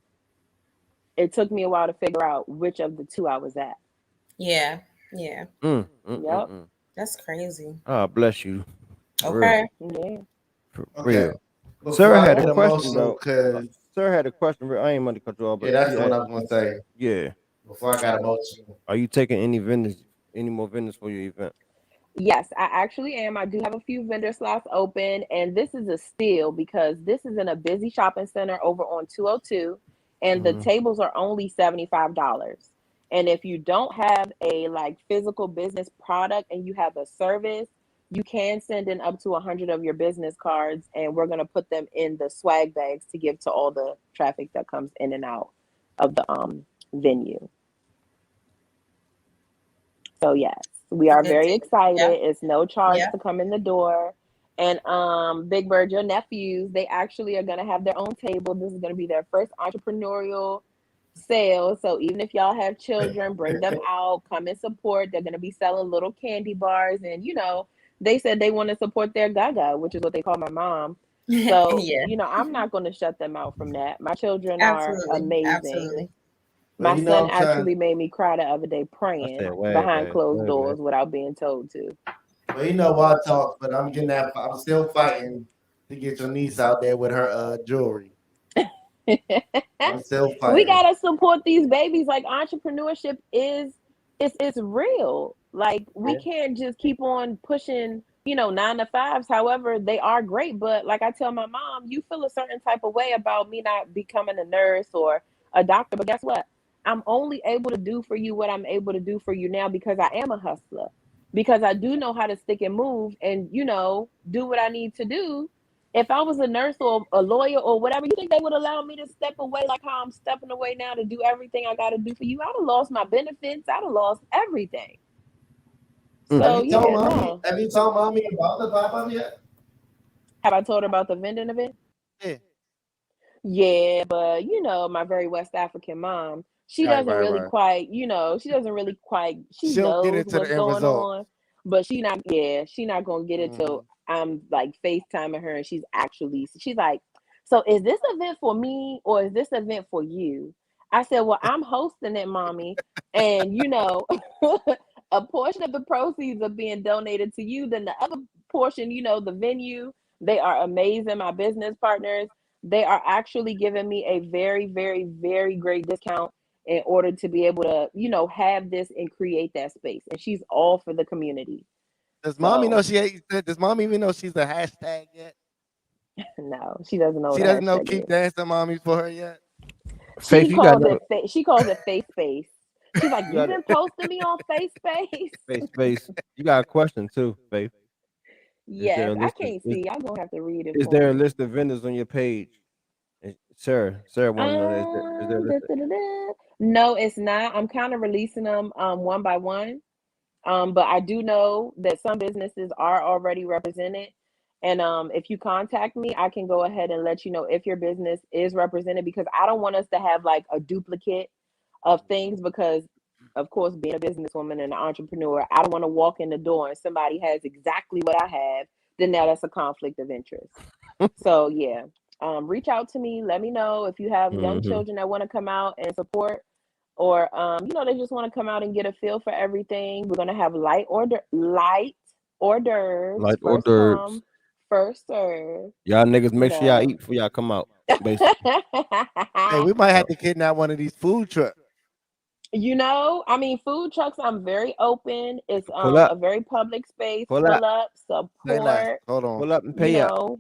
It took me a while to figure out which of the two I was at. Yeah. Yeah. Mm, mm, mm, Yep. mm. That's crazy. Ah, bless you. For real. Okay. Yeah. For Okay. real. Before Sarah I had a get question emotional, though. cause Sarah had a question. I ain't money control, yeah, but that's she the one had, I was gonna say. yeah. Before I got emotional. Are you taking any more vendors for your event? Yes, I actually am. I do have a few vendor slots open, and this is a steal because this is in a busy shopping center over on 202, and the Mm-hmm. tables are only $75. And if you don't have a like physical business product and you have a service, you can send in up to 100 of your business cards, and we're gonna put them in the swag bags to give to all the traffic that comes in and out of the venue. So yes, we It's a are good very thing. Yeah. excited. It's no charge Yeah. to come in the door. And Big Bird, your nephews, they actually are gonna have their own table. This is gonna be their first entrepreneurial sale. So even if y'all have children, bring them out, come and support. They're gonna be selling little candy bars and they said they want to support their gaga, which is what they call my mom. So, Yeah. I'm not gonna shut them out from that. My children are Absolutely. amazing. Absolutely. But My you know son I'm trying. actually made me cry the other day I praying said, way behind back, closed way back. doors without being told to. But you know why I talk, but I'm getting that I'm still fighting to get your niece out there with her jewelry. I'm still We fighting. gotta support these babies. Like entrepreneurship is it's real. Like we Yeah. can't just keep on pushing, 9 to 5s. However, they are great. But like I tell my mom, you feel a certain type of way about me not becoming a nurse or a doctor. But guess what? I'm only able to do for you what I'm able to do for you now because I am a hustler. Because I do know how to stick and move and, do what I need to do. If I was a nurse or a lawyer or whatever, you think they would allow me to step away like how I'm stepping away now to do everything I got to do for you? I'd have lost my benefits. I'd have lost everything. Mm. Have So you told yeah, mommy? no. Have you told mommy about the pop up yet? Have I told her about the vending event? Yeah. Yeah, but my very West African mom, she Right, doesn't right, really right. quite, she doesn't really quite, she She'll get knows into what's the end going result. on, but she not gonna get it Hmm. till I'm like FaceTiming her and she's like, so is this event for me or is this event for you? I said, well, I'm hosting it, mommy, and a portion of the proceeds are being donated to you. Then the other portion, the venue, they are amazing, my business partners they are actually giving me a very, very, very great discount. in order to be able to, have this and create that space. And she's all for the community. Does mommy know So does mommy even know she's a hashtag yet? no, she doesn't know She what a doesn't know hashtag keep is. dancing mommy for her yet? She Faith, you got calls no it she calls it face space. She's like, you you've got been posting me on face space. face space. You got a question too, Faith. Is there Yes, a I list of can't see. Y'all gonna have to read it is for there a me. list of vendors on your page? Sarah want to know that. Is there a list of, No, it's not. I'm kind of releasing them one by one. But I do know that some businesses are already represented. And if you contact me, I can go ahead and let you know if your business is represented, because I don't want us to have like a duplicate of things, because of course, being a businesswoman and an entrepreneur, I don't want to walk in the door and somebody has exactly what I have, then that's a conflict of interest. So yeah, reach out to me. Let me know if you have young mm-hmm. children that want to come out and support, or they just want to come out and get a feel for everything. We're gonna have light orders, Like hors first d'oeuvres? come, first serve. Y'all niggas You make sure y'all know. eat before y'all come out. Basically, Hey, we might have so to kidnap one of these food trucks. I mean, food trucks, I'm very open. It's pull a up, very public space. pull up, Pull up, Say less. support, Hold on. pull up and you pay up. know,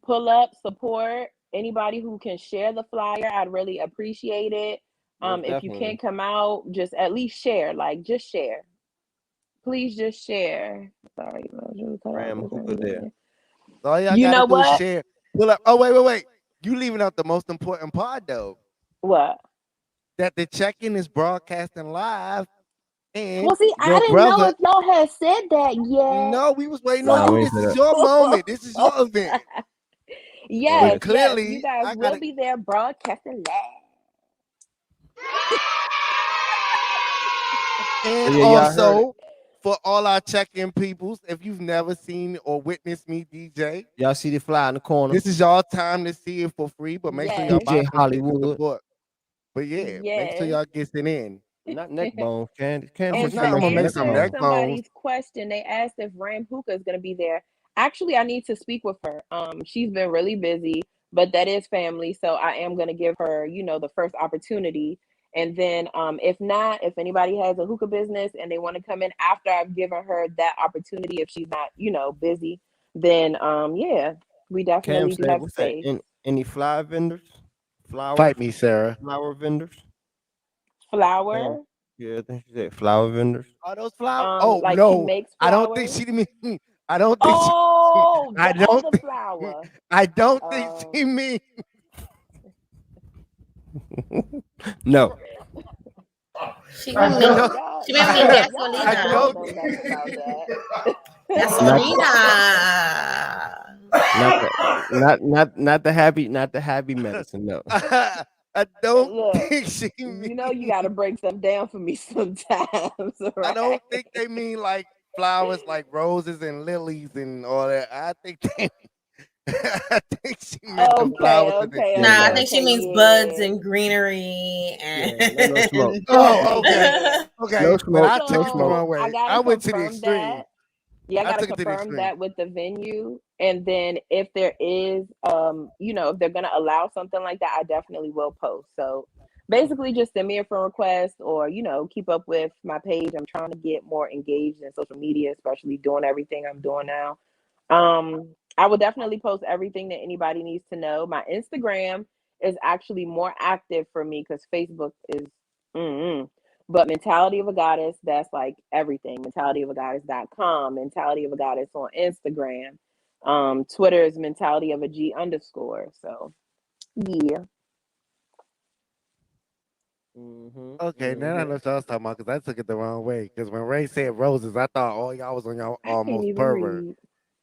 pull up, support. Anybody who can share the flyer, I'd really appreciate it. Most If you definitely. can't come out, just at least share. Like, just share. Please just share. Sorry. Ram hookah there. So all y'all You gotta know do is what? share. Pull up. Oh, wait. You leaving out the most important part though. What? That the check-in is broadcasting live, and Well, see, I your didn't know brother. if y'all had said that yet. No, we was waiting on Nah, you. we So, ain't This say is that. your moment. This is your event. Oh But yeah. yes, you clearly, guys I will gotta. be there broadcasting live. And Yeah, y'all heard it. also, for all our check-in peoples, if you've never seen or witnessed me DJ, Y'all see the fly in the corner. this is y'all time to see it for free. But make sure y'all Yes, buy DJ some shit to Hollywood. support. But yeah, make sure yes. y'all get it in. Not neck bones, Candy. Candy I'm said And she to gonna make some make neck some answer bones. neck bones. somebody's question, they asked if Ram Hookah is going to be there. Actually, I need to speak with her. She's been really busy, but that is family, so I am going to give her, the first opportunity. And then, if not, if anybody has a hookah business and they want to come in after I've given her that opportunity, if she's not, busy, then, yeah, we Cam definitely do said, have "What's that? space. Any flower vendors? Flowers? Fight me, Sarah. Flower vendors?" Cam, Flower, yeah, I think she said flower vendors. Are those flowers? Oh like she no, makes I don't think flowers. she mean. I don't think. She, Oh, I the don't. other flower. I don't think Oh. she mean. No, She I gonna don't. mean Y'all, she gonna mean y'all, I y'all gasolina. don't don't. know nothing about not Gasolina. not the not the happy medicine. No, I that. don't Look, think she you mean. know you got to break stuff down for me sometimes, I right? don't think they mean like flowers, like roses and lilies and all that. I think they. I think she meant the Okay, flowers in the okay, Nah, I okay, kingdom. think she okay, means buds yeah. and greenery and yeah, no smoke, Okay, Oh, okay, yeah. no okay. But smoke, I no took it the smoke. So wrong I way. I gotta went to the confirm extreme. that. Yeah, I I gotta took it to the confirm extreme. that with the venue. And then if there is if they're gonna allow something like that, I definitely will post. So basically just send me a friend request, or, keep up with my page. I'm trying to get more engaged in social media, especially doing everything I'm doing now. I will definitely post everything that anybody needs to know. My Instagram is actually more active for me because Facebook is but Mentality of a Goddess, that's like everything. Mentalityofagoddess.com, Mentality of a Goddess on Instagram. Twitter is mentality of a G underscore. So yeah. Okay, now I know what y'all was talking about because I took it the wrong way. Because when Ray said roses, I thought all y'all was on y'all I can't almost even pervert. read.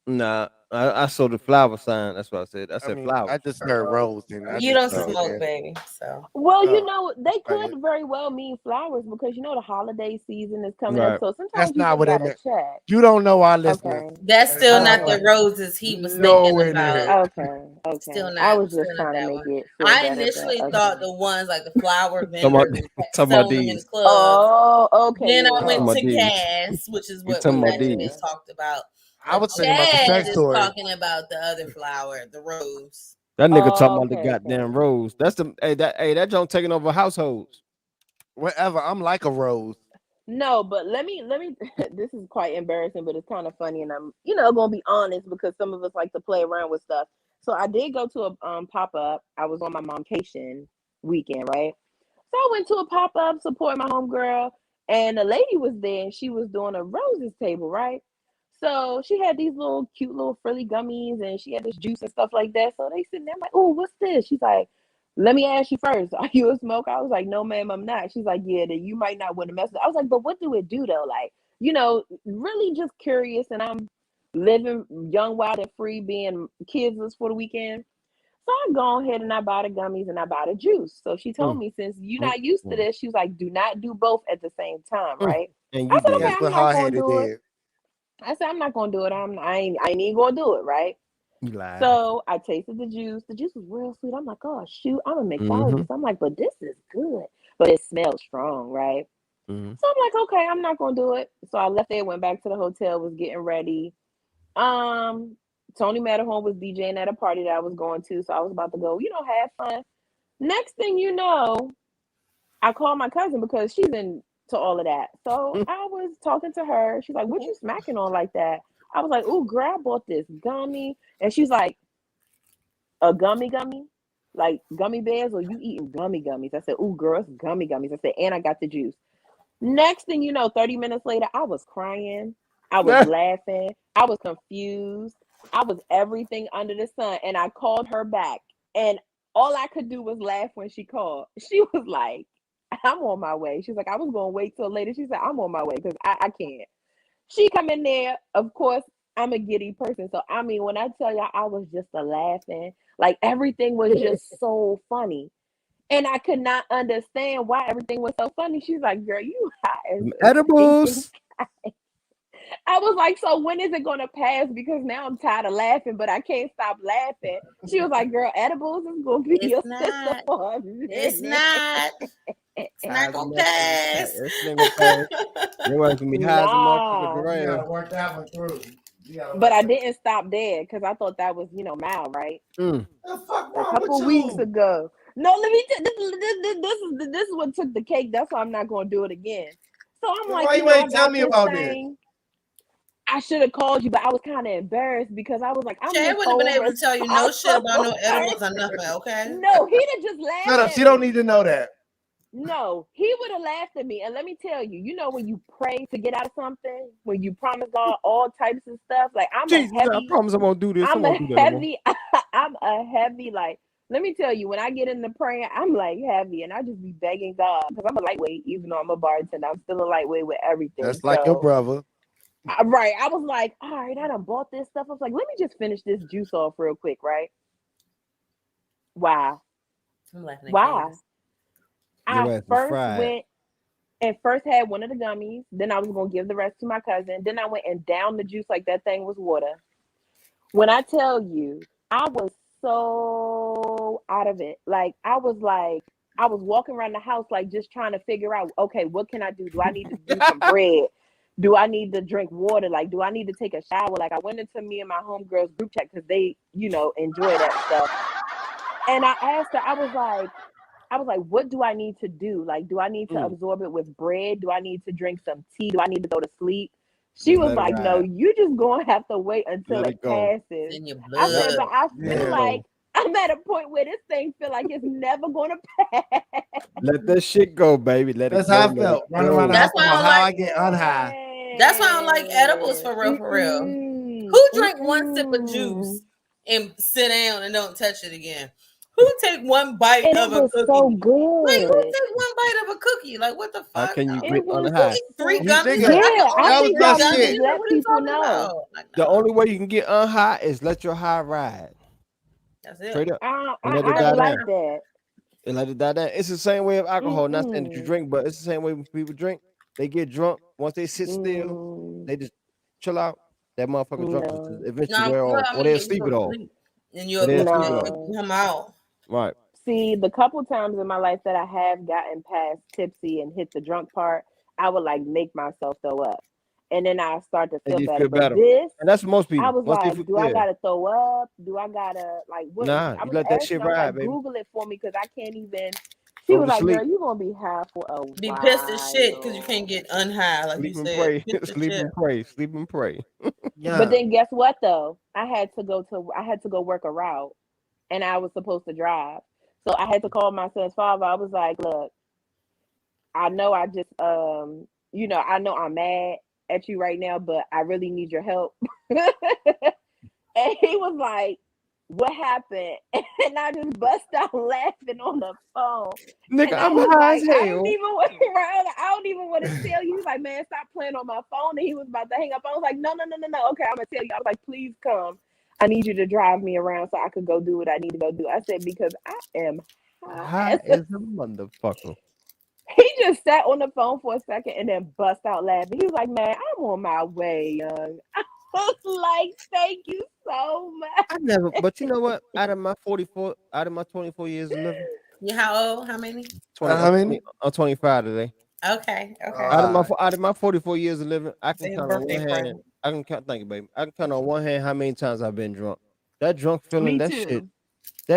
Nah, I saw the flower sign. That's what I said. I I said mean, I flowers. just heard rose and I you just don't took it smoke, there. baby. So Well, Oh, they right. could very well mean flowers because the holiday season is coming up. Right. So That's sometimes you not just what they gotta meant. check. You don't know our listeners. Okay. that's It's still not not like the Okay. roses he was thinking nowhere about. near. Okay. Okay. I was just Still not trying to that make one. it feel I better, but initially thought okay. the ones like the flower Talking about vendors and talking about selling them in the these. clubs. Oh, okay, Then I yeah. Talking went about to Okay. these. Cass, which is You what talking we about actually these. just talked about. I But was thinking about the Chad sex is toys. talking about the other flower, the rose. That nigga talking Oh, about the okay, goddamn okay. rose. That's the that don't taking over households. Whatever. I'm like a rose. No, but let me this is quite embarrassing, but it's kind of funny, and I'm gonna be honest because some of us like to play around with stuff. So I did go to a pop-up. I was on my momcation weekend, right? So I went to a pop-up supporting my homegirl, and a lady was there and she was doing a roses table, right? So she had these little cute little frilly gummies and she had this juice and stuff like that. So they sitting there, I'm like, oh, what's this? She's like, let me ask you first, are you a smoker? I was like, no, ma'am, I'm not. She's like, yeah, then you might not want to mess with it. I was like, but what do it do though? Like, really just curious, and I'm living young, wild, and free, being kidless for the weekend. So I go ahead and I buy the gummies and I buy the juice. So she told me, since you're not used to this, she was like, do not do both at the same time, right? And I you said, did. okay, That's I'm what not gonna hard-headed do it. did. I said, I'm not gonna do it. I ain't even gonna do it, right? You lied. So I tasted the juice. The juice was real sweet. I'm like, oh shoot, I'm a mixologist. I'm like, but this is good. But it smells strong, right? Mhm. So I'm like, okay, I'm not gonna do it. So I left there, went back to the hotel, was getting ready. Tony Matterhorn was DJing at a party that I was going to, so I was about to go, have fun. Next thing you know, I called my cousin because she's into all of that. So I was talking to her. She's like, what you smacking on like that? I was like, ooh, girl, I bought this gummy. And she's like, a gummy? Like gummy bears, or you eating gummy gummies? I said, ooh, girl, it's gummy gummies. I said, and I got the juice. Next thing you know, 30 minutes later, I was crying. I was laughing. I was confused. I was everything under the sun. And I called her back. And all I could do was laugh when she called. She was like, I'm on my way. She's like, I was going to wait till later. She said, I'm on my way because I can't. She come in there. Of course, I'm a giddy person. So, I mean, when I tell y'all, I was just a laughing. Like, everything was just so funny. And I could not understand why everything was so funny. She's like, girl, you hot as Them a stinking. edibles. I was like, so when is it going to pass? Because now I'm tired of laughing, but I can't stop laughing. She was like, girl, edibles is going to be your sister for a minute. It's not. It's not gonna pass. It's not gonna pass. They want to be high as a motherfucker Nah. around. You gotta work that one through. But I didn't stop there because I thought that was, mild, right? The fuck A wrong couple with weeks you? ago. No, let me this is what took the cake. That's why I'm not gonna do it again. So I'm Then like, why you I ain't tell got me this about thing. I should have called you, but I was kind of embarrassed because I was like, I'm Shay this wouldn't have been whole able to tell you no shit about no responsible edibles or person. nothing, okay? No, he'd have just laughed Shut up. at She don't me. need to know that. No, he would have laughed at me. And let me tell you, when you pray to get out of something, when you promise God all types of stuff, like Jesus, I promise I won't do this. I won't do that no more. I'm a heavy, like, let me tell you, when I get into praying, I'm like heavy and I just be begging God because I'm a lightweight, even though I'm a bartender, I'm still a lightweight with everything. That's like your So, brother. right. I was like, all right, I done bought this stuff. I was like, let me just finish this juice off real quick, right? Why? I'm laughing at Why? Candace. I Your ass was first fried. went and first had one of the gummies. Then I was going to give the rest to my cousin. Then I went and downed the juice like that thing was water. When I tell you, I was so out of it. Like, I was walking around the house, like, just trying to figure out, okay, what can I do? Do I need to do some bread? Do I need to drink water? Like, do I need to take a shower? Like, I went into me and my homegirls group chat because they, enjoy that stuff. And I asked her, I was like, what do I need to do? Like, do I need to absorb it with bread? Do I need to drink some tea? Do I need to go to sleep? She Just was let it like, no, ride. you just gonna have to wait until Let it it go. passes. In your I said, blood. but I Let feel it like go. I'm at a point where this thing feel like it's never gonna pass. Let that shit go, baby. Let it That's go. how I Let it felt. Running around the go. house That's why I about don't how like. I get unhigh. That's why I don't like edibles for real, for real. Who drink one sip of juice and sit down and don't touch it again? Who take one bite And of it a was cookie? so Like, who good. take one bite of a cookie? Like, what the How fuck? can you No. It get was unhigh? Eat three so gummies. Nigga, I can yeah. I only that was eat think my three y'all need gummies. shit. to Like, let what are you people talking know. about? Like, The no. only way you can get unhigh is let your high ride. That's it. Straight up. I And let it I die like down. that. And let it die down. It's the same way of alcohol. Not saying that you Mm-mm. drink, but it's the same way when people drink. They get drunk. Once they sit still, Mm, they just chill out. That motherfucker drunk will no, eventually No, wear well, off. I Or mean, they'll you sleep go it to off. sleep and Or they'll sleep it off. no. come out. Right. See, the couple times in my life that I have gotten past tipsy and hit the drunk part, I would like make myself throw up. And then I start to And feel you better. feel But better. this, And that's most I people. was Once they like, feel do I yeah. gotta throw up? Do I gotta like what? Nah, I you was let that asking, shit I was ride, like, baby. Google it for me because I can't even She Go was to like, sleep. "Girl, you gonna be high for a Be pissed as shit because you while." can't get unhigh, like you Sleep and said. pray. Pissed as Sleep shit. and pray. Sleep and pray. But Yeah. then guess what though? I had to go work a route, and I was supposed to drive. So I had to call my son's father. I was like, "Look, I know I just I know I'm mad at you right now, but I really need your help." And he was like, "What happened?" And I just bust out laughing on the phone. Nigga, And I I'm was high like, as I don't hell. even want right, I don't even want to tell you. He was like, "Man, stop playing on my phone." And he was about to hang up. I was like, no, no, no, no, no. Okay, I'm gonna tell you. I was like, "Please come. I need you to drive me around so I could go do what I need to go do." I said, because I am high. High as a motherfucker. He just sat on the phone for a second and then bust out laughing. He was like, "Man, I'm on my way, young." I was like, "Thank you so much." I never, but you know what? Out of my 24 years of living, You how old? How many? 20, How many? I'm 25 today. Okay, okay. Out of my 44 years of living, I So can your count on birthday one hand. present. I can count. Thank you, baby. I can count on one hand how many times I've been drunk. That drunk feeling, Me that too.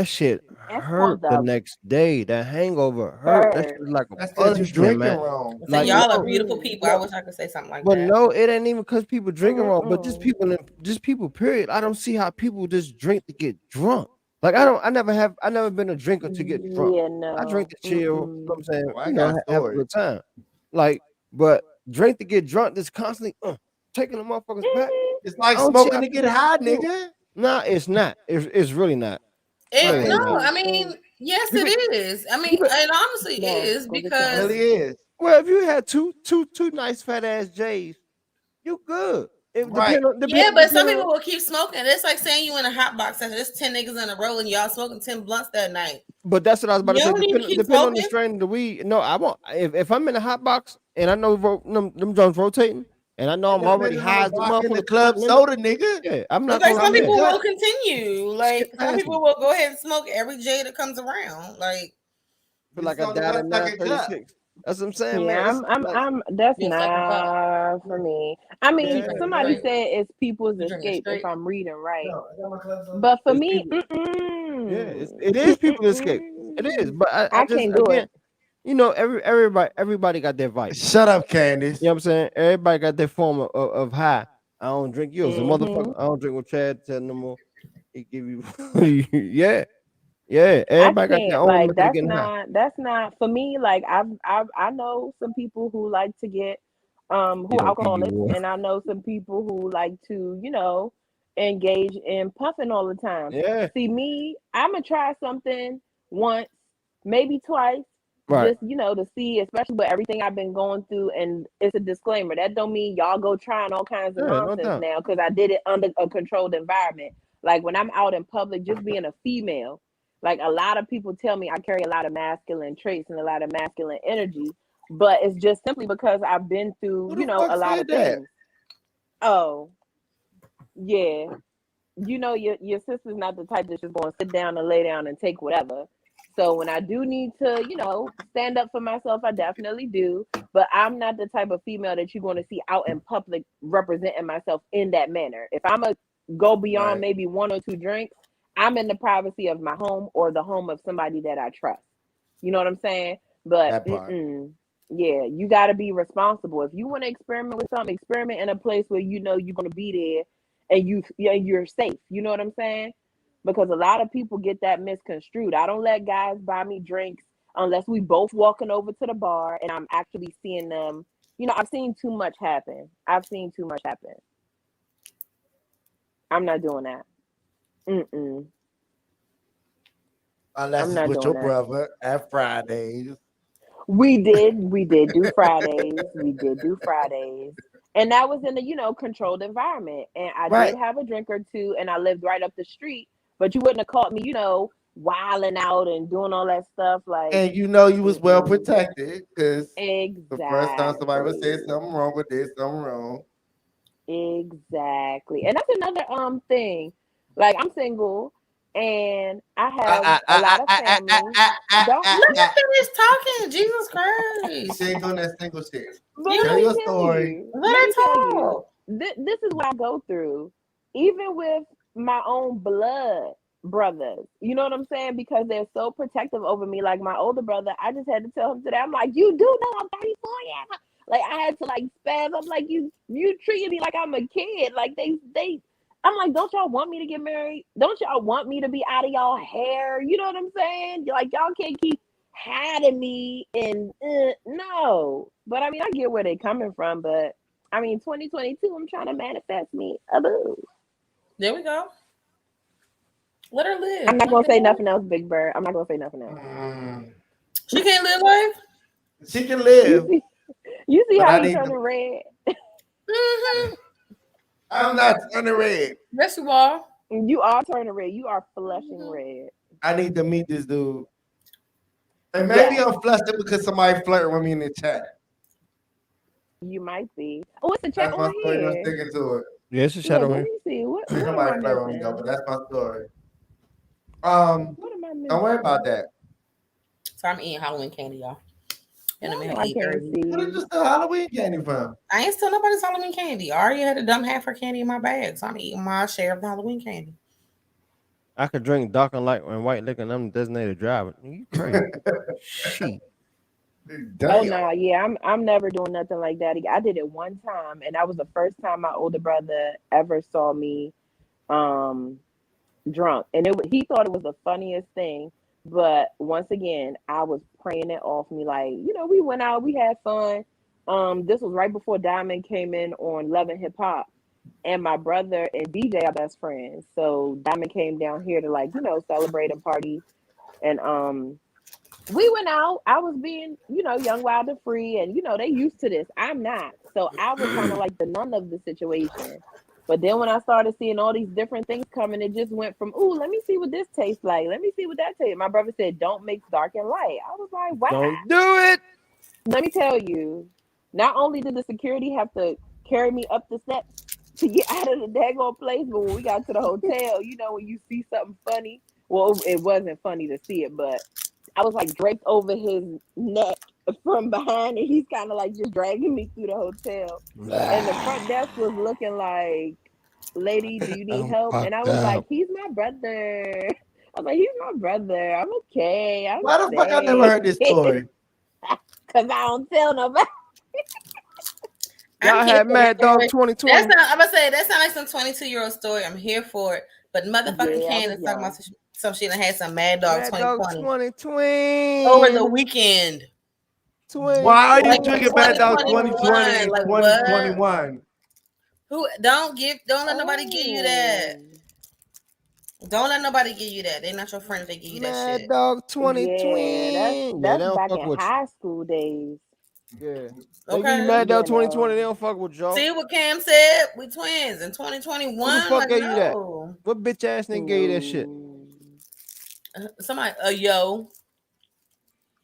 shit That's for hurt the the next day. That hangover hurt. That shit first. is like a That's because you punishment, drinking man. wrong. So Like y'all are no, beautiful people. I no, wish I could say something like but that. no, it ain't even because people drinking wrong, but Mm-mm. just people. Period. I don't see how people just drink to get drunk. Like I never been a drinker to get drunk. Yeah, I drink no. to chill. You know what I'm Mm-mm. saying? Oh, I You got know, a have a story. good time. Like, but drink to get drunk. Just constantly taking the motherfuckers back. It's like I don't see smoking how to get people high, do. nigga. Nah, it's not. It's really not. It Really no, Right. not. I mean, yes, You it could, is. I mean, you could, and honestly, it No, is go get It your because really own. is. well, if you had two nice fat ass J's, you good. It Right. yeah, but some depend people on. will keep smoking. It's like saying you in a hot box and there's 10 niggas in a row and y'all smoking 10 blunts that night. But that's what I was about to You say. don't need to keep Depend on the smoking. strain of the weed. No, I won't. If I'm in a hot box and I know them joints rotating, and I know It I'm already depends on high the as the block in the motherfucker club putting in it. soda, nigga. Yeah, I'm It's not like gonna. some I'm in the people Yeah, will cut. continue. skip Like some past me. people will go ahead and smoke every J that comes around. Like Feel This like is I only died at one fucking cup. 9:36. That's what I'm saying, man. Yeah, It's like I'm. That's you a fucking cup. not for me. I You mean, yeah, drinking somebody man. straight. said it's people's You drinking escape if straight. I'm reading right, No, I got my clubs on. but for It's me, people. Yeah, mm-mm, it is people escape. It is, mm-mm. but I I just can't do again, it. everybody got their vice. Shut up, Candace. You know what I'm saying? Everybody got their form of high. I don't drink yours. A Hmm motherfucker. I don't drink with Chad said no more. He give you yeah. Yeah. I Everybody got their can't. own Like method of getting high. that's not for me. Like I know some people who like to get who He are don't give you alcoholics, water. and I know some people who like to engage in puffing all the time. Yeah. See me, I'm gonna try something once, maybe twice, Right. just to see, especially with everything I've been going through. And it's a disclaimer that don't mean y'all go trying all kinds of Yeah, no nonsense doubt. now, because I did it under a controlled environment. Like when I'm out in public, just being a female, like a lot of people tell me I carry a lot of masculine traits and a lot of masculine energy, but it's just simply because I've been through, Who the fuck a lot said of that? things. Oh, yeah. Your sister's not the type that's just going to sit down and lay down and take whatever. So when I do need to, stand up for myself, I definitely do. But I'm not the type of female that you're going to see out in public representing myself in that manner. If I'm a go beyond Right. maybe one or two drinks, I'm in the privacy of my home or the home of somebody that I trust. You know what I'm saying? But That part. yeah, you got to be responsible. If you want to experiment with something, experiment in a place where you know you're going to be there and you're safe. You know what I'm saying? Because a lot of people get that misconstrued. I don't let guys buy me drinks unless we both walking over to the bar and I'm actually seeing them. I've seen too much happen. I've seen too much happen. I'm not doing that. Mm-mm. Unless I'm it's not with doing your that. brother at Fridays. We did do Fridays. We did do Fridays. And that was in a, controlled environment. And I Right. did have a drink or two and I lived right up the street, but you wouldn't have caught me, wilding out and doing all that stuff. Like, And you know you was well mm-mm. protected because the first time somebody would say Exactly. something wrong with this, something wrong. Exactly. And that's another thing. Like, I'm single and I have Ah, a ah, lot ah, of ah, ah, ah, family. ah, ah, Don't ah, Let me ah. finish talking. Jesus Christ. She ain't doing that single shit. But You let Tell me your don't tell story. you, let let her me tell you, talk. this is what I go through, even with my own blood brothers. You know what I'm saying? Because they're so protective over me. Like my older brother, I just had to tell him today. I'm like, you do know I'm 34, yeah. Like I had to like spaz. I'm like, you treating me like I'm a kid. Like they. I'm like, don't y'all want me to get married? Don't y'all want me to be out of y'all hair? You know what I'm saying? Like y'all can't keep hiding me and no. But I mean, I get where they coming from. But I mean, 2022, I'm trying to manifest me a boo. There we go. Let her live. I'm not gonna say nothing else, Big Bird. I'm not gonna say nothing else. She can't live life. She can live. You see But how I he need turning to- red? Mm-hmm. I'm not turning red. Yes, you are. You are turning red. You are flushing red. I need to meet this dude. And maybe I'm flustered because somebody flirting with me in the chat. You might be. Oh, it's a chat That's my on story. I'm here. sticking to it. Yeah, it's a Look, shadow let here. me see. What am I Somebody flirt with me though, missing? but that's my story. What am I missing? Don't worry about that. So I'm eating Halloween candy, y'all. And I'm No, gonna I eat can't early. Where did see. you steal Halloween candy from? I ain't still nobody's Halloween candy. I already had a dumb half her candy in my bag, so I'm eating my share of the Halloween candy. I could drink dark and light and white liquor and I'm the designated driver. You crazy. Shit. Damn. Oh no, yeah, I'm never doing nothing like that again. I did it one time, and that was the first time my older brother ever saw me drunk, and he thought it was the funniest thing. But once again, I was praying it off me. Like, we went out, we had fun. This was right before Diamond came in on Love and Hip Hop, and my brother and DJ are best friends. So Diamond came down here to celebrate and party, and we went out. I was being, young, wild, and free, and they used to this. I'm not, so I was kind of like the nun of the situation. But then when I started seeing all these different things coming, it just went from, ooh, let me see what this tastes like. Let me see what that tastes. My brother said, don't mix dark and light. I was like, wow. Don't do it. Let me tell you, not only did the security have to carry me up the steps to get out of the daggone place, but when we got to the hotel, when you see something funny, well, it wasn't funny to see it, but I was like draped over his neck from behind, and he's kind of like just dragging me through the hotel. And the front desk was looking like, lady, do you need help? And I was like, he's my brother. I was like, he's my brother. I'm okay. Why the fuck I never heard this story? Because I don't tell nobody. Y'all had Mad Dog 2020. I'm gonna say that sounds like some 22-year-old story. I'm here for it. But motherfucking Candace talking about some shit and had some Mad Dog 2020 over the weekend. Why are you drinking Mad Dog 2020 and like 2021? Who don't let nobody give you that. Don't let nobody give you that. They're not your friends. They give you that Mad shit. Dog 2020. Yeah, that's back in high school days. Yeah. Okay. They give you Mad Dog 2020. They don't fuck with y'all. See what Cam said? We twins in 2021. Who the fuck gave you that? What bitch ass nigga gave you that shit? Somebody, yo.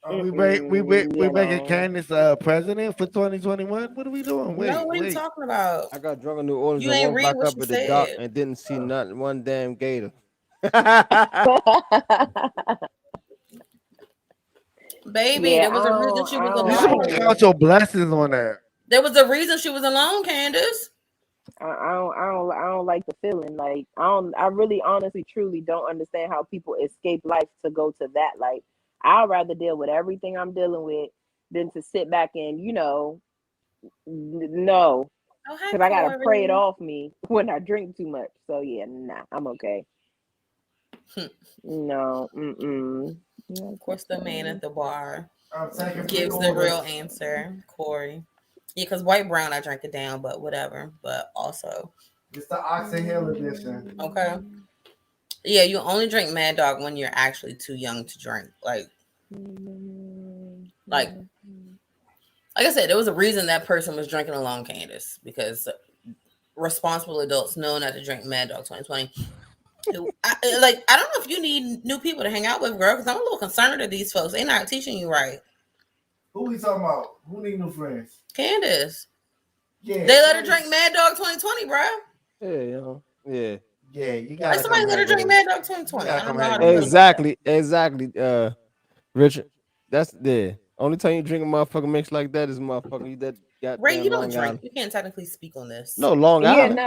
We making Candace president for 2021. What are we doing? Wait, what are you talking about? I got drunk in New Orleans You and ain't walked read back what up she at the dock said. and didn't see nothing. One damn gator. Baby, there was a reason she was alone. You supposed to count your blessings on that. There was a reason she was alone, Candace. I don't like the feeling. Like I really honestly truly don't understand how people escape life to go to that. Like I'd rather deal with everything I'm dealing with than to sit back and no, because I gotta pray it off me when I drink too much. So yeah, nah, I'm okay. No, Of course, the man at the bar gives the real answer, Corey. Yeah, because white brown I drank it down, but whatever. But also, it's the Oxy Hill edition. Okay. Yeah, you only drink Mad Dog when you're actually too young to drink. Like I said, there was a reason that person was drinking alone, Candace, because responsible adults know not to drink Mad Dog 2020. I don't know if you need new people to hang out with, girl, because I'm a little concerned of these folks. They're not teaching you right. Who we talking about? Who need new friends? Candace. Yeah. They let her drink Mad Dog 2020, bro. Yeah. Yeah, you got somebody let her drink Mad Dog 2020. I don't know how to Exactly. Richard, that's the only time you drink a motherfucking mix like that is motherfucking you that got Ray, you don't Long drink. Island. You can't technically speak on this. No, Long Island.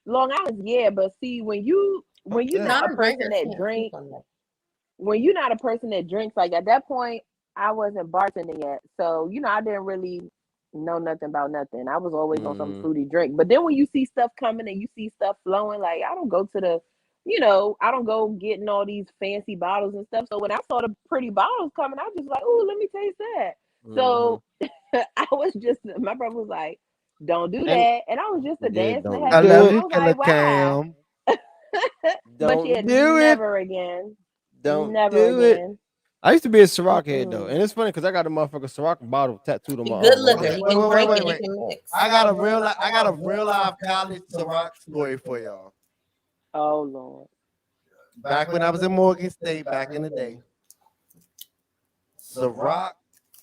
Long Island, yeah, but see, when you when you're Not not a person that drinks, when you're not a person that drinks, like at that point, I wasn't bartending yet. So, I didn't really know nothing about nothing. I was always on some fruity drink. But then when you see stuff coming and you see stuff flowing, like I don't go to the, I don't go getting all these fancy bottles and stuff. So when I saw the pretty bottles coming, I was just like, oh, let me taste that. So I was just, my brother was like, don't do that. And I was just a dancing and I happy. love I you, was Killer like, wow. Cam. But yeah, never again. Don't Never do it. again. I used to be a Ciroc head though, and it's funny because I got a motherfucking Ciroc bottle tattooed on my Good arm. liquor. Right You now. can drink and wait. you can mix. I got a real life college Ciroc story for y'all. Oh Lord. Back when I was in Morgan State, back in the day, Ciroc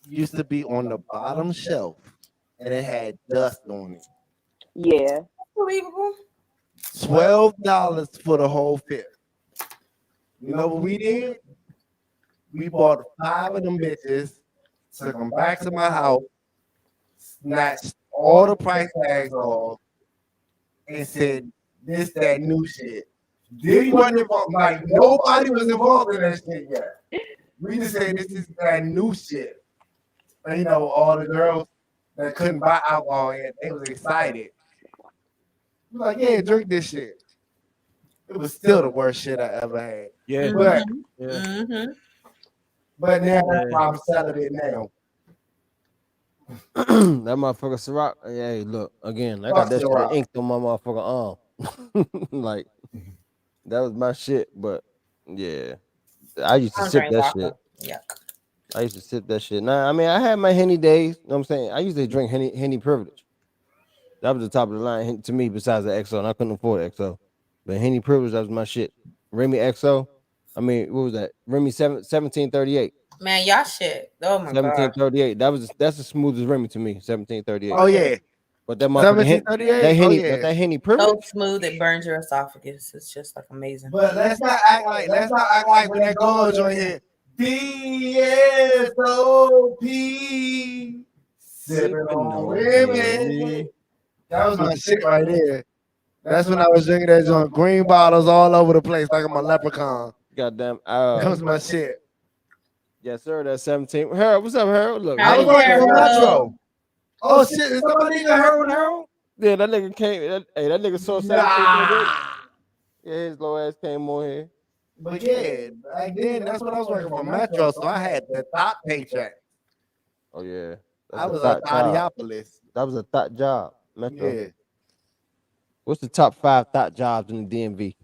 used to be on the bottom shelf, and it had dust on it. Yeah. Unbelievable. $12 for the whole fifth. You know what we did? We bought 5 of them bitches, took them back to my house, snatched all the price tags off, and said, "This that new shit." Diddy wasn't involved. Like nobody was involved in that shit yet. We just said this is that new shit. And, all the girls that couldn't buy alcohol yet, they was excited. We like, yeah, drink this shit. It was still the worst shit I ever had. Yeah, But now I'm selling it now. that motherfucker Ciroc. Hey, look again. I got that shit inked on my motherfucking arm. Like that was my shit. But yeah, I used to sip that shit. Yeah. I used to sip that shit. Nah, I mean, I had my Henny days. You know what I'm saying? I used to drink Henny Privilege. That was the top of the line to me besides the XO, and I couldn't afford XO. But Henny Privilege, that was my shit. Remy XO. I mean, what was that? Remy 1738. Man, y'all shit. Oh my god. 1738. That's the smoothest Remy to me. 1738. Oh yeah. But that motherfucker, 1738. that Henny, yeah. that Henny So Privilege. smooth it burns your esophagus. It's just like amazing. But let's not act like when that goes on here. DSOP. Sipping on women. That was my shit right there. That's when I was drinking that joint. Green bottles all over the place like I'm a leprechaun. Goddamn. That was my shit. Yes, sir. That's 17. Harold, what's up, Harold? Look, I was working for Metro. Oh shit! Is somebody nigga Harold? Yeah, that nigga came. That nigga saw 1738. Yeah, his little ass came on here. But yeah, back then that's when I was working for Metro, so I had the top paycheck. Oh yeah, I was a Thotiopolis. That was a thought job. Metro. Yeah. What's the top 5 thought jobs in the DMV?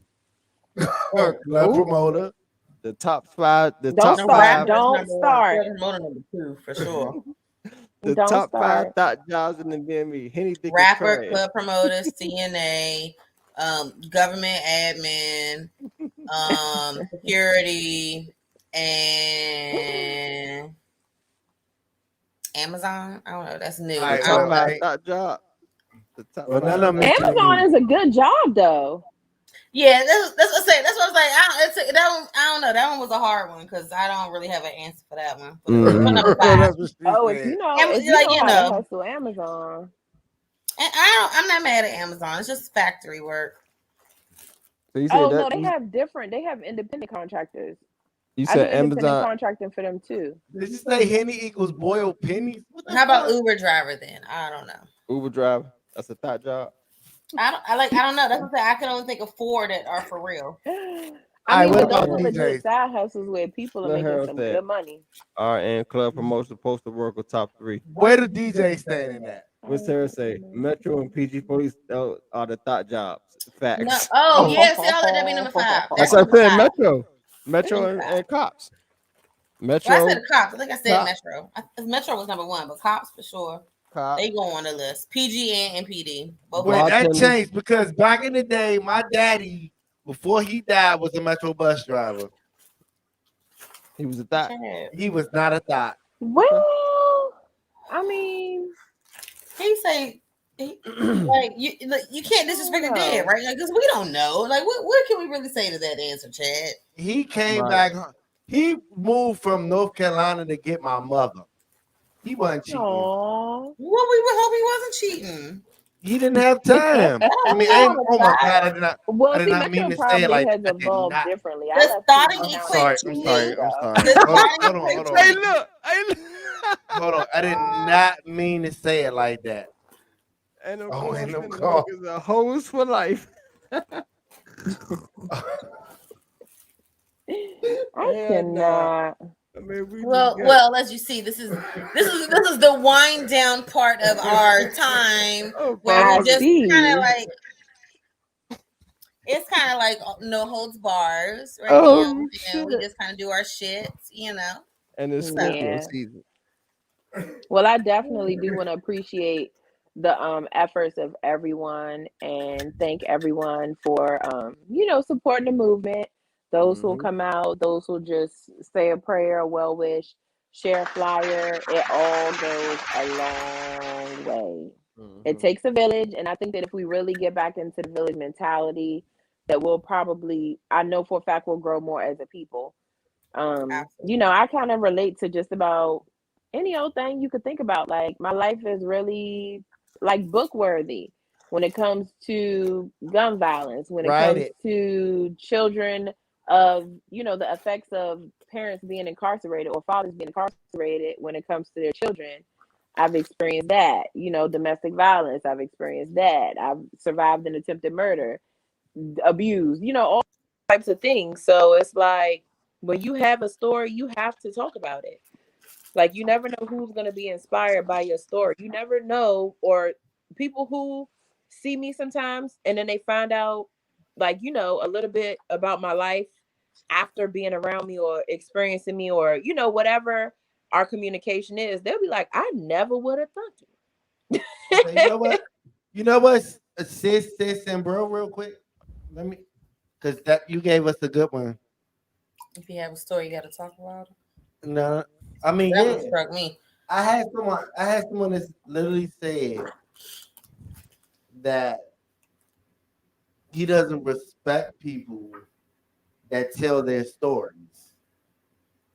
Club promoter. The top 5. The Don't top start. 5. Don't start. Promoter number 2 for sure. The Don't top start. 5 thought jobs in the DMV. Henny Dick Rapper, club promoter, CNA, government admin, security, and Amazon. I don't know. That's new. Right, The top well, 5 thought job. The top Well, 5. none of them Amazon is a good job though. Yeah, that's what I say. That's what I was like. That one, I don't know. That one was a hard one because I don't really have an answer for that one. But number 5. Oh, if you know, Am- if you like, know you how know. to hustle Amazon. And I'm not mad at Amazon. It's just factory work. So you said Oh that, no, they have different. They have independent contractors. you I do said independent Amazon. contracting for them too. Did you say Henny equals boiled pennies? How about Uber driver then? I don't know. Uber driver. That's a thought job. I don't know. That's what I'm saying. I can only think of 4 that are for real. I mean, what but those about are legit DJs? side hustles where people are Let making Harold some say it. good money. RN club promotion, postal worker, top 3. Where the DJ standing at? What's Sarah say? Metro and PG police are the thought jobs. Facts. No. Oh yeah. See, I'll let that be number 5. That's That's what I number said. 5. Metro and cops. Metro. Well, I said cops. I think I said Cop. Metro. Metro was number 1, but cops for sure. Cops. They go on the list. PG and PD. Both Wait, that Bartender. changed because back in the day, my daddy, before he died, was a Metro bus driver. He was a thought. He was not a thought. Well, I mean, He say, like you can't disrespect the dead, right? Because we don't know. Like, what can we really say to that answer, Chad? He came Right. back. He moved from North Carolina to get my mother. He wasn't cheating. aww. Well, we would hope he wasn't cheating. He didn't have time. I mean, I ain't, oh my God, Well, I did see, not mean Metro to say it probably like has that. I did evolved not. differently. I The left starting Cleveland I'm County sorry. equate I'm to sorry. me. years I'm ago. sorry. The Hold on. starting Hold on. equate Hold to Hey, on. me. look. Hey, look. Hold on. I did not mean to say it like that. Ain't no Oh, boss ain't no in the call. hook is a hose for life. I And cannot. I mean, we just got. Well, as you see, this is the wind down part of our time Oh, where we I just motherfucker. kind see. of like it's kind of like no holds bars right now, Oh, and shit. we just kind of do our shit, you know. And it's So Scorpio Yeah. season. Well, I definitely do want to appreciate the efforts of everyone and thank everyone for supporting the movement. Those who'll Mm-hmm. come out, those who'll just say a prayer, a well wish, share a flyer, it all goes a long way. It Mm-hmm. takes a village, and I think that if we really get back into the village mentality, that we'll probably, I know for a fact, we'll grow more as a people. absolutely. I kind of relate to just about any old thing you could think about. Like my life is really like book worthy when it comes to gun violence, when it Write comes it. to children of, the effects of parents being incarcerated or fathers being incarcerated when it comes to their children. I've experienced that, domestic violence. I've experienced that. I've survived an attempted murder, abuse, all types of things. So it's like when you have a story, you have to talk about it. Like you never know who's going to be inspired by your story. You never know, or people who see me sometimes and then they find out, like, a little bit about my life after being around me or experiencing me or, whatever our communication is, they'll be like, I never would have thought Okay, you know to. what? You know what? Sis, and bro, real quick. Let me, because that you gave us a good one. If you have a story, you got to talk about it. No, I mean, That yeah. one struck me. I had someone that literally said that he doesn't respect people that tell their stories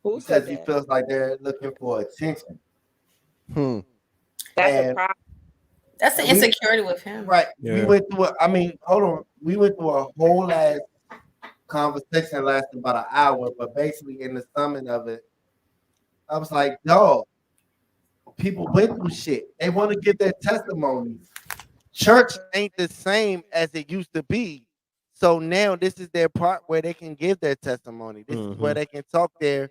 Who because said he that? feels like they're looking for attention. Hmm. That's a And problem. That's the we insecurity with him. right, we Yeah. went through. I mean, hold on. We went through a whole last conversation lasted about an hour, but basically in the summit of it, I was like, dog, people went through shit. They want to give their testimonies. Church ain't the same as it used to be. So now this is their part where they can give their testimony. This is where Mm-hmm. they can talk their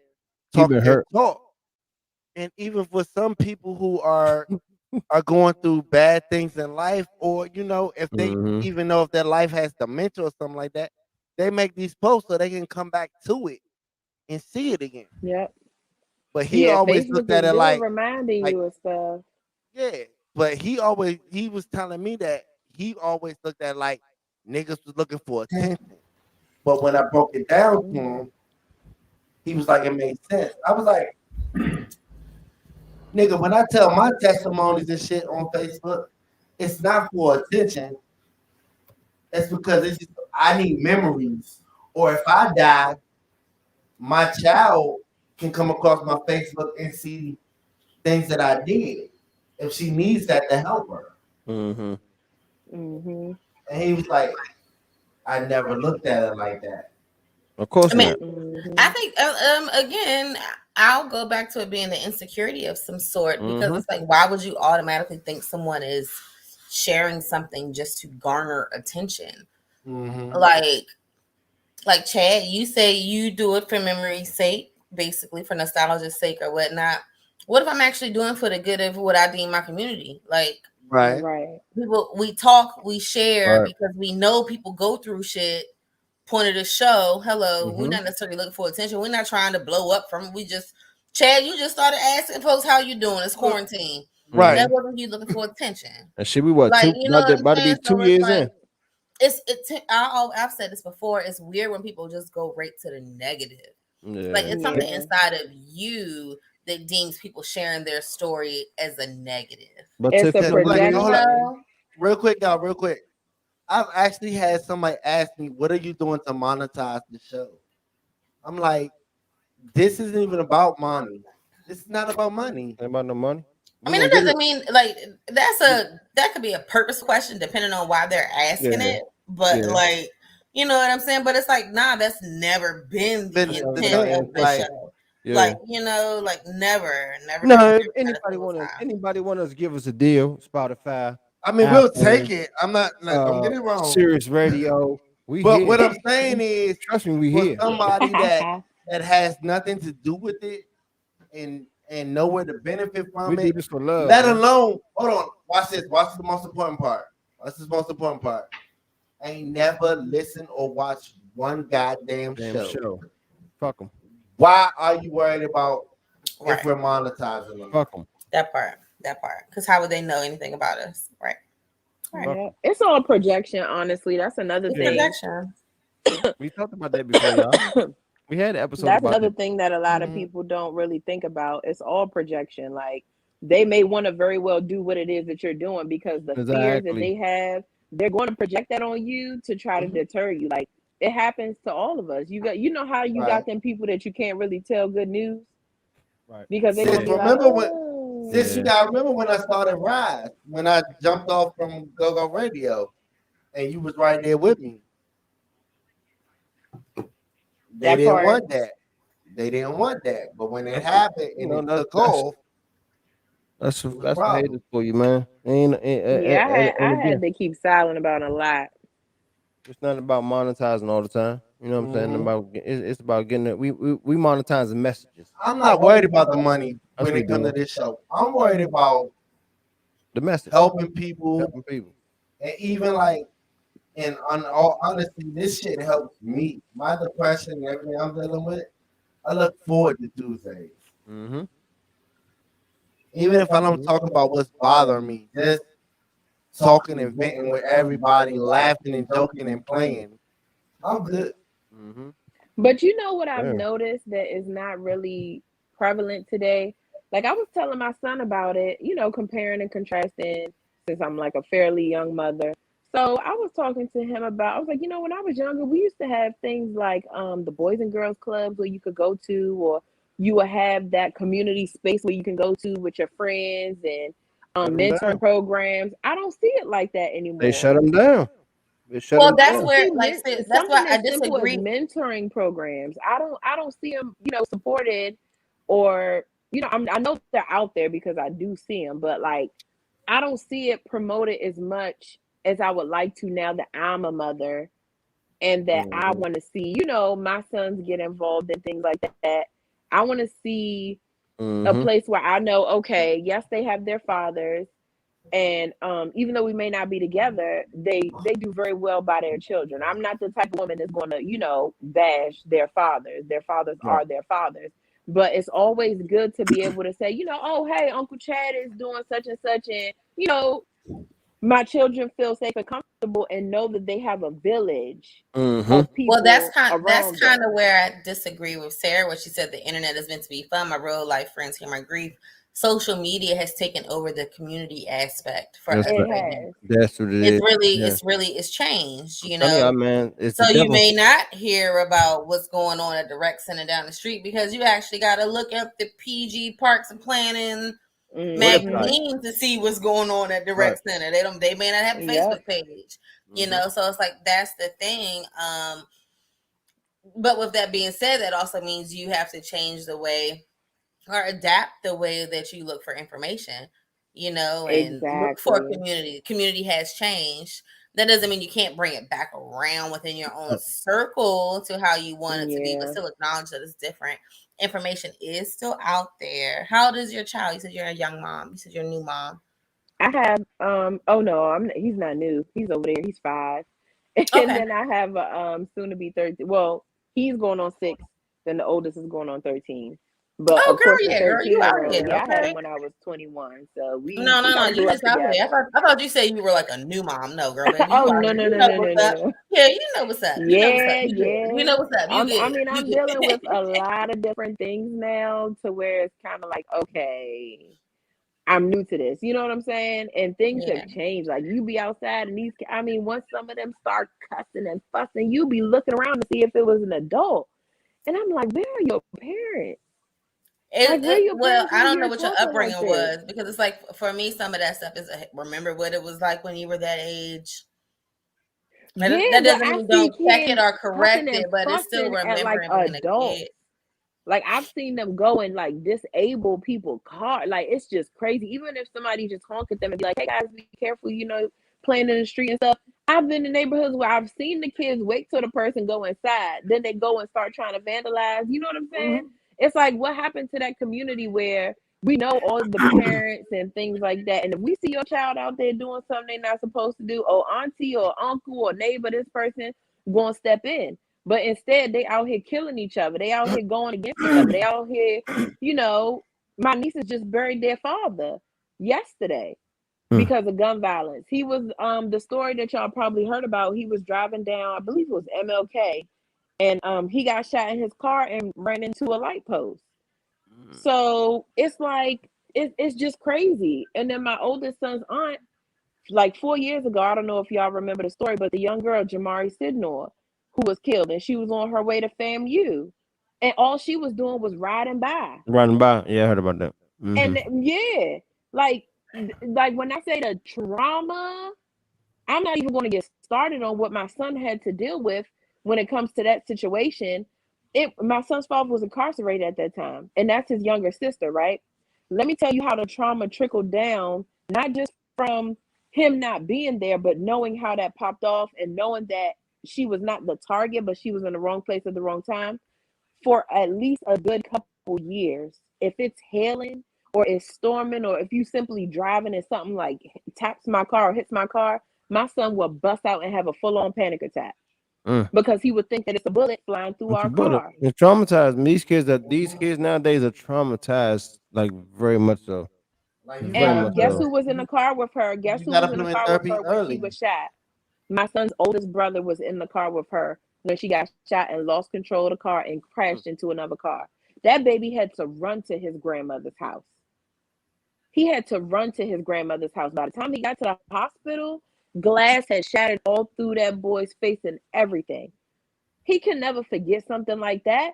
He been hurt. talk. And even for some people who are going through bad things in life, or if they Mm-hmm. even know if their life has dementia or something like that, they make these posts so they can come back to it and see it again. Yep. But he Yeah, always Facebook looked at is it good reminding like you of stuff. yeah. But he was telling me that he always looked at it like niggas was looking for attention. But when I broke it down to Mm. him, he was like, it made sense. I was like, nigga, when I tell my testimonies and shit on Facebook, it's not for attention. It's because it's just, I need memories. Or if I die, my child can come across my Facebook and see things that I did. If she needs that to help her. Mm-hmm. Mm-hmm. And he was like, I never looked at it like that. Of course I mean, not. I Mm-hmm. think again, I'll go back to it being the insecurity of some sort because Mm-hmm. it's like, why would you automatically think someone is sharing something just to garner attention? Mm-hmm. Like Chad, you say you do it for memory's sake, basically for nostalgia's sake or whatnot. What if I'm actually doing for the good of what I deem my community? Like Right. Right. people, we talk, we share Right. because we know people go through shit. Point of the show, hello, we're Mm-hmm. not necessarily looking for attention. We're not trying to blow up from it. We just, Chad, you just started asking folks how you doing. It's quarantine. Right. That wasn't you looking for attention. And should we what Like, two you know what I'm about to be saying? So 2 it's years like, in? I've said this before. It's weird when people just go right to the negative. Like, Yeah. it's something Yeah. inside of you that deems people sharing their story as a negative. But It's a Because like, You hold up, projection. know? real quick, y'all, real quick. I've actually had somebody ask me, what are you doing to monetize the show? I'm like, this isn't even about money. This is not about money. ain't about no money. I mean, it doesn't mean like that could be a purpose question depending on why they're asking Yeah. it. But Yeah. like, you know what I'm saying? But it's like, nah, that's never been the Been the intent thing, of the like, show. Yeah. Like, you know, like never No, been if anybody want us to give us a deal, Spotify, I mean, we'll Apple, take it. I'm not, don't get it wrong. Sirius Radio, we But here. what I'm saying is, Trust me, we for here. somebody that has nothing to do with it and nowhere to benefit We from do it, this for love. let man. alone, hold on, watch this. Watch the most important part. Watch this most important part. Ain't never listen or watch one goddamn Damn show. show. Fuck them. Why are you worried about Right. if we're monetizing them? Fuck them. That part. Because how would they know anything about us? Right. Yeah. It's all projection, honestly. That's another It's thing. projection. We talked about that before, y'all. We had an episode That's about another that. thing that a lot of people don't really think about. It's all projection. Like they may want to very well do what it is that you're doing because the fears that Exactly. they have, they're going to project that on you to try to deter you. Like it happens to all of us. You know how you got them people that you can't really tell good news, Right. because they're Sis, gonna be like, remember when? oh. Sis, you gotta remember when I started Rise, when I jumped off from Go Go Radio, and you was right there with me. They That didn't part. want that. They didn't want that. But when it happened and know, it that's- took off, That's it was a the problem. haters for you, man. Yeah, I again, had to keep silent about a lot. it's not about monetizing all the time. You know what I'm saying? About it's about getting it. We monetizing messages. I'm not worried about the money That's when what it comes we to this show. I'm worried about The message. helping people, Helping people. and even like, and on all honesty, this shit helps me. My depression and everything I'm dealing with, I look forward to Tuesdays. Mm-hmm. Even if I don't talk about what's bothering me, just talking and venting with everybody, laughing and joking and playing, I'm good. Mm-hmm. But you know what I've Yeah. noticed that is not really prevalent today? Like I was telling my son about it, you know, comparing and contrasting since I'm like a fairly young mother. So I was talking to him about, I was like, you know, when I was younger, we used to have things like the Boys and Girls Clubs where you could go to, or you would have that community space where you can go to with your friends and mentoring programs. I don't see it like that anymore. They shut them down. They shut Well, them that's down. where, like, that's why Something I as simple as disagree. mentoring programs. I don't see them, you know, supported, or you know, I know they're out there because I do see them, but like I don't see it promoted as much as I would like to now that I'm a mother and that I want to see, you know, my sons get involved in things like that. I want to see a place where I know, okay, yes, they have their fathers, and even though we may not be together, they do very well by their children. I'm not the type of woman that's going to, you know, bash their fathers. Their fathers are their fathers. But it's always good to be able to say, you know, oh, hey, Uncle Chad is doing such and such, and you know, my children feel safe and comfortable and know that they have a village of people. Well, that's kind them. of where I disagree with Sarah, when she said the internet is meant to be fun. My real life friends hear my grief. Social media has taken over the community aspect for us right now. That's what it is. It's changed, you Tell know. you, man, it's So the you devil. may not hear about what's going on at the rec center down the street because you actually got to look up the PG Parks and Planning magazine to see what's going on at the rec center. They may not have a Facebook page, you know. So it's like that's the thing. But with that being said, that also means you have to change the way or adapt the way that you look for information, you know, and look for community. Community has changed. That doesn't mean you can't bring it back around within your own circle to how you want it to be, but still acknowledge that it's different. Information is still out there. How old is your child? You said you're a young mom. You said you're a new mom. I have oh no, he's not new. He's over there. He's 5. And then I have a soon to be 13. Well, he's going on 6, then the oldest is going on 13. But of course, the 13-year-old, I had him when I was 21. So we No, you just out there. I thought you said you were like a new mom. No, girl, baby. Oh no. Yeah, you know what's up. You know what's up. I'm dealing with a lot of different things now, to where it's kind of like, okay, I'm new to this. You know what I'm saying? And things have changed. Like you be outside and once some of them start cussing and fussing, you be looking around to see if it was an adult. And I'm like, where are your parents? Like, where your Well, parents I when don't know you're what your talking like upbringing this? was because it's like for me, some of that stuff is remember what it was like when you were that age. Yeah, That but doesn't I mean see don't check it kids or huffing correct and it, but it's still fussing at like remembering being a adults. kid. Like I've seen them go in like disable people car. Like it's just crazy. Even if somebody just honk at them and be like, "Hey guys, be careful," playing in the street and stuff. I've been in neighborhoods where I've seen the kids wait till the person go inside, then they go and start trying to vandalize. You know what I'm saying? It's like what happened to that community where we know all the parents and things like that. And if we see your child out there doing something they're not supposed to do, or auntie or uncle or neighbor, this person gonna step in. But instead, they out here killing each other. They out here going against each other. They out here, my nieces just buried their father yesterday because of gun violence. He was the story that y'all probably heard about. He was driving down, I believe it was MLK, and he got shot in his car and ran into a light post. So it's like it's just crazy. And then my oldest son's aunt, like 4 years ago, I don't know if y'all remember the story, but the young girl Jamari Sidnor, who was killed, and she was on her way to FAMU, and all she was doing was riding by. Running by. Yeah, I heard about that. And yeah, like when I say the trauma, I'm not even going to get started on what my son had to deal with when it comes to that situation. My son's father was incarcerated at that time, and that's his younger sister, right? Let me tell you how the trauma trickled down, not just from him not being there, but knowing how that popped off and knowing that she was not the target, but she was in the wrong place at the wrong time for at least a good couple years. If it's hailing or it's storming, or if you simply driving and something like taps my car or hits my car, my son will bust out and have a full-on panic attack because he would think that it's a bullet flying through It's a our bullet. car. It's traumatized. These kids nowadays are traumatized, like very much so. Like you Very gotta And much guess put so. who was in the car with her? Guess You who gotta was in put the them in car with therapy her when she early. was shot? My son's oldest brother was in the car with her when she got shot and lost control of the car and crashed into another car. That baby had to run to his grandmother's house. He had to run to his grandmother's house. By the time he got to the hospital, glass had shattered all through that boy's face and everything. He can never forget something like that.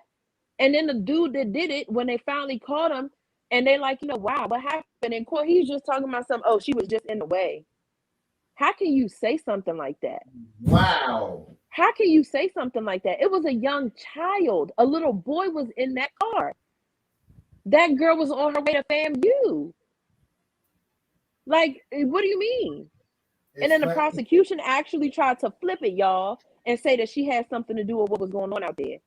And then the dude that did it, when they finally caught him, and they're like, wow, what happened in court? He's just talking about something. Oh, she was just in the way. How can you say something like that? wow. How can you say something like that? It was a young child. A little boy was in that car. That girl was on her way to FAMU. Like, what do you mean? And It's then the funny. prosecution actually tried to flip it, y'all, and say that she had something to do with what was going on out there.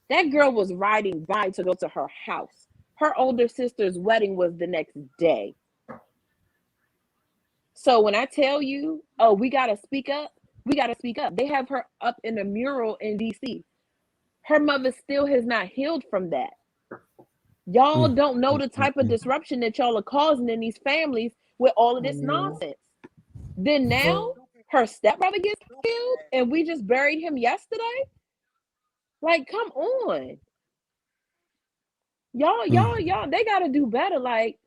That girl was riding by to go to her house. Her older sister's wedding was the next day. So when I tell you, oh, we got to speak up, we got to speak up. They have her up in a mural in DC. Her mother still has not healed from that. Y'all don't know the type of disruption that y'all are causing in these families with all of this nonsense. Then now her stepbrother gets killed and we just buried him yesterday? Like, come on. Y'all, they gotta do better. Like,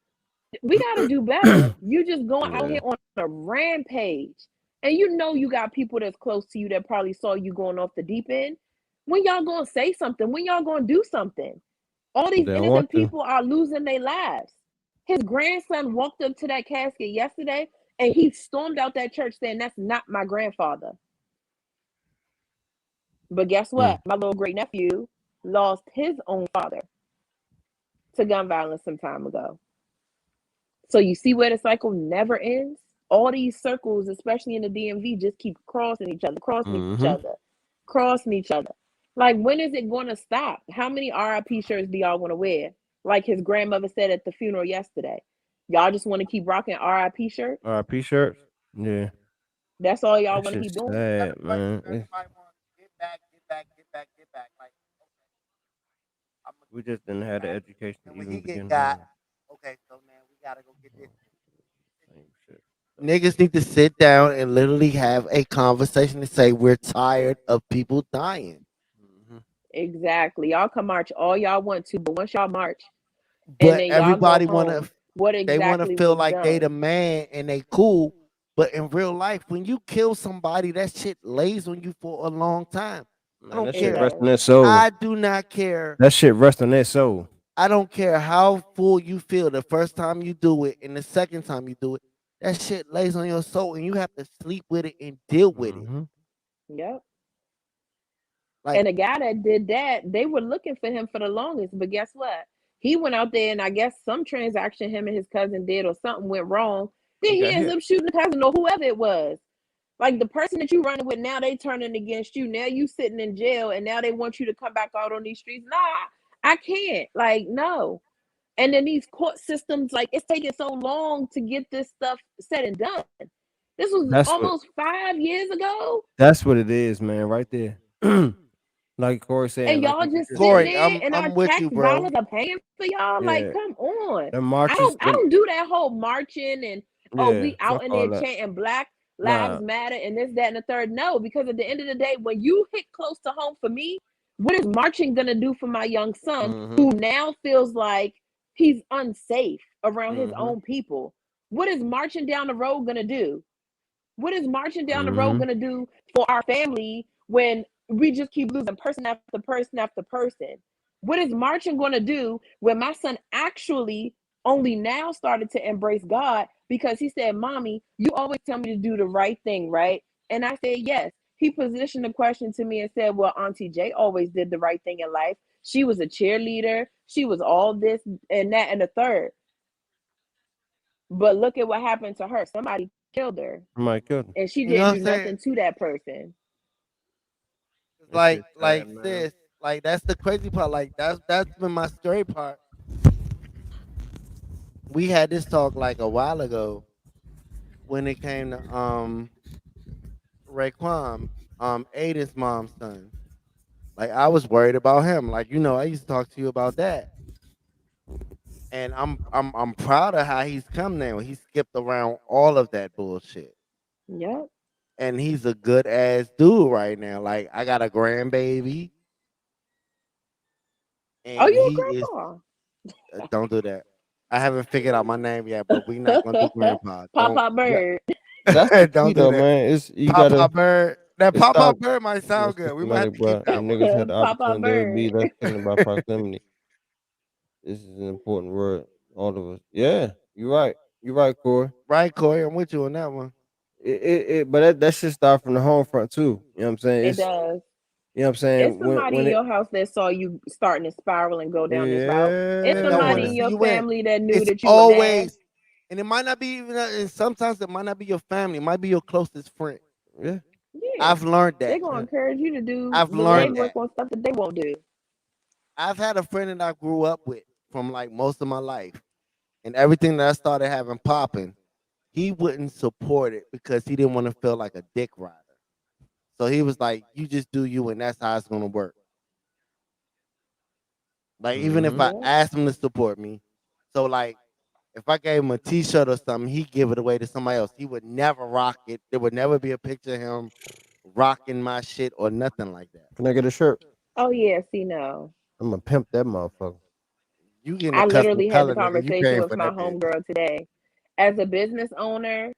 we gotta do better. You just going out Yeah. here on a rampage. And you got people that's close to you that probably saw you going off the deep end. When y'all gonna say something? When y'all gonna do something? All these They don't want innocent to. people are losing their lives. His grandson walked up to that casket yesterday and he stormed out that church saying, "That's not my grandfather." But guess what? My little great nephew lost his own father to gun violence some time ago. So you see where the cycle never ends? All these circles, especially in the DMV, just keep crossing each other, crossing each other, crossing each other. Like, when is it going to stop? How many RIP shirts do y'all want to wear? Like his grandmother said at the funeral yesterday. Y'all just want to keep rocking RIP shirts? RP shirts. Yeah. That's all y'all That want to keep shit's doing? sad, man. Everybody wants get back, get back, get back, get back. Like, I'm gonna We get just didn't have the back. education to And when even he get begin got, on. okay, so man, we gotta go get this. Same shit. Niggas need to sit down and literally have a conversation and say we're tired of people dying. Exactly. Y'all can march all y'all want to, but once y'all march and But then y'all go everybody wanna home, what they wanna exactly feel was like they the done? man and they cool. But in real life, when you kill somebody, that shit lays on you for a long time. I Man, don't that shit It care. rest on does. their soul. I do not care. That shit rest on their soul. I don't care how full you feel the first time you do it and the second time you do it. That shit lays on your soul, and you have to sleep with it and deal with it. Mhm. Yep. Like, And the guy that did that, they were looking for him for the longest. But guess what? He went out there and I guess some transaction him and his cousin did or something went wrong. Then He he got ends hit. up shooting the cousin or whoever it was. Like the person that you running with now, they turning against you. Now you sitting in jail and now they want you to come back out on these streets. Nah, I can't. Like, no. And then these court systems, like it's taking so long to get this stuff said and done. This was That's what almost 5 years ago. that's what it is, man, right there. Like Corey saying, And like y'all you just just sitting said. Corey, there and our I'm with tax you, dollars bro. are paying for y'all. Like, Yeah. come on. The I marches, don't I don't do that whole marching and oh, yeah, we out fuck in all there that. chanting Black Lives Nah. Matter and this, that, and the third. No, because at the end of the day, when you hit close to home for me, what is marching gonna do for my young son Mhm. who now feels like he's unsafe around his Mhm. own people? What is marching down the road gonna do? What is marching down the road Mhm. going to do for our family when we just keep losing person after person after person? What is marching going to do when my son actually only now started to embrace God because he said, Mommy, you always tell me to do the right thing, right? And I said, yes. He positioned the question to me and said, well, Auntie J always did the right thing in life. She was a cheerleader. She was all this and that and the third. But look at what happened to her. Somebody killed her My goodness. and she You know didn't what do I'm saying? nothing to that person. That shit sad, man. Sis, like that's the crazy part. Like that's been my scary part. We had this talk like a while ago when it came to Raekwon, Aiden's mom's son. Like I was worried about him. Like, I used to talk to you about that. And I'm proud of how he's come now. He skipped around all of that bullshit. Yep. And he's a good ass dude right now. Like I got a grandbaby Oh, and you he is a grandpa. don't do that. I haven't figured out my name yet, but we not gonna do grandpa. Pop Don't Pop That, Bird. that's the key don't do though, that. man. It's you Papa gotta Bird. That it's Papa stop Bird might being sound good. We might have systematic, to keep bro. that And one. niggas had the Pop Pop opportunity to be Bird. less killing by proximity. This is an important word. All of us. Yeah, you're right. You're right, Corey. Right, Corey? I'm with you on that one. But that should start from the home front too. You know what I'm saying? It It's does. you know what I'm It's saying somebody when in it your house that saw you starting to spiral and go down this route. It's And don't want somebody to in yeah see your you win. family that knew It's that you were nasty. always, and it might not be even. And sometimes it might not be your family. It might be your closest friend. yeah Yeah. I've learned They're that. going yeah to encourage you to do I've the yeah. learned legwork that. on stuff that they won't do. I've had a friend that I grew up with from like most of my life, and everything that I started having popping, he wouldn't support it because he didn't want to feel like a dick rider. So he was like, "You just do you, and that's how it's gonna work." Like even if Mhm. I Yeah. asked him to support me, so like if I gave him a T-shirt or something, he'd give it away to somebody else. He would never rock it. There would never be a picture of him rocking my shit or nothing like that. Can I get a shirt? Oh, yeah. See, no. I'm gonna pimp that motherfucker. You getting a I custom literally had the color, nigga? You conversation paying with for my that bitch? homegirl today. As a business owner,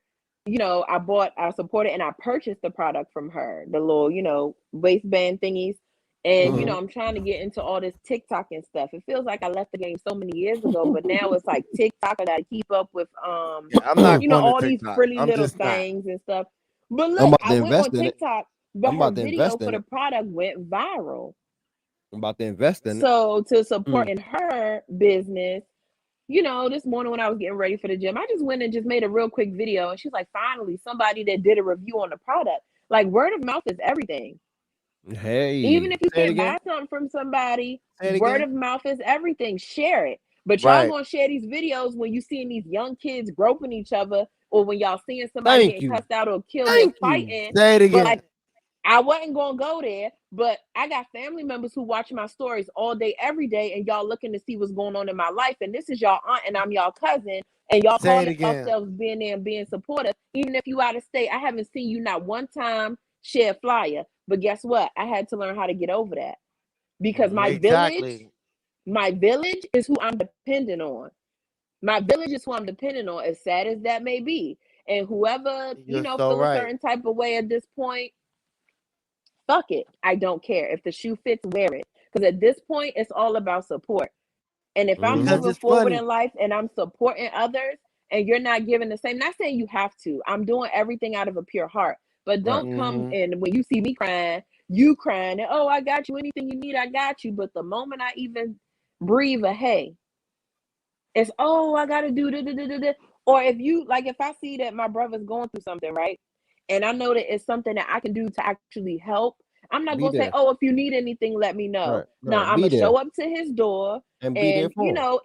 I supported and I purchased the product from her, the little, waistband thingies. And, Mhm. I'm trying to get into all this TikTok and stuff. It feels like I left the game so many years ago, but now it's like TikTok. I got to keep up with, Yeah, I'm not going to all these TikTok. frilly I'm little just not. things and stuff. But I'm look, about I to went on invest in it. TikTok, but I'm her about to video invest for in the it. product went viral. I'm about to invest in it. So to support Mm. in her business, this morning when I was getting ready for the gym, I just went and just made a real quick video. And she's like, finally, somebody that did a review on the product. Like, word of mouth is everything. Even Hey, if you say it can't buy again. something from somebody, Say it word again. of mouth is everything. Share it. But y'all Right. gonna share these videos when you seeing these young kids groping each other, or when y'all seeing somebody Thank getting you. cussed out or killed or Thank you. fighting. Say it But again. like, I wasn't gonna go there, but I got family members who watch my stories all day, every day, and y'all looking to see what's going on in my life. And this is y'all aunt, and I'm y'all cousin, and y'all Say it calling again. yourselves being there and being supportive. Even if you out of state, I haven't seen you not one time share a flyer. But guess what? I had to learn how to get over that because Mhm. Exactly. my village is who I'm dependent on. My village is who I'm dependent on, as sad as that may be. And whoever, You're so feel a right. certain type of way at this point, fuck it. I don't care. If the shoe fits, wear it. Because at this point, it's all about support. And if I'm because moving it's forward funny. in life and I'm supporting others and you're not giving the same, not saying you have to. I'm doing everything out of a pure heart. But Right. don't come Mhm. and when you see me crying, you crying, and oh, I got you. Anything you need, I got you. But the moment I even breathe a hey, it's oh, I gotta do da. Or if you like, if I see that my brother's going through something, right? And I know that it's something that I can do to actually help. I'm not Be gonna say, there. "Oh, if you need anything, let me know." Right. Now Right. I'm Be gonna there show up to his door, and be there and for 'em.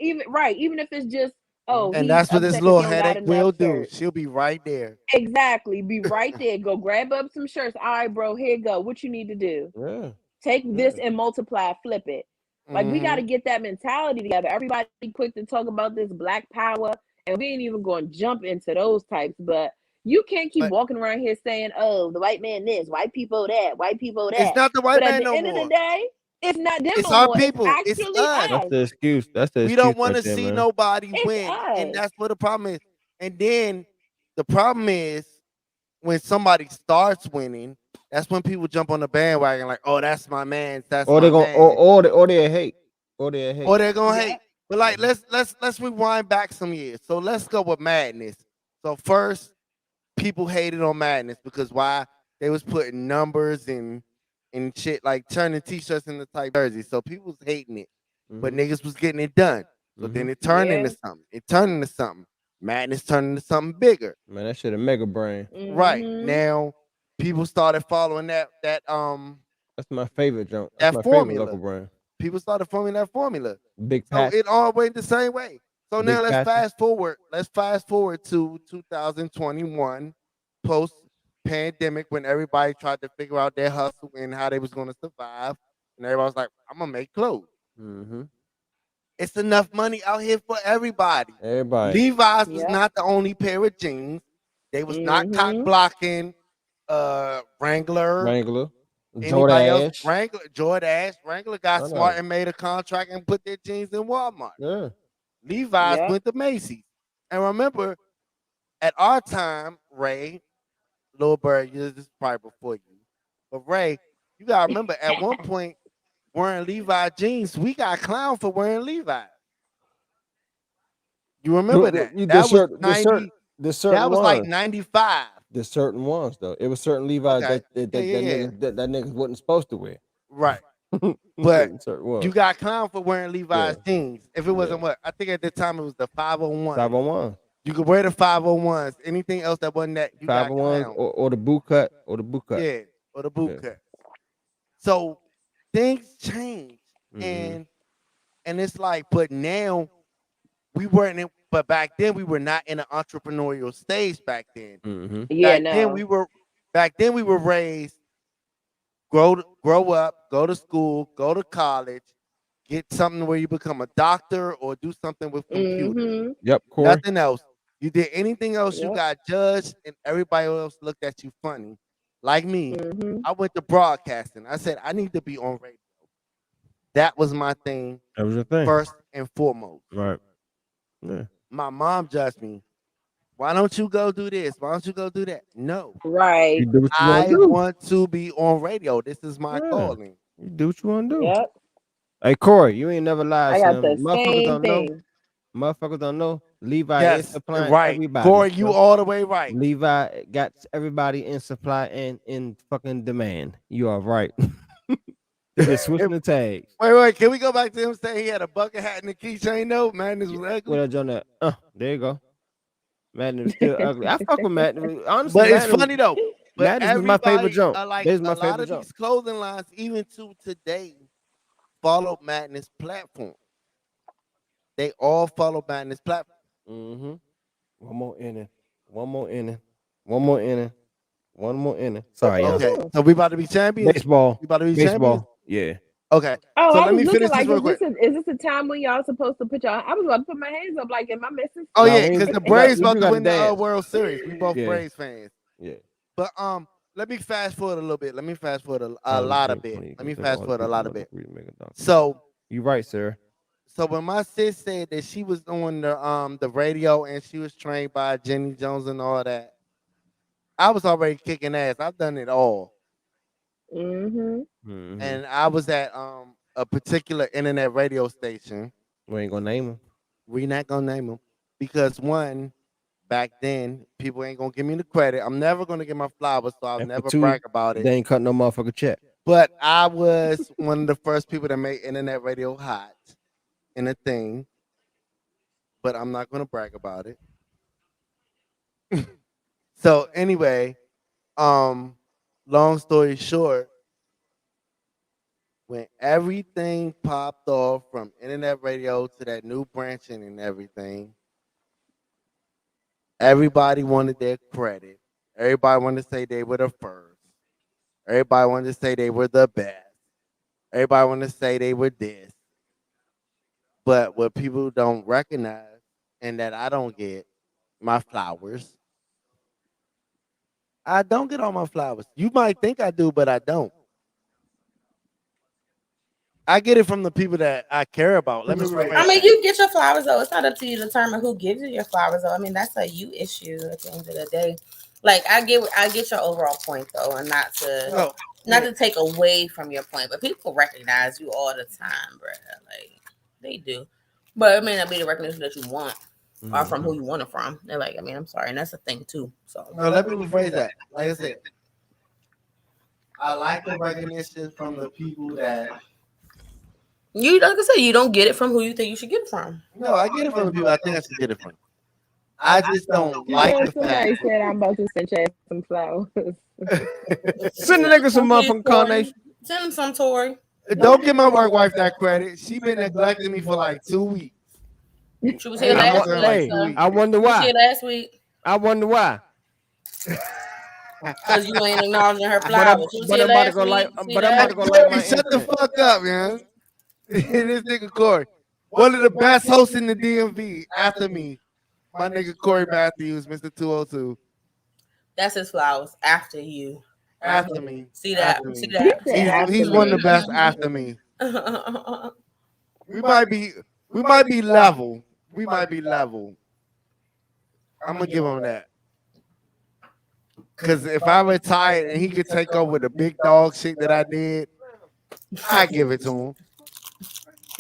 even if it's just, "Oh, Mhm. And he's that's what this upset because little he don't got headache enough will do. shirts." She'll be right there. Exactly, be right there. Go grab up some shirts. All right, bro, here you go. What you need to do? Yeah. Take this Yeah. and multiply, flip it. Like we got to Mhm. get that mentality together. Everybody quick to talk about this black power, and we ain't even going to jump into those types. But you can't keep But walking around here saying, "Oh, the white man this, white people that, white people it's that." not the But white at man the no end of the more. day, it's not them It's no our more. It's people. It's actually us. That's us. the excuse. That's the We excuse don't want right to there, see man. nobody It's win, and us. that's what the problem is. And then the problem is when somebody starts winning, that's when people jump on the bandwagon like, "Oh, that's my man. That's Or they my gonna man," or they hate. Or they hate. or they're gonna hate. Yep. But like, Mhm. let's rewind back some years. So let's go with Madness. So first, people hated on Madness because why? They was putting numbers and shit like turning t-shirts into type jerseys. So people was hating it, but Mhm. niggas was getting it done. So then Mhm. it turned into Yeah. something. It turned into something. Madness turned into something bigger. Man, that shit a mega brain. Right Mhm. now, people started following That's my favorite jump. That's that my favorite local formula. brand. People started forming that formula. Big So patch. it all went the same way. So now Big let's patches. fast forward. Let's fast forward to 2021, post pandemic, when everybody tried to figure out their hustle and how they was going to survive. And everybody was like, "I'm gonna make clothes. Mhm. It's enough money out here for everybody." Everybody. Levi's was Yep. not the only pair of jeans. They was not cock Mhm. blocking. Wrangler. Wrangler. Anybody else? DoorDash. Wrangler, Jordache, Wrangler got None of smart 'em. and made a contract and put their jeans in Walmart. Yeah. Levi's Yep. went to Macy's. And remember, at our time, Ray, Lil Bird, this is probably before you, but Ray, you gotta remember at one point wearing Levi jeans, we got clowned for wearing Levi. You remember that? There's That was certain there's certain 90, there's certain that was like ones. 95. There's certain ones though. It was certain Levi's Okay. Yeah, yeah. that niggas wasn't supposed to wear. Right. But certain you ones. got clowned for wearing Yeah. Levi's jeans. If it Yeah. wasn't what I think at the time it was the 501. 501. You could wear the 501s. Anything else that wasn't that, you got 501s clowned. or the boot cut or the boot cut. Yeah, or the boot Yeah. cut. So things change, Mhm. and it's like, but now we weren't in, but back then we were not in an entrepreneurial stage back then. Mhm. Yeah. Back then No. we were back then we were raised grow up, go to school, go to college, get something where you become a doctor or do something with computers. Mhm. Yep, Corey. Nothing else. You did anything else, you Yep. got judged, and everybody else looked at you funny. Like me, Mhm. I went to broadcasting. I said I need to be on radio. That was my thing That was your thing. first and foremost. Right. Yeah. My mom judged me. Why don't you go do this? Why don't you go do that? No, You Right. do what you want to I do. want to be on radio. This is my Yeah. calling. You do what you want to do. Yep. Hey Corey, you ain't never lied, I got son. the Motherfuckers same don't know. thing. Motherfuckers don't know. Levi is Yes, supplying right. everybody. Corey, you son. all the way right. Levi got everybody in supply and in fucking demand. You are right. They just switching the tags. Wait. Can we go back to him saying he had a bucket hat and a keychain? No, man, this was What ugly. I done that? There you go. Madden was still ugly. I fuck with Madden. Honestly, But it's funny though. But Madden was my favorite everybody, jump. like This is a my lot favorite of jump. these clothing lines, even to today, follow Madness platform. They all follow Madness platform. Mm-hmm. One more inning. One more inning. One more inning. One more inning. Sorry, y'all. Okay, so we about to be champions. Baseball. We about to be champions. Baseball. Yeah. Okay, Oh, so I let was me looking finish this like, real quick. is this a time when y'all supposed to put y'all? I was about to put my hands up, like, am I missing Oh Nah, yeah, we something? ain't, because the Braves we about still to got to win the dance. World Series. We both Yeah. Braves fans. Yeah. But let me fast forward a little bit. Let me fast forward a All these lot of drinks, bit. please. Let me Thank fast all the forward a people lot who of bit. agree to make a doctor. So You right, sir. So when my sis said that she was on the radio and she was trained by Jenny Jones and all that, I was already kicking ass. I've done it all. Mm-hmm. Mm-hmm. And I was at a particular internet radio station We ain't gonna name them. We not gonna name them because one, back then, people ain't gonna give me the credit. I'm never gonna get my flowers, so I'll And for never two, brag about it. they ain't cut no motherfucker check. But I was one of the first people that made internet radio hot in a thing. But I'm not gonna brag about it. So anyway, long story short, when everything popped off from internet radio to that new branching and everything, everybody wanted their credit. Everybody wanted to say they were the first. Everybody wanted to say they were the best. Everybody wanted to say they were this. But what people don't recognize and that I don't get, my flowers. I don't get all my flowers. You might think I do, but I don't. I get it from the people that I care about. Let me rephrase I mean, that. you get your flowers though. It's not up to you to determine who gives you your flowers though. I mean, that's a you issue at the end of the day. Like I get your overall point though, and No, not to take away from your point, but people recognize you all the time, bro. Like they do, but it may not be the recognition that you want or from who you want it from. They're like, I mean, I'm sorry, and that's a thing too. So no, let me rephrase that. Like I said, I like the recognition from the people that. you, like I said, you don't get it from who you think you should get it from. No, I get it from the people I think I should get it from. I just don't like the Somebody fact. said I'm about to send Chad some flowers. Send the nigga some motherfucking carnation. Send them some, Tori. Don't give my work wife that credit. She been neglecting me for like 2 weeks. She was here Hey, last I week. want- Hey, I wonder She was why. here last week I wonder why. because you ain't acknowledging her But I'm, flowers. She was but here I'm about to last go week. like. See But I'm that? about to go like my Corey, shut the incense. fuck up, man. This nigga Corey, one of the best hosts in the DMV after me. My nigga Corey Matthews, Mr. 202. That's his flowers after you. After me. See that? After See me. that? He said He's after one of me. the best after me. That's We might be level. We might be level. I'm gonna give him that. Cause if I retired and he could take over the big dog shit that I did, I give it to him.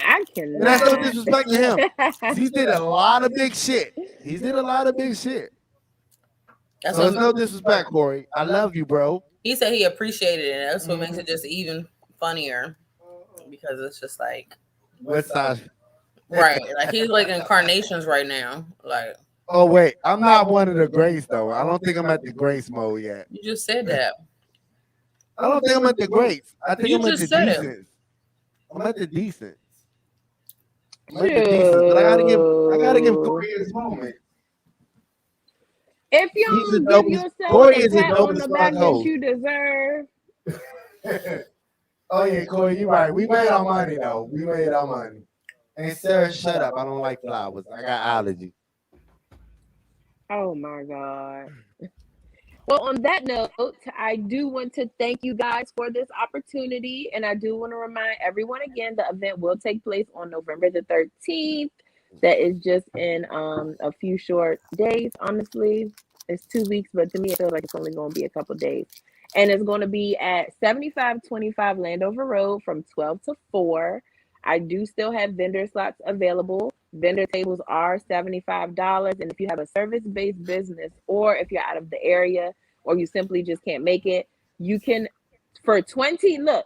I And that's no cannot. disrespect to him. He did a lot of big shit. He did a lot of big shit. So it's no what disrespect, Corey. I love you, bro. he said. He appreciated it. That's what makes it just even funnier because it's just like What side? right, like he's like in carnations right now. Like Oh wait, I'm not one of the grace though. I don't think I'm at the grace mode yet. you just said that. I don't think I'm at the grace. I think You I'm at just the said it. decent. I'm at the decent. I'm at the decent. But I gotta give Corey his moment. If you He's the don't give dopest- yourself Corey the is the pat on the dopest back fuck hoe. that you deserve, Oh yeah, Corey, you're right. We made our money though. We made our money. And Sarah, shut up. I don't like flowers. I got allergy. oh my God. Well, on that note, I do want to thank you guys for this opportunity. And I do want to remind everyone again, the event will take place on November the 13th. That is just in a few short days, honestly. It's 2 weeks, but to me, it feels like it's only going to be a couple days. And it's going to be at 7525 Landover Road from 12 to 4. I do still have vendor slots available. Vendor tables are $75. And if you have a service-based business or if you're out of the area or you simply just can't make it, you can, for 20, look,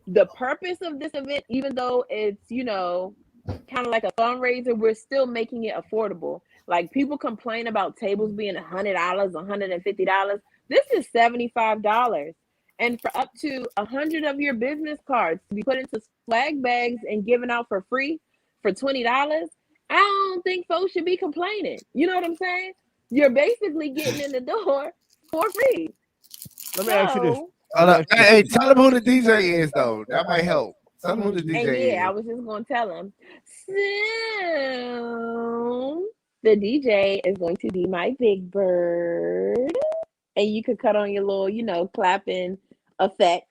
the purpose of this event, even though it's, kind of like a fundraiser, we're still making it affordable. Like people complain about tables being $100, $150. This is $75. And for up to 100 of your business cards to be put into swag bags and given out for free for $20, I don't think folks should be complaining. You know what I'm saying? You're basically getting in the door for free. Let me ask you this. Hey, tell him who the DJ is though. That might help. Tell him who the And DJ yeah, I is. was just gonna tell him. So the DJ is going to be my big bird, and you could cut on your little, clapping effects.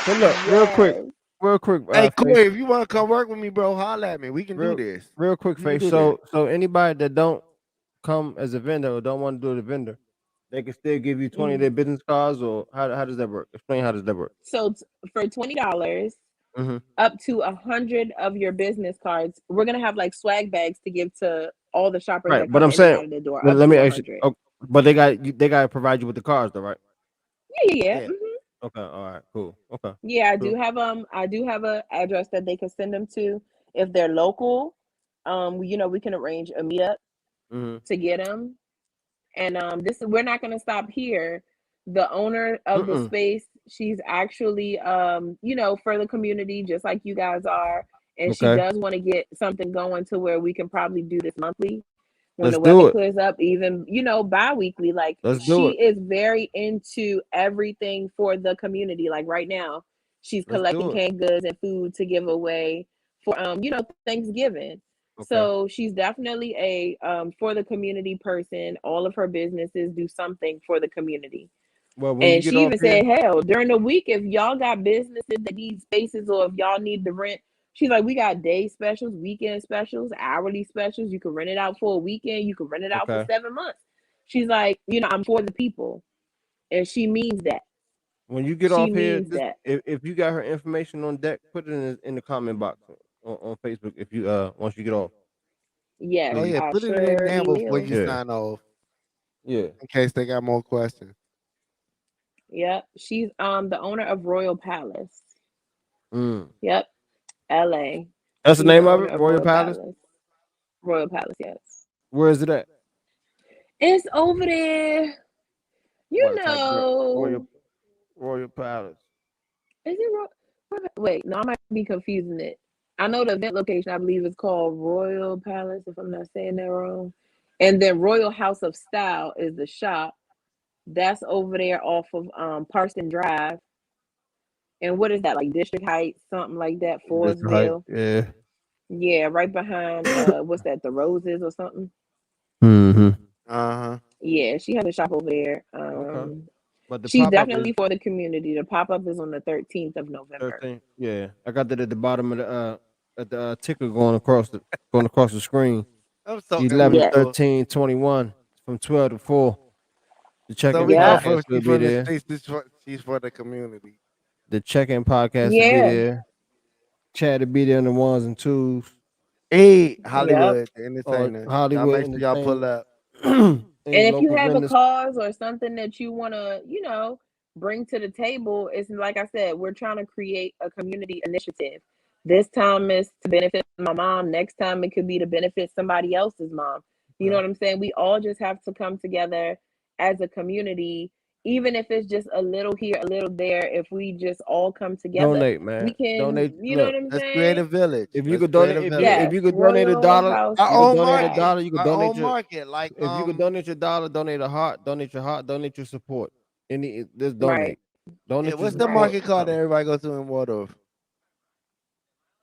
So look, real quick. Hey Face. Corey, if you want to come work with me, bro, holla at me. We can do this. Real quick, We can face. do So anybody that don't come as a vendor or don't want to do the vendor, They can still give you 20 of Mhm. their business cards, or how does that work? Explain how does that work? So for $20, Mm-hmm. up to 100 of your business cards, we're gonna have like swag bags to give to all the shoppers Right, that but come I'm in and saying, out of the door. well, Up let to me ask you. 100. Oh, but they got to provide you with the cards, though, right? Yeah. Yeah. Okay, all right, cool. Okay, Yeah, cool. I do have a address that they can send them to. If they're local, we can arrange a meetup Mm-hmm. to get them. And this we're not going to stop here. The owner of the Mm-mm. space, she's actually for the community just like you guys are, and she Okay, does want to get something going to where we can probably do this monthly when let's the weather do it. clears up, even bi-weekly. Like Let's do she it. is very into everything for the community. Like right now, she's Let's collecting do it. canned goods and food to give away for Thanksgiving. Okay. So she's definitely a for the community person. All of her businesses do something for the community. Well, when you And get she off even here, said, hell, during the week, if y'all got businesses that need spaces or if y'all need the rent, she's like, we got day specials, weekend specials, hourly specials. You can rent it out for a weekend. You can rent it out for okay. 7 months. She's like, I'm for the people. And she means that. When you get She off here, means just that. if you got her information on deck, put it in the comment box on Facebook. If you once you get off, Yes, Oh please. yeah, I put it in now surely before will. you Yeah, sign off, yeah. in case they got more questions. Yep. She's the owner of Royal Palace. Mm. Yep. LA. That's the She's the name of owner it, of Royal Royal Palace. Palace. Royal Palace, yes. Where is it at? It's over there. I'm You about to type it up. know, Royal Palace. is it wait, no, I might be confusing it. I know the event location, I believe, is called Royal Palace, if I'm not saying that wrong. And then Royal House of Style is the shop. That's over there off of Parson Drive. And what is that, like District Heights, something like that, That's right. Forestville? Yeah. Yeah, right behind what's that, the Roses or something? Mm-hmm. Uh-huh. Yeah, she has a shop over there. Okay. But the She's pop up is definitely for the community. The pop-up is on the 13th of November. 13. Yeah, I got that at the bottom of the at the ticker going across the screen. I'm so 11, Yes. immature. 13, 21 from 12 to 4. The So check-in we know Yep. for podcast will she's be from the there. streets, she's for the community. The check-in podcast will be Yeah. there. Chad will be there on the ones and twos. Hey, Yep. Hollywood, the Or entertainer. Y'all Hollywood make sure y'all pull Entertainment. up. Any And if you local have a vendors. cause or something that you want to, bring to the table, it's like I said, we're trying to create a community initiative. This time is to benefit my mom. Next time it could be to benefit somebody else's mom. You know Okay. what I'm saying? We all just have to come together as a community, even if it's just a little here, a little there. If we just all come together, Donate, we man. can, Donate. you know what Look, I'm Let's create saying? a village. if you Let's could create donate, a if you village. Yes, if you could donate a Royal dollar, House Our you could own donate a market. Style. dollar. You could Our donate own your. market. Like If you could donate your dollar, donate a heart, donate your heart, donate your support. Just Right, donate. yeah, Donate your what's the support. right. market called that everybody goes to in Waldorf?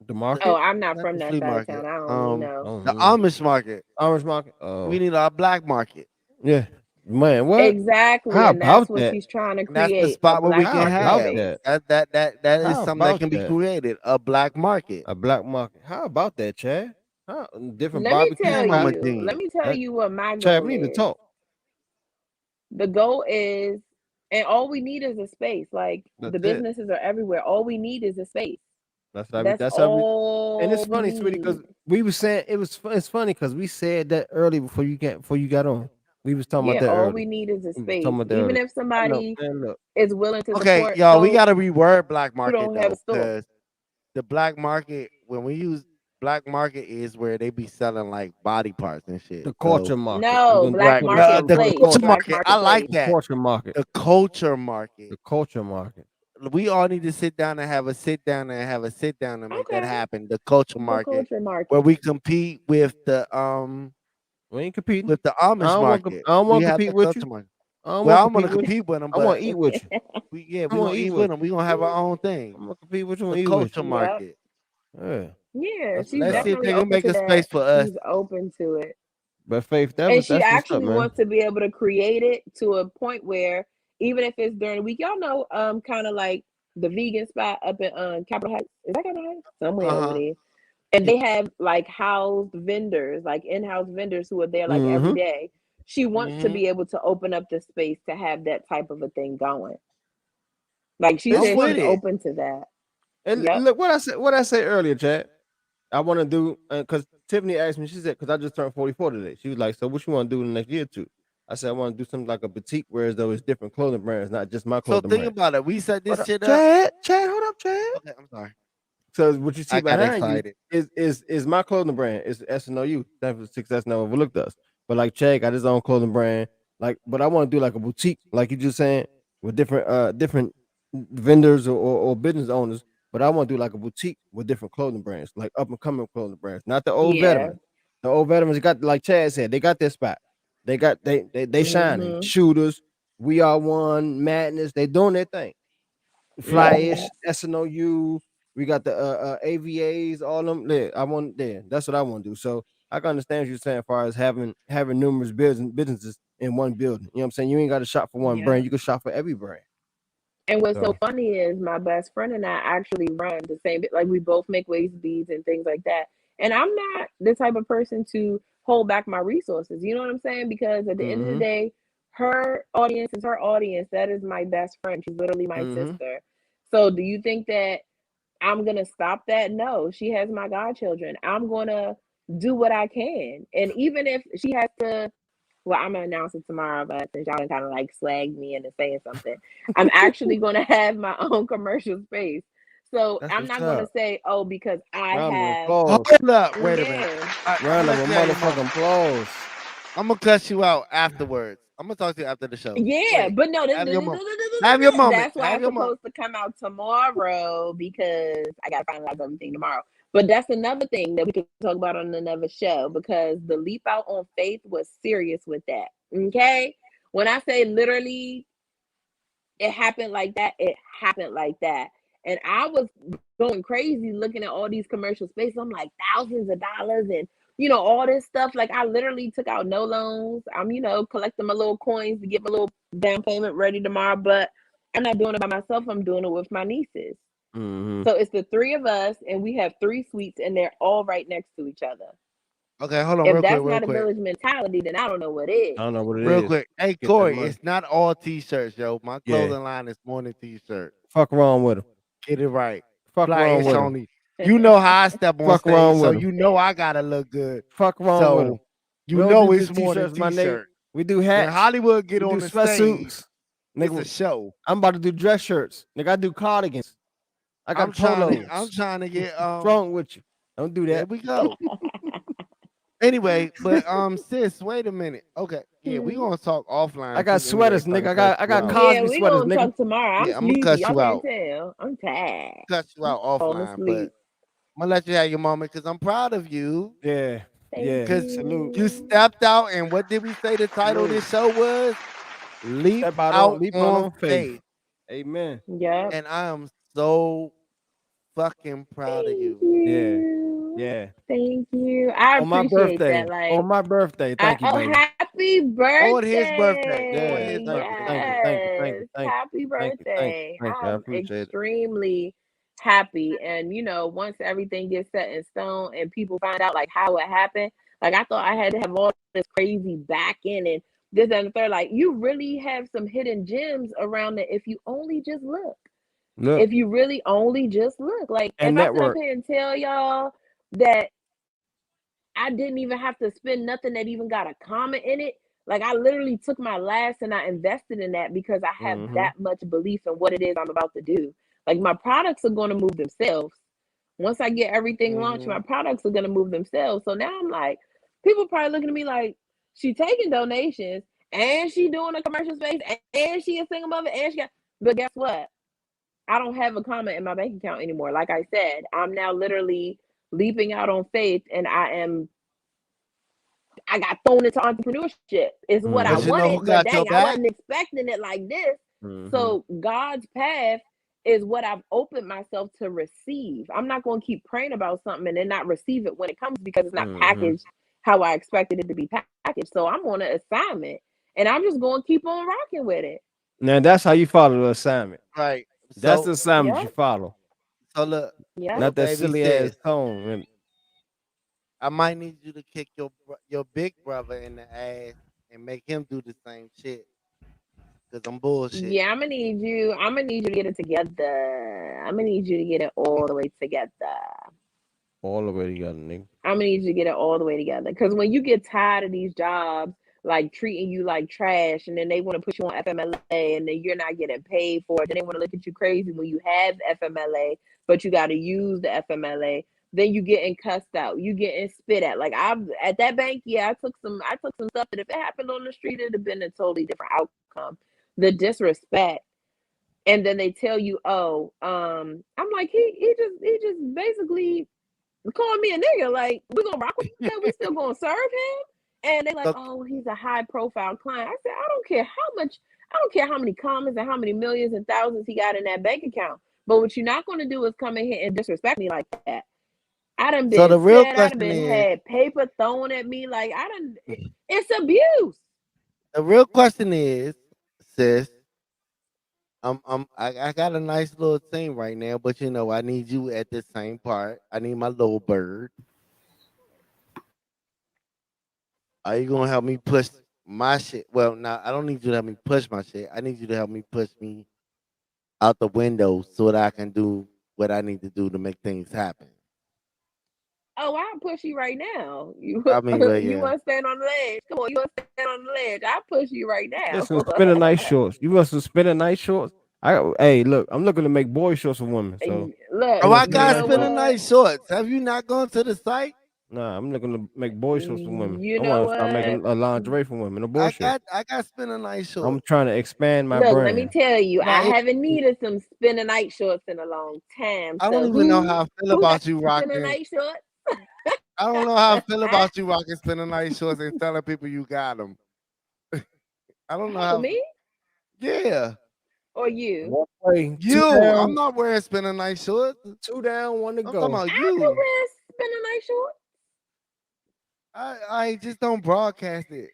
The The, Oh, market. I'm not not from the that flea side of town. market. I don't even know. Oh, The Amish market. orange market. We Oh, need our black market. yeah, man. What? Exactly, How and that's about what that? she's trying to And that's the create, a spot where we black How can market about have. space. that? That is How something that about can be that? created. A black market. A black market. How about that, Chad? How different Let me barbecue tell Damn, I'm a spots. you, let genius. me tell That you what my Chad, goal we need to is. talk. The goal is, and all we need is a space. Like That's the it. businesses are everywhere. All we need is a space. That's how we. That's That's how we. And all it's we funny, sweetie, because need. we was saying it's funny because we said that early before you got on. We was talking about Yeah, that all early. we need is a We was space. talking about that Even early. if I know, somebody man. Look, is willing to Okay, support y'all, we those gotta reword black who market don't have a though, store. because the black market, when we use black market, is where they be selling like body parts and shit. the So culture market. We're No, gonna black right, put it the for the marketplace. culture culture. Black market. I like marketplace. The that. culture market. The culture market. The culture market. We all need to sit down and have a sit down and make that Okay. happen. The culture The market, culture where market. we compete We ain't competing. with the Amish market. I don't We want to have compete the with you. culture market. I don't want Well, to I'm gonna compete with you. compete with them, I want but to eat with you. we I want gonna to eat eat with with them. We gonna have our own you. thing. I'm gonna compete with you The and eat with culture you. Yep. market. Yeah, Yeah, that's she's what's Let's up. see if definitely they can open make to a space that. for us. She's open to it. But Faith, And she that's what's up, actually man. wants to be able to create it to a point where even if it's during the week, y'all know, kind of like the vegan spot up in Capitol Heights. Is that Capitol Heights? Somewhere over Uh-huh. there. And Yeah. they have like housed vendors, like in-house vendors who are there like every Mm-hmm. day. she wants to Mhm. be able to open up the space to have that type of a thing going. Like she I'm said with she's it. open to that. And Yep. look what I said. What I said earlier, Chad. I want to do because Tiffany asked me. She said because I just turned 44 today. She was like, "So what you want to do in the next year or two?" I said, "I want to do something like a boutique, whereas though it's different clothing brands, not just my So clothing think brand." about it. We set What this up, shit up. Chad? Chad, hold up, Chad. Okay, I'm sorry. So what you see I got behind you excited. is my clothing brand. It's SNOU. Stand for Success Never Overlooked Us. But like Chad got his own clothing brand. Like, but I want to do like a boutique, like you just saying, with different vendors or business owners. But I want to do like a boutique with different clothing brands, like up and coming clothing brands, not the old Yeah. veterans. The old veterans got like Chad said, they got their spot. They shining. Mhm. Shooters, We Are One, Madness. They doing their thing. Yeah. Flyish, SNOU. We got the AVAs, all them. Yeah, I want there. That's what I want to do. So I can understand what you're saying as far as having numerous businesses in one building. You know what I'm saying? You ain't got to shop for one Yeah. brand. You can shop for every brand. And what's so So funny is my best friend and I actually run the same, like we both make waist beads and things like that. And I'm not the type of person to hold back my resources. You know what I'm saying? Because at the end of the mm-hmm. day, her audience is her audience. That is my best friend. She's literally my Mm-hmm. sister. So do you think that I'm gonna stop that? No, she has my godchildren. I'm gonna do what I can. And even if she has to, well, I'm gonna announce it tomorrow, but since y'all kind of like slagged me into saying something, I'm actually gonna have my own commercial space. So That's I'm what's not gonna up. say, oh, because I Round of have, applause. Hold up. Wait a minute. yeah, I'm Round gonna of let a you have your motherfucking moment. applause. I'm gonna cuss you out afterwards. I'm gonna talk to you after the show. yeah, Wait. but no, Have your moment. Have your moment. that's why Have it's your moment. supposed to come out tomorrow because I gotta finalize everything tomorrow. But that's another thing that we can talk about on another show because the leap out on faith was serious with that. Okay. When I say literally it happened like that, it happened like that. And I was going crazy looking at all these commercial spaces. I'm like thousands of dollars and all this stuff. Like I literally took out no loans. I'm, collecting my little coins to get my little down payment ready tomorrow. But I'm not doing it by myself. I'm doing it with my nieces. Mm-hmm. So it's the three of us, and we have three suites, and they're all right next to each other. Okay, hold on, If real quick, that's real not a quick, village mentality, then I don't know what I is. don't know what it real is. quick. Hey, Get that Corey, money. it's not all t-shirts, yo. My Yeah. clothing line is more than t-shirt. Fuck wrong with him. Get it right. Fuck wrong Flyish with him. only. You know how I step on Fuck stage, wrong so with him. you know I gotta look good. Fuck wrong with him. So you We don't know do it's just more than t-shirts, my nigga. t-shirt. We do When hats. Hollywood get We do on the stage, sweatsuits. it's a Nigga, show. I'm about to do dress shirts. Nigga, I do cardigans. I I'm got trying polos. to get What's wrong with you? Don't do there that. we go. Anyway, but sis, wait a minute. Okay, yeah, we gonna talk offline I got too. Anyway, sweaters, so I can nigga. cuss I you got out. Yeah, Cosby we sweaters, gonna nigga. talk tomorrow. I'm Yeah, I'm gonna sleepy. cuss Y'all you can't out. tell. I'm tired. Cuss you out Falling offline, but asleep. I'm gonna let you have your moment because I'm proud of you. Yeah. Thank Yeah. Because Salute. you you. stepped out, and what did we say the title of Salute. this show was? Leap Step out out on, leap out on on faith. faith. Amen. Yep. And I am so fucking proud of Thank you. Yeah. you. Yeah. Thank you. I On my appreciate birthday. that. Like, On my birthday. Thank you, baby. happy On his birthday. On Yeah. his birthday. Thank you. birthday. Thank you. Thank you. Thank you. Yes. Thank you. Happy Thank you. Thank you. birthday. Thank you. I I'm appreciate it. extremely happy. And, once everything gets set in stone and people find out like how it happened, like I thought I had to have all this crazy back end and this and the third. Like, you really have some hidden gems around it if you only just look. Look. If you really only just look. Like, And if I sit up network. here and tell y'all that I didn't even have to spend nothing that even got a comment in it. Like I literally took my last and I invested in that because I have Mm-hmm. that much belief in what it is I'm about to do. Like my products are going to move themselves. Once I get everything launched, my products are going to move themselves. So now I'm like, people probably looking at me like, she taking donations and she doing a commercial space and she a single mother and she got, but guess what? I don't have a comment in my bank account anymore. Like I said, I'm now literally leaping out on faith and I got thrown into entrepreneurship. Is what I But you Mm-hmm. know who wanted, but got your dang, I back? wasn't expecting it like this. Mm-hmm. So God's path is what I've opened myself to receive. I'm not going to keep praying about something and then not receive it when it comes because it's not Mm-hmm. packaged how I expected it to be packaged. So I'm on an assignment and I'm just going to keep on rocking with it. Now that's how you follow the assignment. Right. That's the So assignment you Yep. follow. look, Yep. look, Not that baby silly ass sis, tone. And I might need you to kick your big brother in the ass and make him do the same shit. Cause I'm bullshit. Yeah, I'm gonna need you. I'm gonna need you to get it together. I'm gonna need you to get it all the way together. All the way together, nigga. I'm gonna need you to get it all the way together. Because when you get tired of these jobs, like treating you like trash, and then they want to put you on FMLA, and then you're not getting paid for it, then they want to look at you crazy when you have FMLA, but you got to use the FMLA. Then you getting cussed out, you getting spit at. Like I'm at that bank, yeah, I took some stuff that if it happened on the street, it'd have been a totally different outcome. The disrespect, and then they tell you, oh, I'm like, he just basically calling me a nigga. Like, we gonna rock with that? We still gonna serve him? And they like, Look, oh, he's a high profile client. I said, I don't care how much, I don't care how many comments and how many millions and thousands he got in that bank account. But what you're not gonna do is come in here and disrespect me like that. I done so the been real said, I done question been is, had paper thrown at me. Like it's abuse. the real question is, sis, I got a nice little team right now, but you know, I need you at the same part. I need my little bird. Are you gonna help me push my shit? Well, now I don't need you to help me push my shit. I need you to help me push me out the window so that I can do what I need to do to make things happen. Oh, I'll push you right now. You I mean, well, you yeah. want to stand on the ledge? Come on, you want to stand on the ledge? I'll push you right Get now. some spinning night shorts. You want some spinning night shorts? Hey, look, I'm looking to make boy shorts for women. So Look, you Oh, want I you spinning got know night spinning shorts? what? night shorts. Have you not gone to the site? Nah, I'm looking to make boy shorts for women. You I know want to start what? making a lingerie for women. No bullshit. I got spinning night I'm shorts. trying to expand my Look, let me brand. tell you, Now I haven't needed some spinning night shorts in a long time. I don't So even know how I feel who got about you spinning rocking. night shorts? I don't know how I feel about you rocking spinning night shorts and telling people you got them. I don't know Who, how. me Yeah, or you? One way, you. I'm not wearing spinning night shorts. two down, one to I'm talking go. about I could you. wear spinning night shorts. I just don't broadcast it.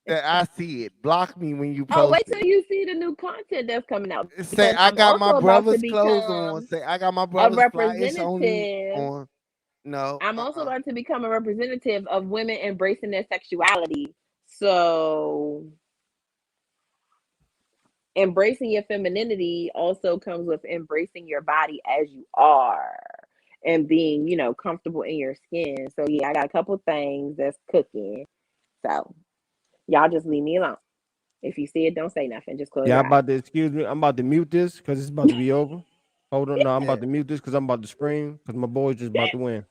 That I see it. Block me when you Oh, post wait till it. you see the new content that's coming out Say because I I'm got my also about to brother's clothes on. become Say I got my a brother's fly-ish only representative. on. No. I'm also about to become a representative of women embracing their sexuality. So embracing your femininity also comes with embracing your body as you are and being, comfortable in your skin. So yeah, I got a couple things that's cooking. So y'all just leave me alone. If you see it, don't say nothing. Just close Yeah, your I'm eyes. about to excuse me. I'm about to mute this because it's about to be over. Hold on, no, I'm about to mute this because I'm about to scream because my boy's just about to win.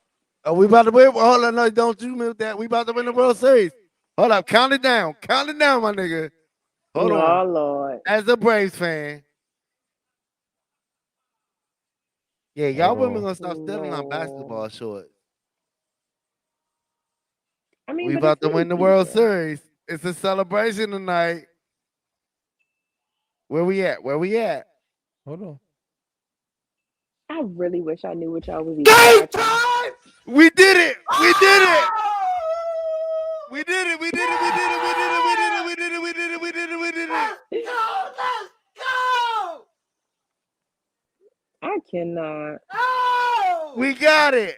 Oh, we about to win. Hold on, no, don't you mute that. We about to win the World Series. Hold up, count it down. Count it down, my nigga. Hold on. Oh Lord. As a Braves fan, yeah, y'all Hold women on. gonna stop stealing our No. basketball shorts. I mean, We but it's about to win city the World season. Series. It's a celebration tonight. Where we at? Where we at? Hold on. I really wish I knew what y'all was even Game watching. time! We did it! We did it! We did it! We did it! We did it! We did it! We did it! We did it! We did it! We did it! We did it! Let's go! I cannot. Oh! We got it!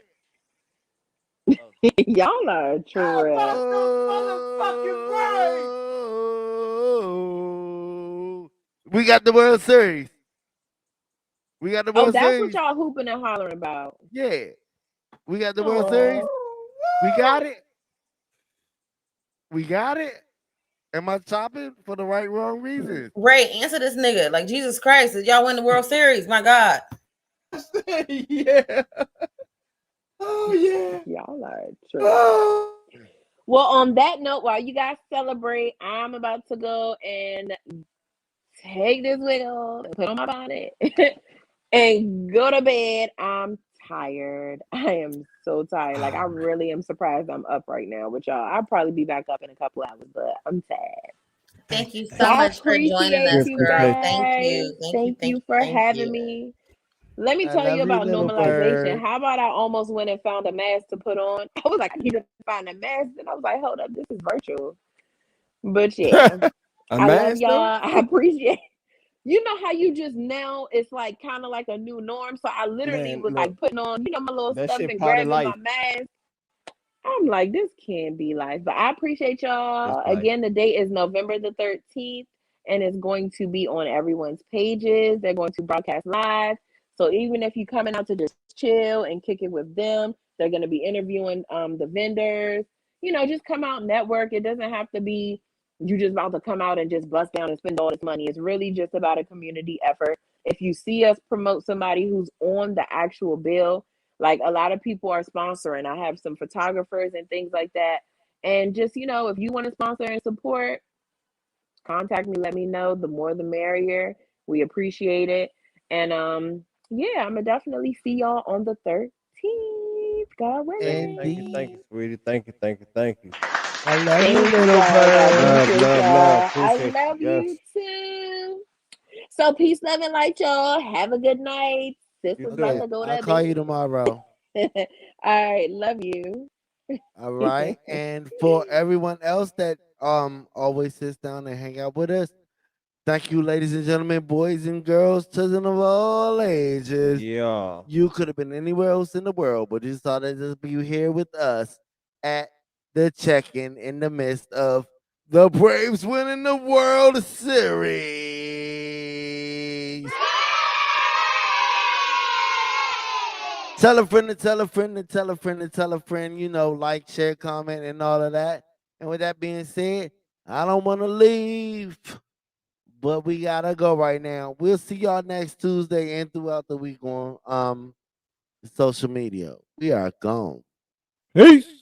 Y'all are a trip. Oh, we got the World Series. We got the Oh, World that's what Series. y'all hooping and hollering about. Yeah. We got the World Series. Oh, We got it. We got it. Am I chopping for the right, wrong reasons? Ray, answer this nigga. Like, Jesus Christ, did y'all win the World Series? My God. Yeah. Oh yeah. y'all are a trip. Oh. Well, on that note, while you guys celebrate, I'm about to go and take this wig off and put on my bonnet and go to bed. I'm tired. I am so tired. Like, I really am surprised I'm up right now with y'all. I'll probably be back up in a couple hours, but I'm tired. Thank you So so I much for joining appreciate us, you girl. guys. Thank you. Thank you for Thank having you. me. Let me I tell you love you, about little normalization. bird. How about I almost went and found a mask to put on? I was like, I need to find a mask. And I was like, hold up, this is virtual. But yeah, A I love master? y'all. I appreciate. You know how you just now it's like kind of like a new norm. So I literally Man, was look, like putting on, my little that stuff shit and part of grabbing my life. mask. I'm like, this can't be life. But I appreciate It's y'all. like, Again, the date is November the 13th, and it's going to be on everyone's pages. They're going to broadcast live. So even if you're coming out to just chill and kick it with them, they're going to be interviewing the vendors. You know, just come out, network. It doesn't have to be you just about to come out and just bust down and spend all this money. It's really just about a community effort. If you see us promote somebody who's on the actual bill, like a lot of people are sponsoring. I have some photographers and things like that. And just, you know, if you want to sponsor and support, contact me, let me know. The more the merrier. We appreciate it. And yeah, I'm gonna definitely see y'all on the 13th. God willing. thank you, Indeed. sweetie. Thank you, thank you, thank you. I love you, Thank little y'all. I bird. Love, appreciate love, love. y'all. I Appreciate you. love Yes. you too. So peace, love, and light, y'all. Have a good night. You Sister's about Okay, too. to go I'll to call you bed. tomorrow. All right, love you. All right. And for everyone else that always sits down and hang out with us, thank you, ladies and gentlemen, boys and girls, children of all ages. Yeah. You could have been anywhere else in the world, but you thought to just be here with us at the check-in in the midst of the Braves winning the World Series. Tell a friend to tell a friend to tell a friend to tell a friend, you know, like, share, comment, and all of that. And with that being said, I don't want to leave, but we gotta go right now. We'll see y'all next Tuesday and throughout the week on social media. We are gone. Peace.